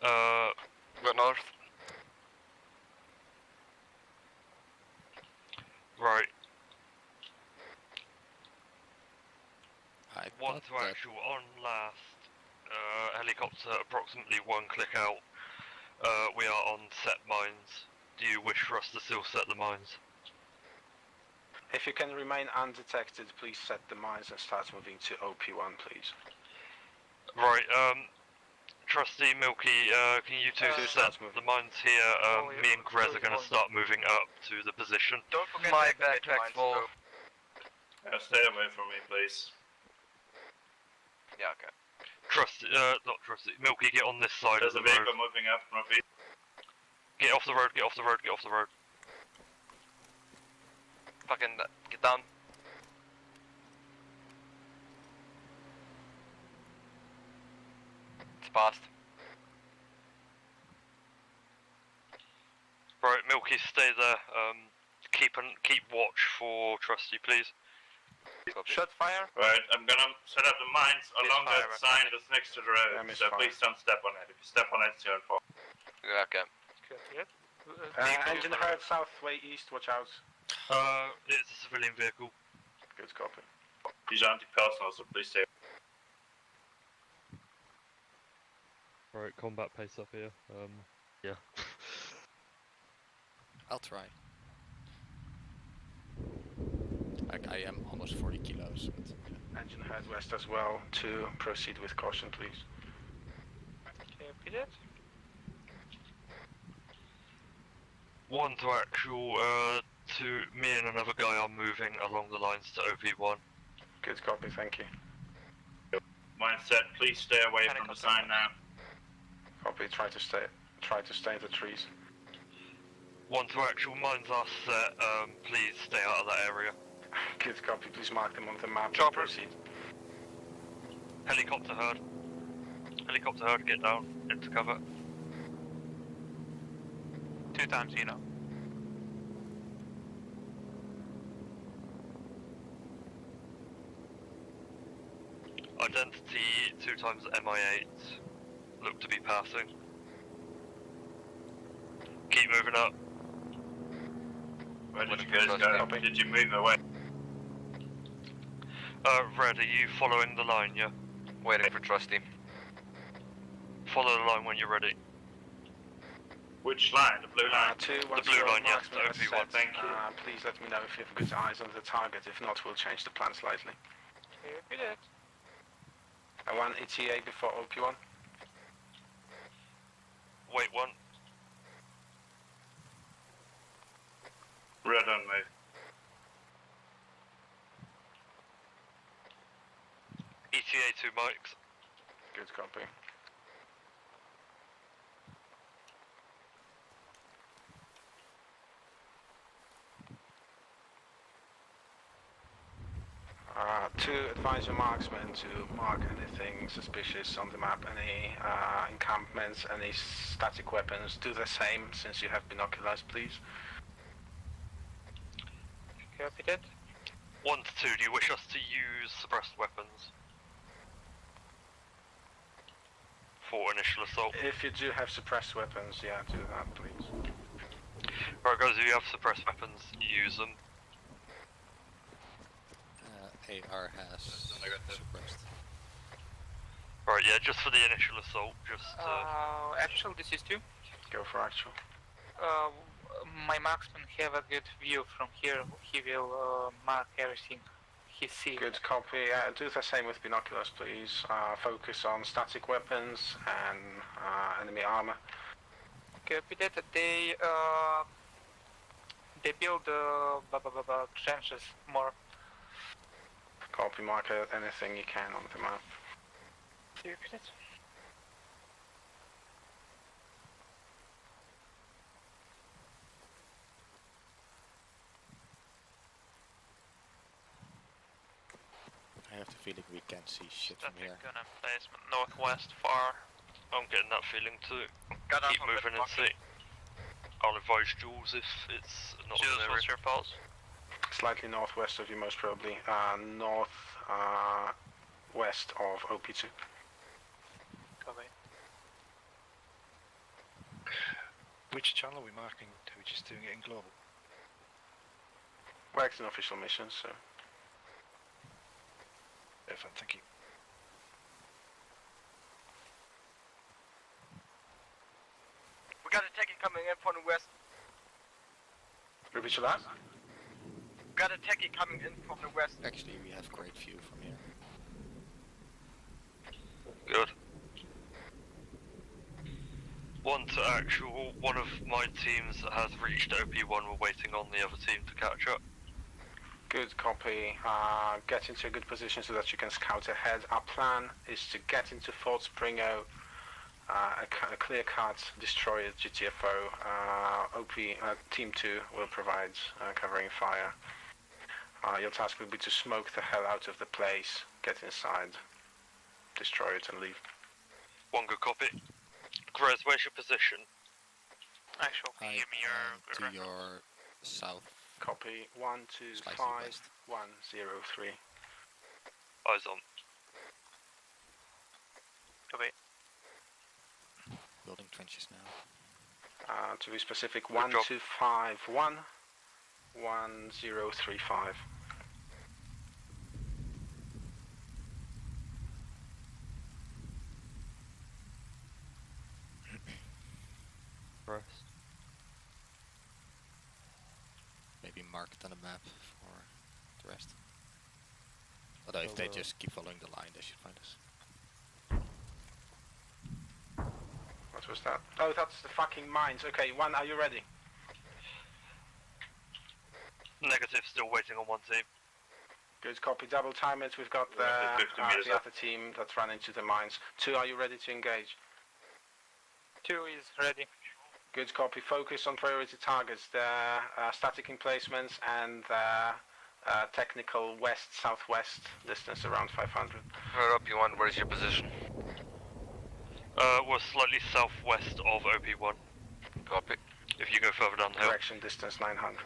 Go north. Right. I One thought to that actual on last. Helicopter approximately 1 click out. We are on set mines. Do you wish for us to still set the mines? If you can remain undetected, please set the mines and start moving to OP1, please. Right, Trusty, Milky, can you two set the mines here? Me and Grez are going to start moving up to the position. Don't forget My to activate backpack's mines, full. though. Stay away from me, please. Yeah, okay. Trusty, not Trusty, Milky, get on this side There's of a the road. vehicle moving up northeast. Get off the road, get off the road, get off the road. Fucking get down. It's past. Right, Milky, stay there. Keep watch for Trusty, please. Shot fire. Right, I'm gonna set up the mines along fire, that sign that's next to the road, Yeah, so misfire. please don't step on it. If you step on it, it's your fault. Yeah, okay. Engine heard south, way east, watch out. It's a civilian vehicle. Good copy. These are anti-personal, so please stay. Right, combat pace up here. Yeah. I'll try. Like, I am almost 40 kilos, but yeah. Engine heard west as well, to proceed with caution, please. Okay, repeat it. One to actual, me and another guy are moving along the lines to OP1. Good copy, thank you. Mine set, please stay away from the sign now. Copy, try to stay in the trees. One to actual, mines are set, please stay out of that area. Good copy, please mark them on the map and Chopper. proceed. Helicopter herd. Helicopter herd, get down, into cover. 2 times, you know. Identity 2 times MI8. Look to be passing. Keep moving up. Where did you guys go? Did you move away? Red, are you following the line, yeah? Waiting for Trusty. Follow the line when you're ready. Which line? The blue line? The blue line, yes, to OP1. Thank you. Please let me know if you've got eyes on the target. If not, we'll change the plan slightly. Okay, repeat it. I want ETA before OP1. Wait, one. Red on move. ETA 2 mics. Good copy. To advise your marksmen to mark anything suspicious on the map, any encampments, any static weapons. Do the same since you have binoculars, please. Copy that. 1 to 2, do you wish us to use suppressed weapons? For initial assault? If you do have suppressed weapons, yeah, do that, please. Right guys, if you have suppressed weapons, use them. AR has suppressed. Right, yeah, just for the initial assault, just Actual, this is 2. Go for actual. My marksman have a good view from here. He will mark everything he sees. Good copy. Do the same with binoculars, please. Focus on static weapons and enemy armor. Copy that. They build trenches more. Copy, mark anything you can on the map. Repeat it. have the feeling we can't see shit from here. Gun emplacement northwest far. I'm getting that feeling too. Got Keep moving and see. I'll advise Jules if it's not Jules, an area. what's your pulse? Slightly northwest of you, most probably. West of OP2. Copy. Which channel are we marking? Are we just doing it in global? We're acting official missions, so. Yeah, fine, thank you. We got a techie coming in from the west. Repeat your last? Got a techie coming in from the west. Actually, we have great view from here. Good. One of my teams has reached OP1, we're waiting on the other team to catch up. Good copy. Get into a good position so that you can scout ahead. Our plan is to get into Fort Springo, a clear cut, destroy a GTFO. Team 2 will provide covering fire. Your task will be to smoke the hell out of the place, get inside, destroy it and leave. One good copy. Grez, where's your position? Actual, can you give me your... To your south. Copy. 125 103. Eyes on. Copy. Building trenches now. To be specific, 1251 1035. Rest. Maybe mark it on a map for the rest. Although if they just keep following the line, they should find us. What was that? Oh, that's the fucking mines. Okay, one, are you ready? Negative, still waiting on one team. Good copy, double time it. We've got the other team that's run into the mines. 2, are you ready to engage? 2 is ready. Good copy, focus on priority targets, the static emplacements and the technical west-southwest distance around 500. Right up, you want, where's your position? We're slightly southwest of OP1. Copy. If you go further down the hill. Direction distance 900.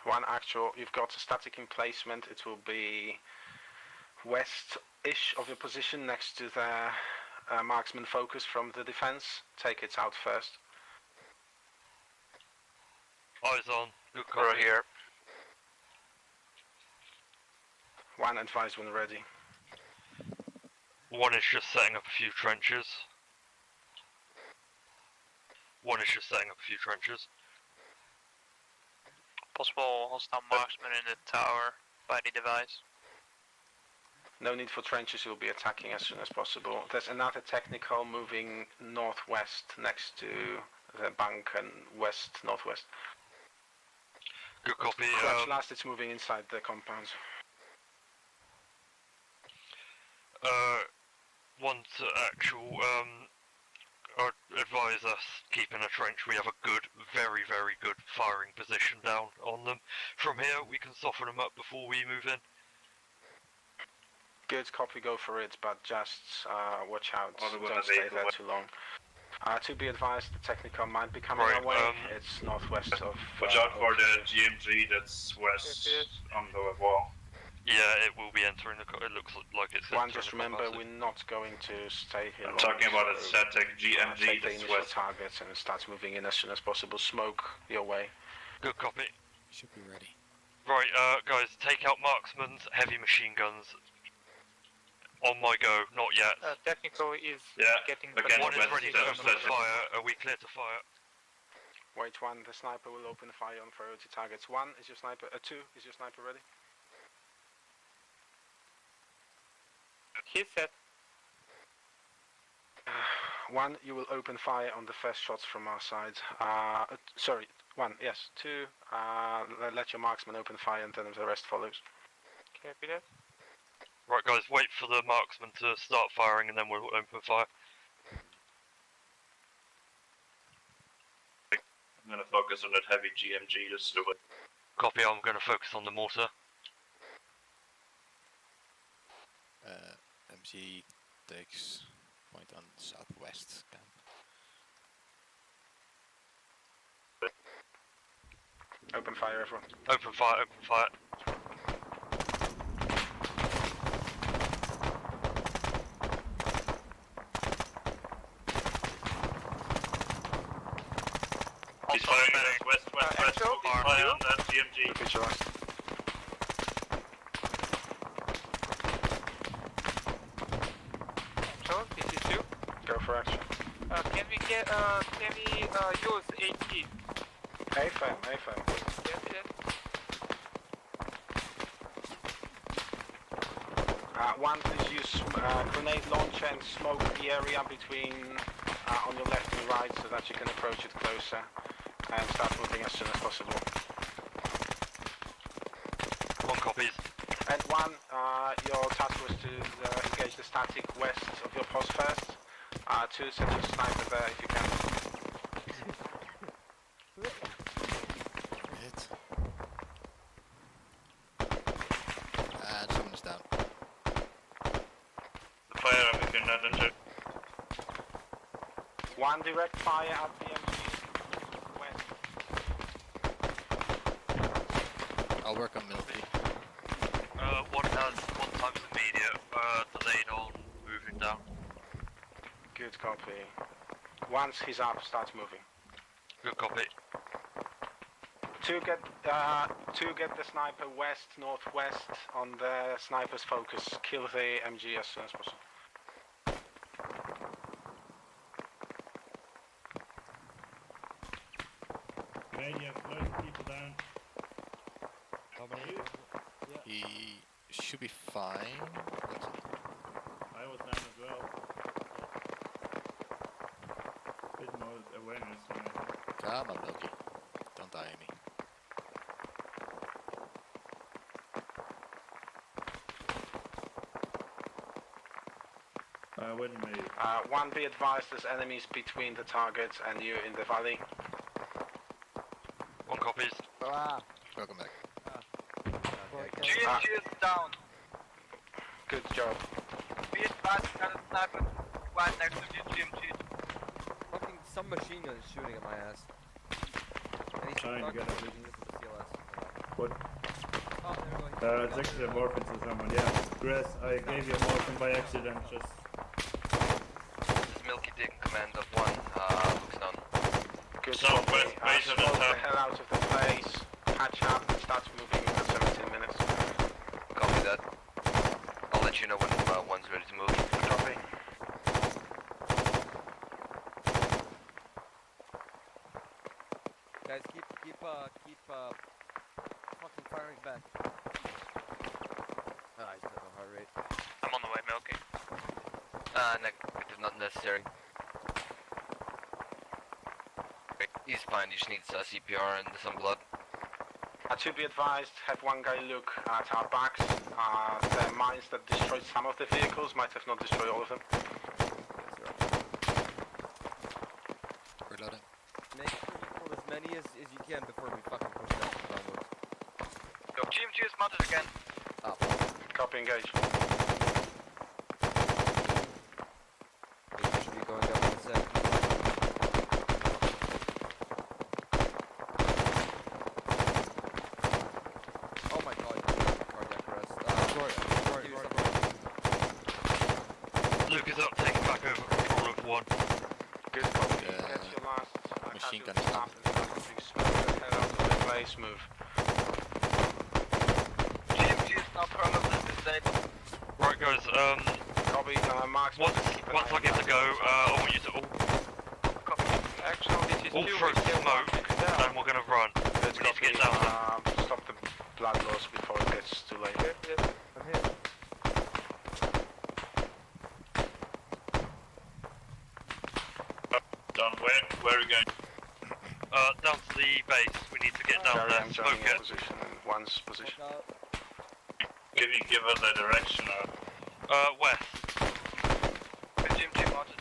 One actual, you've got a static emplacement, it will be west-ish of your position next to the marksman focus from the defense. Take it out first. Eyes on, good copy. We're here. One, advise when ready. One is just setting up a few trenches. One is just setting up a few trenches. Possible hostile marksman in the tower by the device. No need for trenches, you'll be attacking as soon as possible. There's another technical moving northwest next to the bank and west-northwest. Good copy. Last, it's moving inside the compounds. Want to actual, advise us keep in a trench. We have a good, very, very good firing position down on them. From here, we can soften them up before we move in. Good copy, go for it, but just watch out, don't stay there too long. To be advised, the technical might be coming our way. It's northwest of... Watch out for the GMG that's west on the wall. Yeah, it will be entering the... It looks like it's... One, just remember, we're not going to stay here. I'm talking about a static GMG take the that's initial west. targets and start moving in as soon as possible. Smoke your way. Good copy. Should be ready. Right, guys, take out marksmen's heavy machine guns. On my go, not yet. Technical is getting... One is ready to open fire. Are we clear to fire? Wait, one, the sniper will open fire on priority targets. 1, is your sniper... 2, is your sniper ready? He's set. 1, you will open fire on the first shots from our side. Sorry, 1, yes. 2, let your marksman open fire and then the rest follows. Copy that. Right, guys, wait for the marksman to start firing and then we'll open fire. gonna focus on that heavy GMG, just do it. Copy, I'm gonna focus on the mortar. MG takes point on southwest camp. Open fire, everyone. Open fire, open fire. He's firing at us west, fire on that GMG. Visualized. So, this is you. Go for action. Can we use AT? AFM. Yes, yes. One, please use grenade launcher and smoke the area between on your left and right so that you can approach it closer and start moving as soon as possible. One copies. And one, your task was to engage the static west of your post first. Two, set your sniper there if you can. Hit. And someone's down. The fire up if you're not injured. One direct fire at the MG west. I'll work on Milky. One time's immediate, delayed on moving down. Good copy. Once he's up, start moving. Good copy. Two get the sniper west, northwest on the sniper's focus. Kill the MG as soon as possible. Okay, you have loads of people down. How many? He should be fine. That's it. I was down as well. Bit more awareness when I... Come on, Milky. Don't die on me. I wouldn't move. One, be advised there's enemies between the targets and you in the valley. One copies. Welcome back. GMG is down. Good job. Be advised, got a sniper right next to the GMG. Fucking some machine gun is shooting at my ass. And he's Trying to get fucking it. using this as a CLS. What? Oh, there we go. It's actually a morphin to someone, yeah. Grass, I gave you a morphin by accident, just... This is Milky taking command of one, looks down. Good Southwest base of the smoke the town. hell out of the place, patch up and start moving in 17 minutes. Copy that. I'll let you know when one's ready to move. Copy. Guys, keep fucking firing back. He's got no heart rate. I'm on the way, Milky. Negative, not necessary. He's fine, he just needs CPR and some blood. To be advised, have one guy look at our backs. The mines that destroyed some of the vehicles might have not destroyed all of them. Reloading. Make sure you kill as many as you can before we fucking push down the downwards. Yo, GMG is mounted again. Up. Copy, engage. They should be going up in a sec. Oh my god, cardiac arrest. Sorry. Luke is up, taking back over control of one. Good copy. Get your last machine gun casualty up and start moving smoke the hell out of the place. Move. GMG is now permanently disabled. Right guys, Copy, Mark's once I get to go, I want you to all Actually, this is all two. throw smoke, and we're gonna run. Good We need to copy. get down there. Stop the blood loss before it gets too late. Yes, yes. I'm here. Done, where are we going? Down to the base. We need to get down Carry there. on Smoke joining your it. position in one's position. Can you give us a direction or? West. GMG mounted.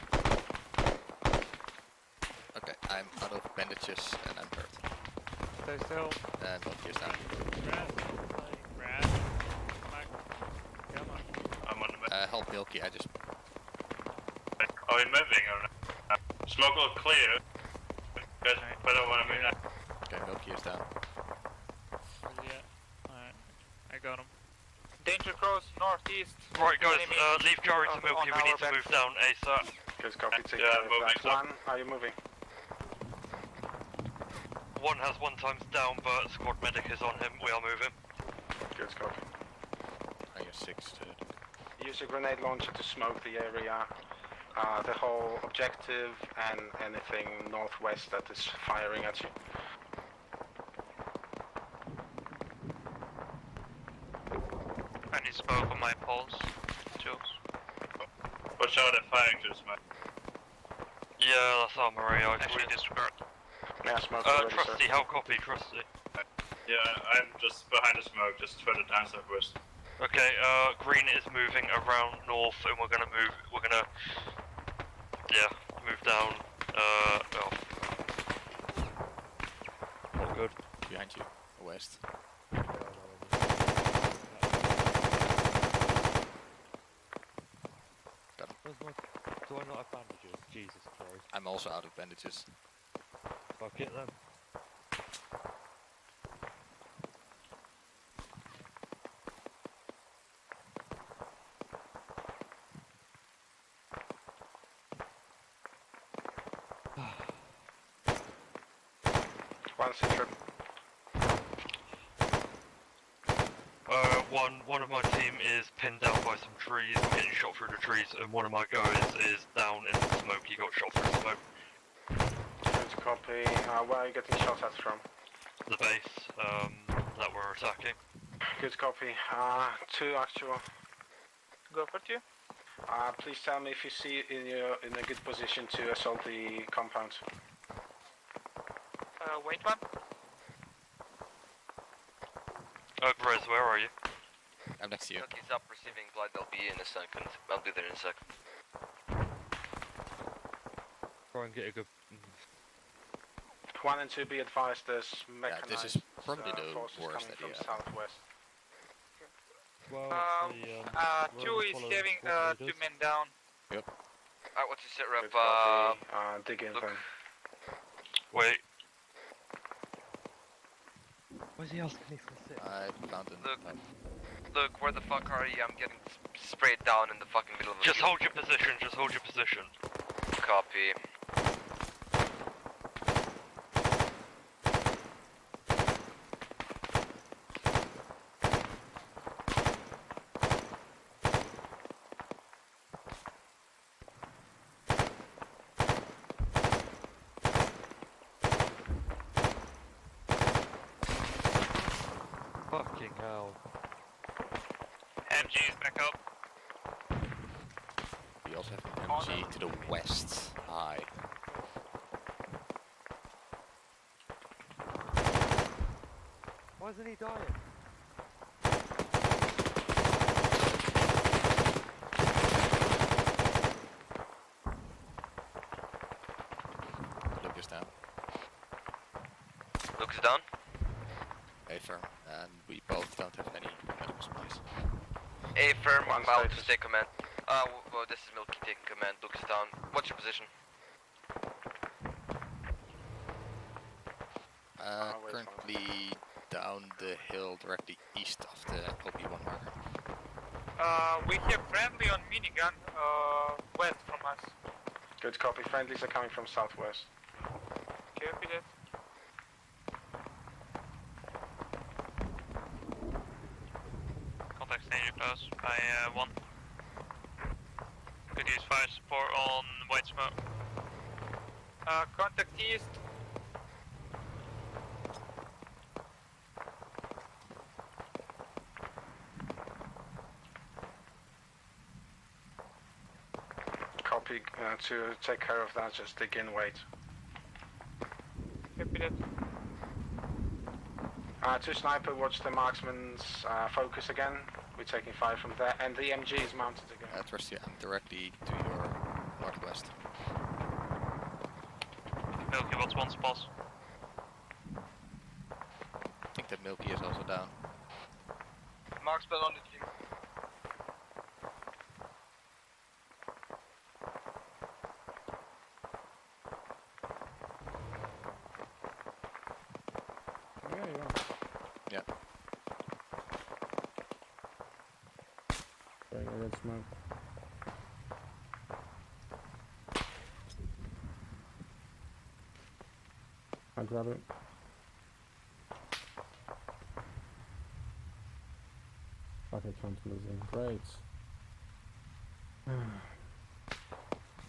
Okay, I'm out of bandages and I'm hurt. Milky, I just... Are we moving or not? Smoke will clear. Guys, but I don't want to move now. Okay, Milky is down. Yeah. Alright. I got him. Danger cross northeast. Right guys, leave Jory to Milky, we need to move down ASAP. Good copy, take Yeah, care of moving, that. sir. One, are you moving? One has 1 times down, but squad medic is on him, we are moving. Good copy. I have 6 to... Use a grenade launcher to smoke the area. The whole objective and anything northwest that is firing at you. I need smoke on my pulse. Jules. Watch out, they're firing to the smoke. Yeah, that's Armory, Actually, disregard. Yeah, smoke already, Trusty, sir. how copy, Trusty? Yeah, I'm just behind the smoke, just further down southwest. Okay, Green is moving around north and we're gonna move down, All good. Behind you, west. Got him. Do I not have bandages? Jesus Christ. I'm also out of bandages. Fuck it then. One C-trip. One of my team is pinned down by some trees, I'm getting shot through the trees, and one of my guys is down in the smoke, he got shot through the smoke. Good copy. Where are you getting shot at from? The base, that we're attacking. Good copy. 2 actual. Go for 2. Please tell me if you see in a good position to assault the compound. Wait one. Rez, where are you? I'm next to you. Milky's up, receiving blood, they'll be in a second. I'll be there in a second. Try and get a good... 1 and 2, be advised, there's mechanized this is probably the forces worst coming idea. from southwest. Well, 2 is having 2 men down. Yep. Alright, what's your sit rep? Good copy. Dig in look. then. Wait. Why is he asking me for a sit? I found him. Look, where the fuck are you? I'm getting sprayed down in the fucking middle of the Just hold your position, just hold your position. Copy. Fucking hell. MG is back up. We also have an MG to the west. High. Why isn't he dying? Luke is down. Luke is down. A firm, and we both don't have any medical supplies. A firm, One about status. to take command. Well, this is Milky taking command. Luke is down. What's your position? Currently down the hill directly east of the LP1 marker. We have friendly on minigun west from us. Good copy. Friendlies are coming from southwest. Copy that. Contact danger close by 1. Could use fire support on white smoke. Contact east. Copy. To take care of that, just dig in, wait. Copy that. 2 sniper, watch the marksman's focus again. We're taking fire from there, and the MG is mounted again. Trust you, I'm directly to your northwest. Milky, what's one spot? I think that Milky is also down. Marksman on the team. red smoke. I'll grab it. Fuck, I can't lose him. Great.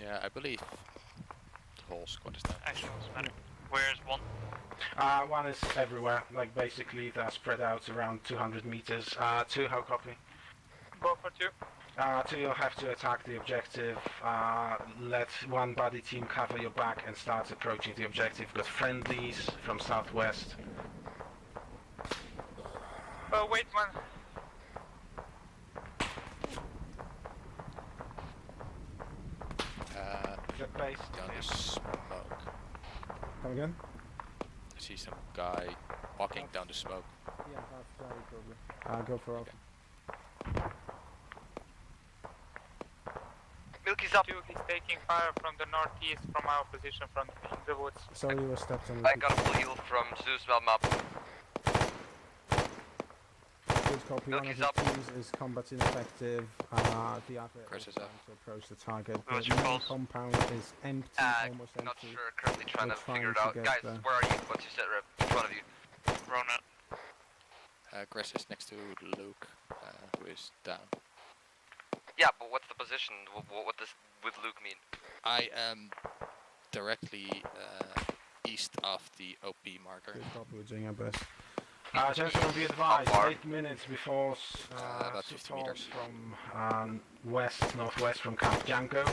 Yeah, I believe the whole squad is down. Actually, doesn't matter. Where's one? One is everywhere, like basically they're spread out around 200 meters. Two, how copy? Go for two. Two, you'll have to attack the objective, let one body team cover your back and start approaching the objective. Got friendlies from southwest. Wait one. Get base. Down the smoke. Come again? I see some guy walking down the smoke. Yeah, that's probably. Go for Alpha. Milky's up. He's taking fire from the northeast from our position from in the woods. Sorry, you were stepped on. I got a full heal from Zeus map. Good copy. One of the teams is combat ineffective. The other Chris is is up. trying to approach the target. What's The your main pulse? compound is empty, almost Not empty. sure, currently trying We're to figure it trying out. to Guys, get there. where are you? What's your set rep? Which one of you? Rona. Chris is next to Luke, who is down. Yeah, but what's the position? What does with Luke mean? I am directly east of the OP marker. Good copy. We're doing our best. Gentlemen, be advised, 8 minutes before about 50 support meters. from northwest from Camp Django.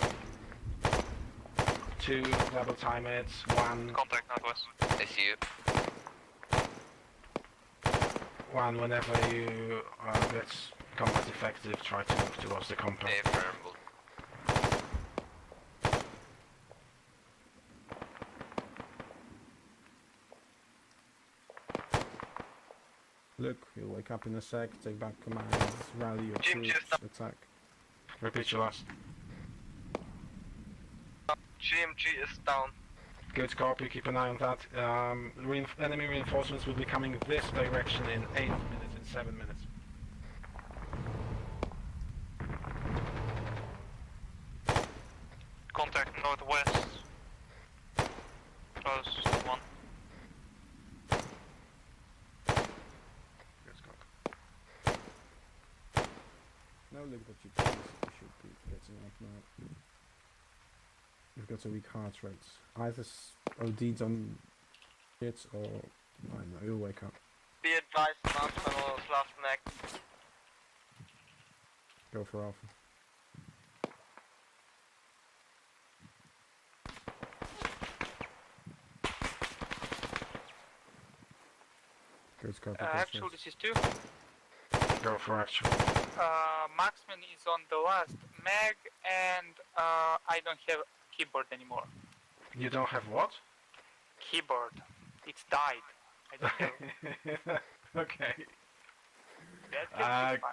2 double time hits, 1 Contact northwest. I see you. 1 whenever you get combat effective, try to move towards the compound. Affirmable. Look, you'll wake up in a sec, take back command, rally your Jim, troops, just attack. Repeat your last. GMG is down. Good copy, keep an eye on that. Enemy reinforcements will be coming this direction in 8 minutes, in 7 minutes. Contact northwest. Close, 1. No, look, but you should be getting up now. You've got a weak heart rate. Either OD'd on it or I don't know, you'll wake up. Be advised, marksman on his last neck. Go for Alpha. Good copy. Actual, this is 2. Go for actual. Marksman is on the last mag, and I don't have keyboard anymore. You don't have what? Keyboard. It's died. I don't have. Okay.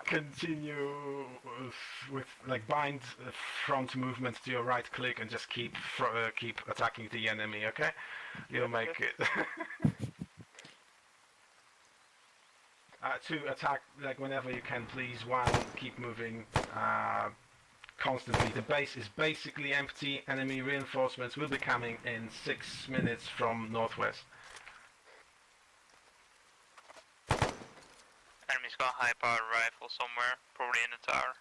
Continue with like bind front movement to your right click and just keep attacking the enemy. Okay, you'll make it. To attack like whenever you can, please. 1, keep moving constantly. The base is basically empty. Enemy reinforcements will be coming in 6 minutes from northwest. Enemy's got a high-powered rifle somewhere, probably in the tower.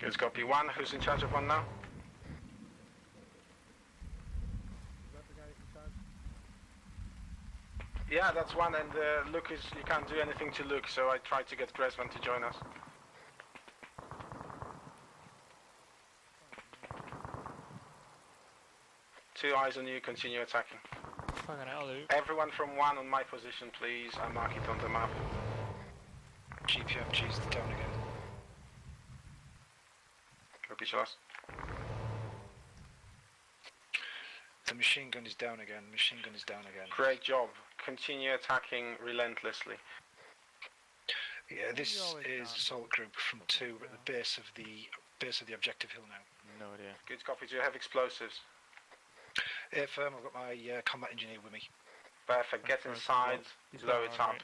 Good copy. 1, who's in charge of 1 now? Yeah, that's 1, and Luke is, you can't do anything to Luke, so I tried to get Gresvan to join us. Two eyes on you, continue attacking. Fucking hell, dude. Everyone from 1 on my position, please. I mark it on the map. GPFG's down again. Copy, Charles. The machine gun is down again. Machine gun is down again. Great job. Continue attacking relentlessly. Yeah, this is assault group from 2 at the base of the objective hill now. No idea. Good copy. Do you have explosives? If I've got my combat engineer with me. Perfect. Get inside. Blow it up.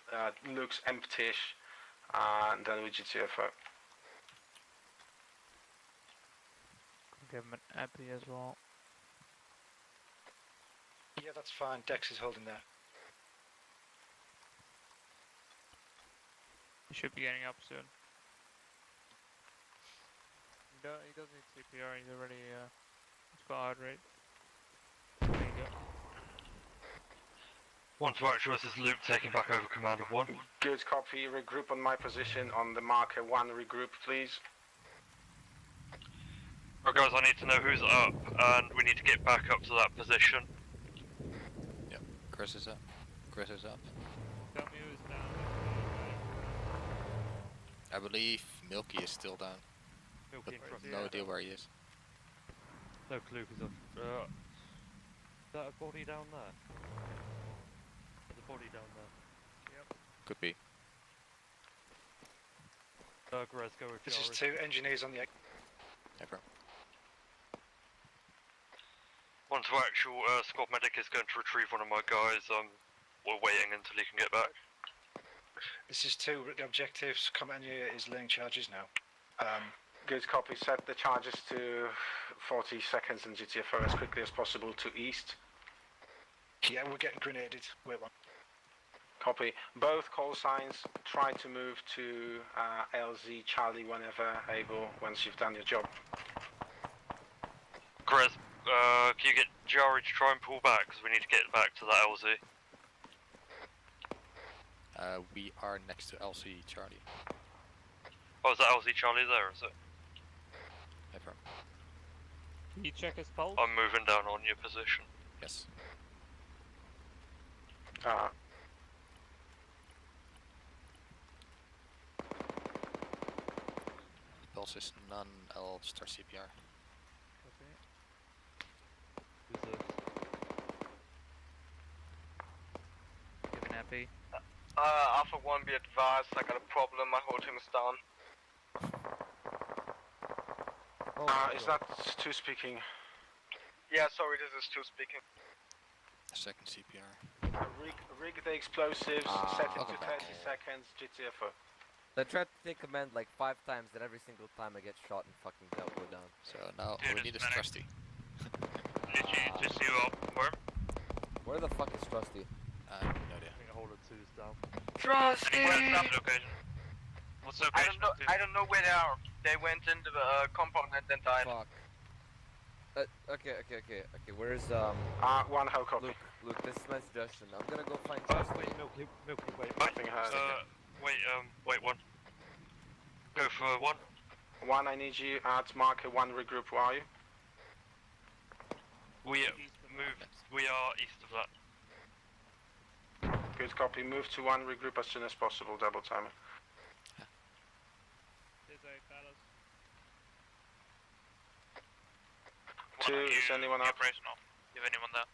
Looks empty-ish. and then with GTFO. Give him an epi as well. Yeah, that's fine. Dex is holding there. He should be getting up soon. He doesn't need CPR, he's already, he's got heart rate. There you go. 1 to actual, this is Luke taking back over command of 1. Good copy, regroup on my position on the marker 1, regroup please. Right guys, I need to know who's up, and we need to get back up to that position. Yep, Chris is up. Chris is up. Tell me who's down. I believe Milky is still down. Milky in front. No idea where he is. No clue, because is that a body down there? There's a body down there. Yep. Could be. Grez, go with This is Jari. 2 engineers on the... Never. 1 to actual, squad medic is going to retrieve one of my guys. We're waiting until he can get back. This is 2 the objectives. Commander is laying charges now. Good copy, set the charges to 40 seconds in GTFO as quickly as possible to east. Yeah, we're getting grenaded. Wait one. Copy. Both call signs, try to move to LZ Charlie whenever able, once you've done your job. Grez, can you get Jari to try and pull back, because we need to get back to that LZ. We are next to LC Charlie. Oh, is that LZ Charlie there, is it? Never. Can you check his pulse? I'm moving down on your position. Yes. Pulse is none, I'll start CPR. Okay. Who's this? Give an epi. Alpha 1, be advised, I got a problem, my whole team is down. Is that 2 speaking? Yeah, sorry, this is 2 speaking. Second CPR. Rig the explosives, set it to 30 seconds, GTFO. I tried to take command like 5 times, and every single time I get shot and fucking go down. So now all we need is Trusty. Did you just see you up, Worm? Where the fuck is Trusty? No idea. I think a hold of 2's down. Trusty! What's the location? I don't know where they are. They went into the compound and then died. Fuck. Okay, where's, 1 how copy. Luke, this is my suggestion. I'm gonna go find Trusty. Wait, Milky, wait. Nothing heard. Wait, 1. Go for 1. 1, I need you at marker 1, regroup, where are you? We are east of that. Good copy, move to 1, regroup as soon as possible, double timer. 2, is anyone up? Operational. You have anyone there?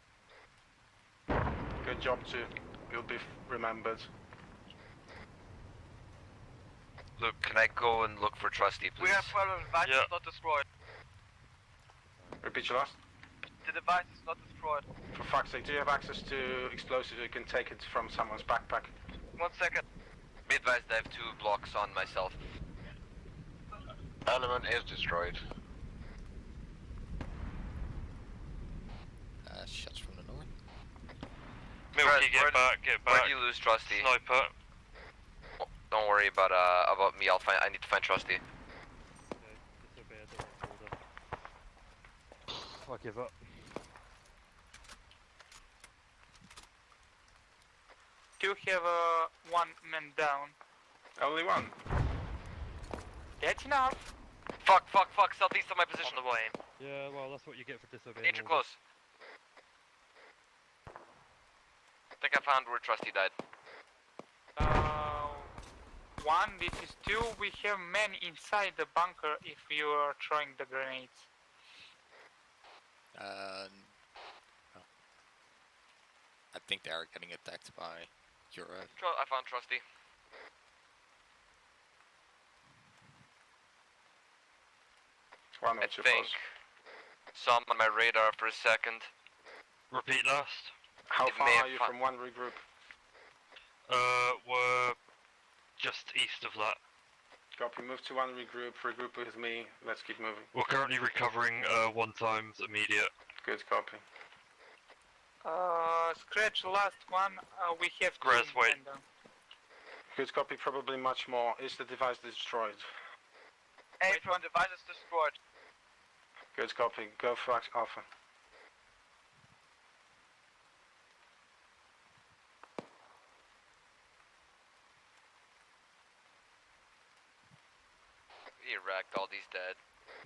Good job 2, you'll be remembered. Luke, can I go and look for Trusty, please? We have 12 devices not destroyed. Repeat your last. The device is not destroyed. For fuck's sake, do you have access to explosives? You can take it from someone's backpack. 1 second. Be advised, I have 2 blocks on myself. Element is destroyed. Shots from the north. Milky, get back. Where do you lose Trusty? Sniper. Oh, don't worry about me. I need to find Trusty. I give up. Do you have 1 man down? Only 1. That's enough. Fuck, southeast of my position. On the way. Yeah, well, that's what you get for disobeying. Agent close. I think I found where Trusty died. 1, this is 2. We have men inside the bunker if you are throwing the grenades. I think they are getting attacked by your... I found Trusty. I think saw him on my radar for a second. Repeat last. How far are you from 1 regroup? We're just east of that. Copy, move to one, regroup with me, let's keep moving. We're currently recovering 1 times immediate. Good copy. Scratch last one, we have to Graz, wait. Good copy, probably much more. Is the device destroyed? A1 device is destroyed. Good copy, go for Alpha. You wrecked, all these dead.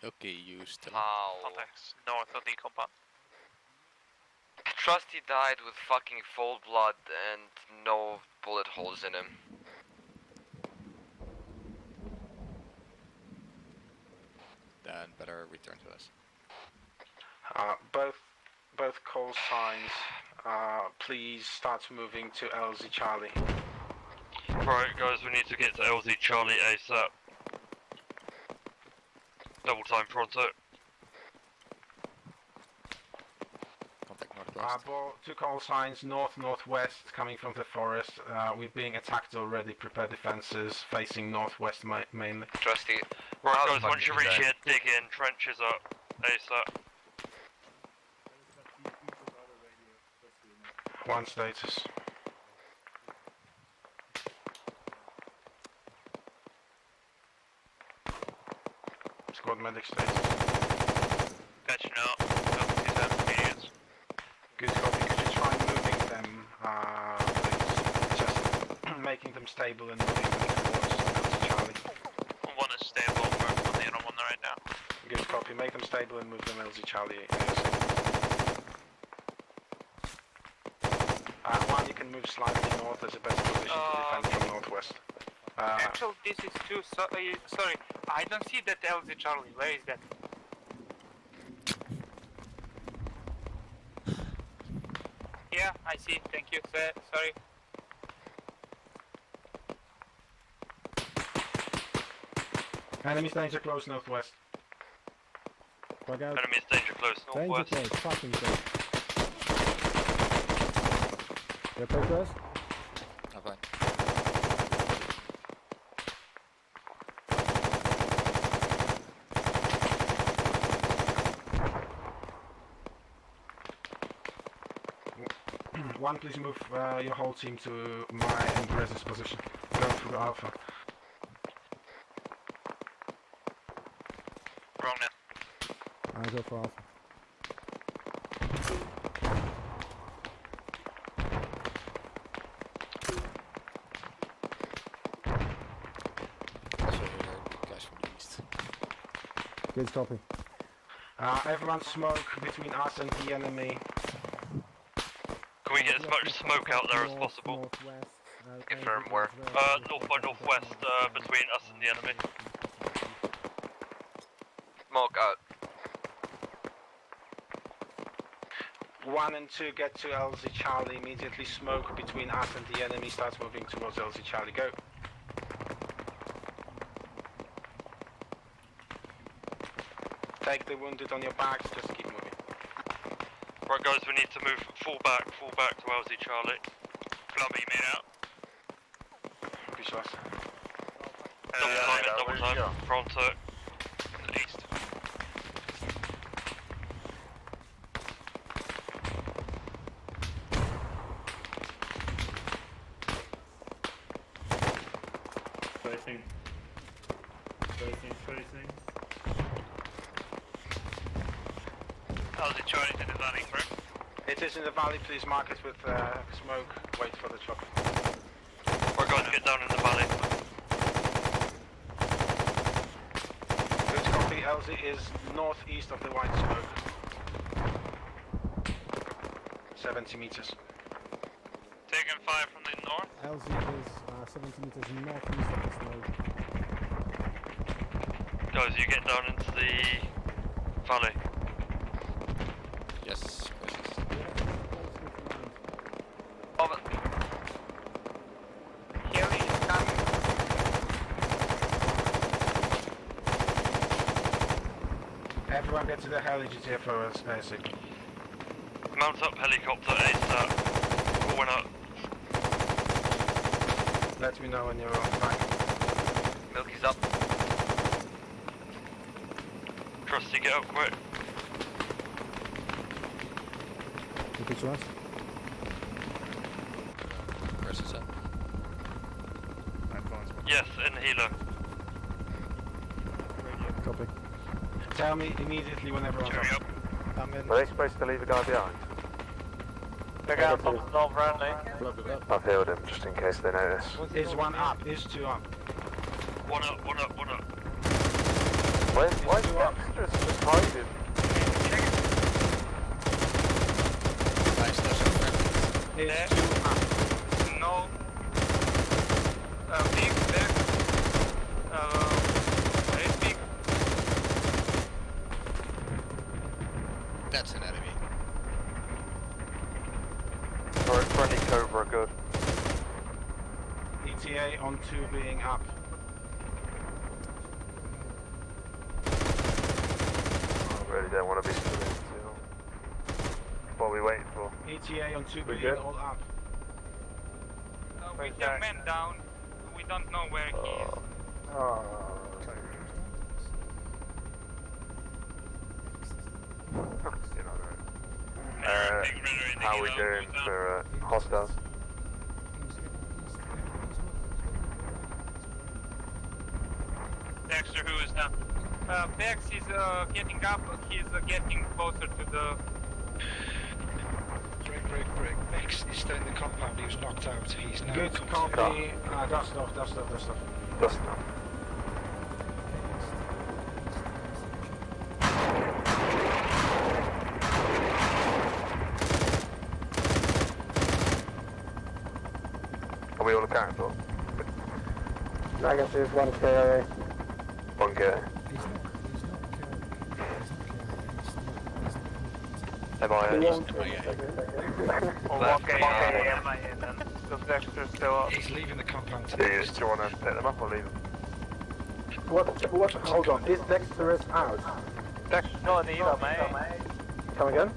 Okay, you still. Contacts north of the compound. Trusty died with fucking full blood and no bullet holes in him. Then better return to us. Both call signs, please start moving to LZ Charlie. Right, guys, we need to get to LZ Charlie ASAP. Double time pronto. Contact northwest. Two call signs, northwest, coming from the forest. We're being attacked already, prepare defenses, facing northwest mainly. Trusty. Right, guys, once you reach here, dig in, trenches up, ASAP. One status. Squad medic status. Got you now. Copy 2 times immediate. Good copy, could you try moving them, please? Just making them stable and moving them towards Charlie. One is stable, we're on the other one right now. Good copy, make them stable and move them LZ Charlie. One, you can move slightly north as a better position to defend from northwest. Actually, this is too, sorry, I don't see that LZ Charlie, where is that? Yeah, I see, thank you, sir, sorry. Enemy's danger close northwest. Bug out. Enemy's danger close northwest. Danger close, fucking close. You okay, Chris? I'm fine. One, please move your whole team to my and Grez's position. Go through Alpha. Wrong now. I'll go for Alpha. Good copy. Everyone smoke between us and the enemy. Can we get as much smoke out there as possible? Confirm where? North by northwest, between us and the enemy. Smoke out. 1 and 2 get to LZ Charlie, immediately smoke between us and the enemy, starts moving towards LZ Charlie, go. Take the wounded on your backs, just keep moving. Right guys, we need to move full back to LZ Charlie. Blobby, made out. Visualize. Double time, pronto. To the east. Tracing. How's it Charlie to the valley, correct? It is in the valley, please mark it with smoke, wait for the chopper. We're going to get down in the valley. Good copy, LZ is northeast of the white smoke. 70 meters. Taking fire from the north. LZ is 70 meters northeast of the smoke. Guys, you get down into the valley. Yes, gracious. Over. Heli is coming. Everyone get to the heli GTFO as basic. Mount up helicopter ASAP. Going up. Let me know when you're back. Milky's up. Trusty, get up quick. Repeat to us. Where's his up? Yes, in the healer. Copy. Tell me immediately when everyone's up. I'm in. Are they supposed to leave a guy behind? The guy on top is not friendly. I've healed him just in case they notice. Is one up, is two up. One up, one up, one up. Why is Dexter just hiding? Is two up. No. Big, back. Very big. That's an enemy. Or friendly Cobra, good. ETA on two being up. I really don't want to be still in too long. What are we waiting for? ETA on two We being good? all up. We have men down. We don't know where he is. How are we doing for hostiles? Dexter, who is down? Bex is getting up. He's getting closer to the. Break. Bex is still in the compound. He was knocked out. He's now. Good copy. Dust off. Dust off. Are we all accounted for? I guess there's one KIA. One KIA. One KIA then. Because Dexter's still up. He's leaving the compound. Do you want to pick them up or leave them? What, hold on, is Dexter out? Dexter's not in the helo, mate. Come again?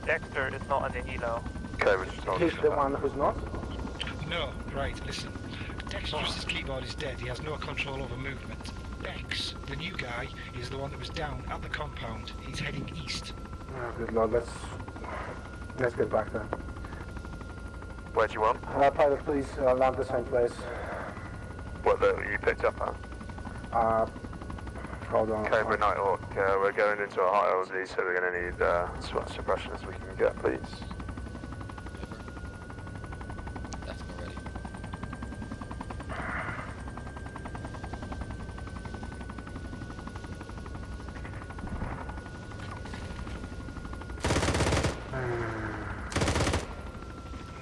Dexter is not in the helo. Okay, we're just He's the one who's not? No, right, listen. Dexter's keyboard is dead. He has no control over movement. Bex, the new guy, is the one that was down at the compound. He's heading east. Oh, good lord, let's get back then. Where do you want? Pilot, please land the same place. What, you picked up at? Hold on. Cobra Nighthawk, we're going into a high LZ, so we're going to need as much suppression as we can get, please.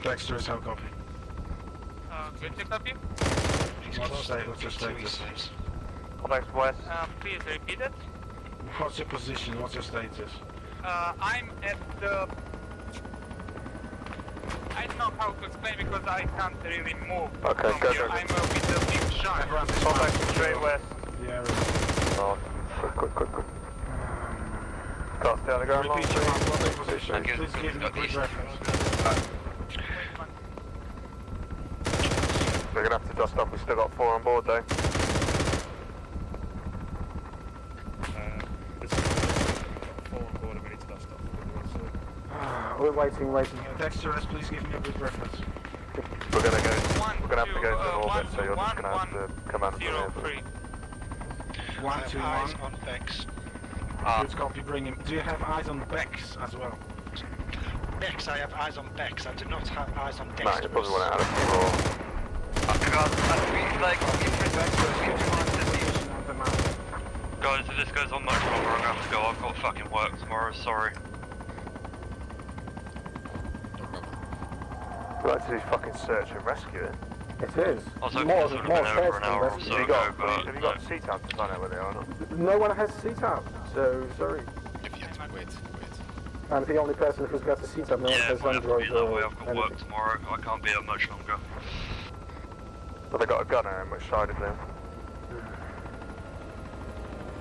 Dexter is how copy. Good to copy. What's your status? Contact west. Please repeat it. What's your position? What's your status? I'm at the. I don't know how to explain because I can't really move. Okay, from go. Here. I'm with the big shark. Contact straight west. Yeah, Oh, quick. Can't stay on the ground long. Repeat your position. Please give me a quick reference. We're going to have to dust off. We've still got 4 on board though. We're waiting. Dexter, please give me a good reference. We're going to have to go to an orbit, so you're just going to have to come out of the air. 1, 2, 1. Eyes on Bex. Good copy, bring him. Do you have eyes on Bex as well? Bex, I have eyes on Bex. I do not have eyes on Dexter. Nah, you probably want to add a few more. Guys, if this goes on much longer, I'm gonna have to go. I've got fucking work tomorrow, sorry. We like to do fucking search and rescue it. It is. I was hoping this would have been over an hour or so ago, but have you got C-tab to find out where they are or not? No one has C-tab, so sorry. If you have to wait. I'm the only person who's got the C-tab. No one yeah, has it might have to be Android that way. or I've got anything. work tomorrow. I can't be up much longer. Well, they got a gunner in which side of them?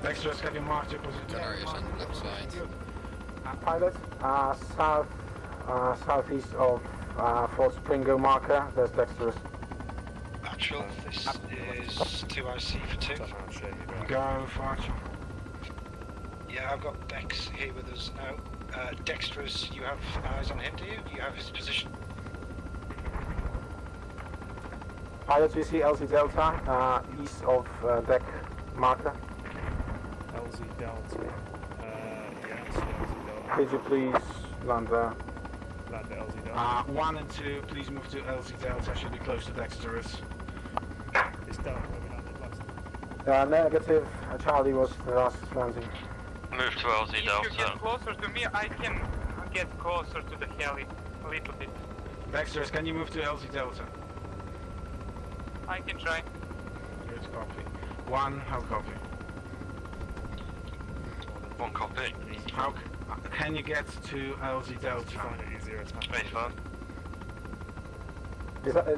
Dexter, have you marked your position? Gunner is on the left side. Pilot, southeast of Fort Springo marker, there's Dexter's. Actual, this is 2IC for 2. Go for Archer. Yeah, I've got Dex here with us now. Dexterous, you have eyes on him, do you? You have his position? Pilot, we see LZ Delta, east of deck marker. LZ Delta. Yeah, I see LZ Delta. Could you please land there? Land at LZ Delta. 1 and 2, please move to LZ Delta, should be close to Dexterous. It's Delta where we landed last. Negative, Charlie was the last landing. Move to LZ If Delta. you get closer to me, I can get closer to the heli a little bit. Dexterous, can you move to LZ Delta? I can try. Good copy. 1, how copy? 1 copy. How can you get to LZ Delta? Find it easier attack. Space 5.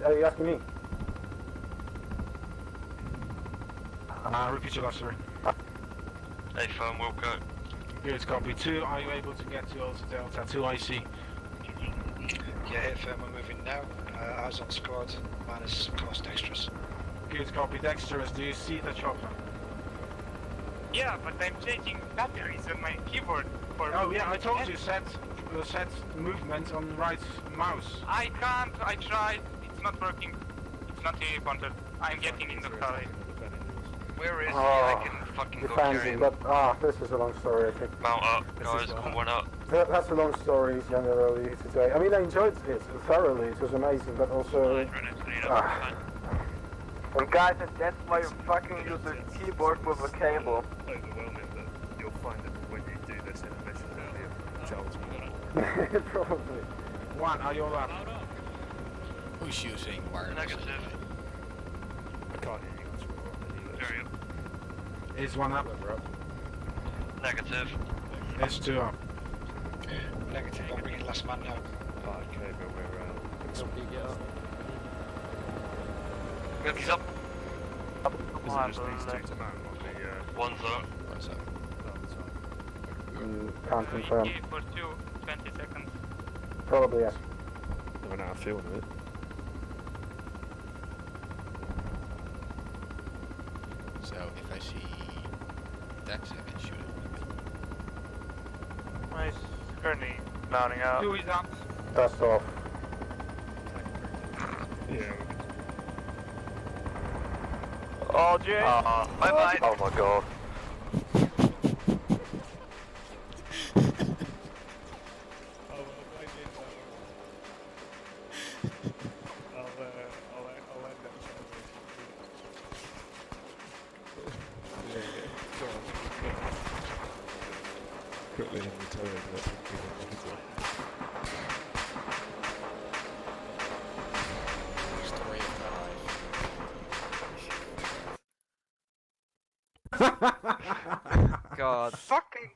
Are you asking me? Repeat your last, sorry. A firm will go. Good copy. 2, are you able to get to LZ Delta? 2 IC. Yeah, hit firm, we're moving now. Eyes on squad, minus cost Dexterous. Good copy. Dexterous, do you see the chopper? Yeah, but I'm changing batteries on my keyboard for... Oh yeah, I told you, set movement on right mouse. I can't, I tried, it's not working. It's not really wanted. I'm getting in the heli. Where is he? I can fucking go carry Defending, him. but this is a long story, I think. Mount up, guys, come one up. That's a long story, generally, today. I mean, I enjoyed it thoroughly, it was amazing, but also... And guys, that's why you fucking use the keyboard with a cable. Overwhelming, but you'll find that when you do this in a mission, it'll be a Probably. 1, are you all up? Who's using wireless? Negative. I can't hear you guys. Carry up. Is 1 up? Negative. Is 2 up? Negative, I'm bringing last man now. Okay, but we're Help you get up. He's up. Is it just these 2 to man? Or the, 1's up. What's up? Can't confirm. Okay, for 20 seconds. Probably, yes. I don't know how I feel with it. So if I see Dex, I can shoot it. Nice. Currently mounting out. 2 is up. Dust off. Yeah. Oh, Jay. Bye-bye. Oh my god. Quickly in the turret, that's what people Story of my life. God. Fucking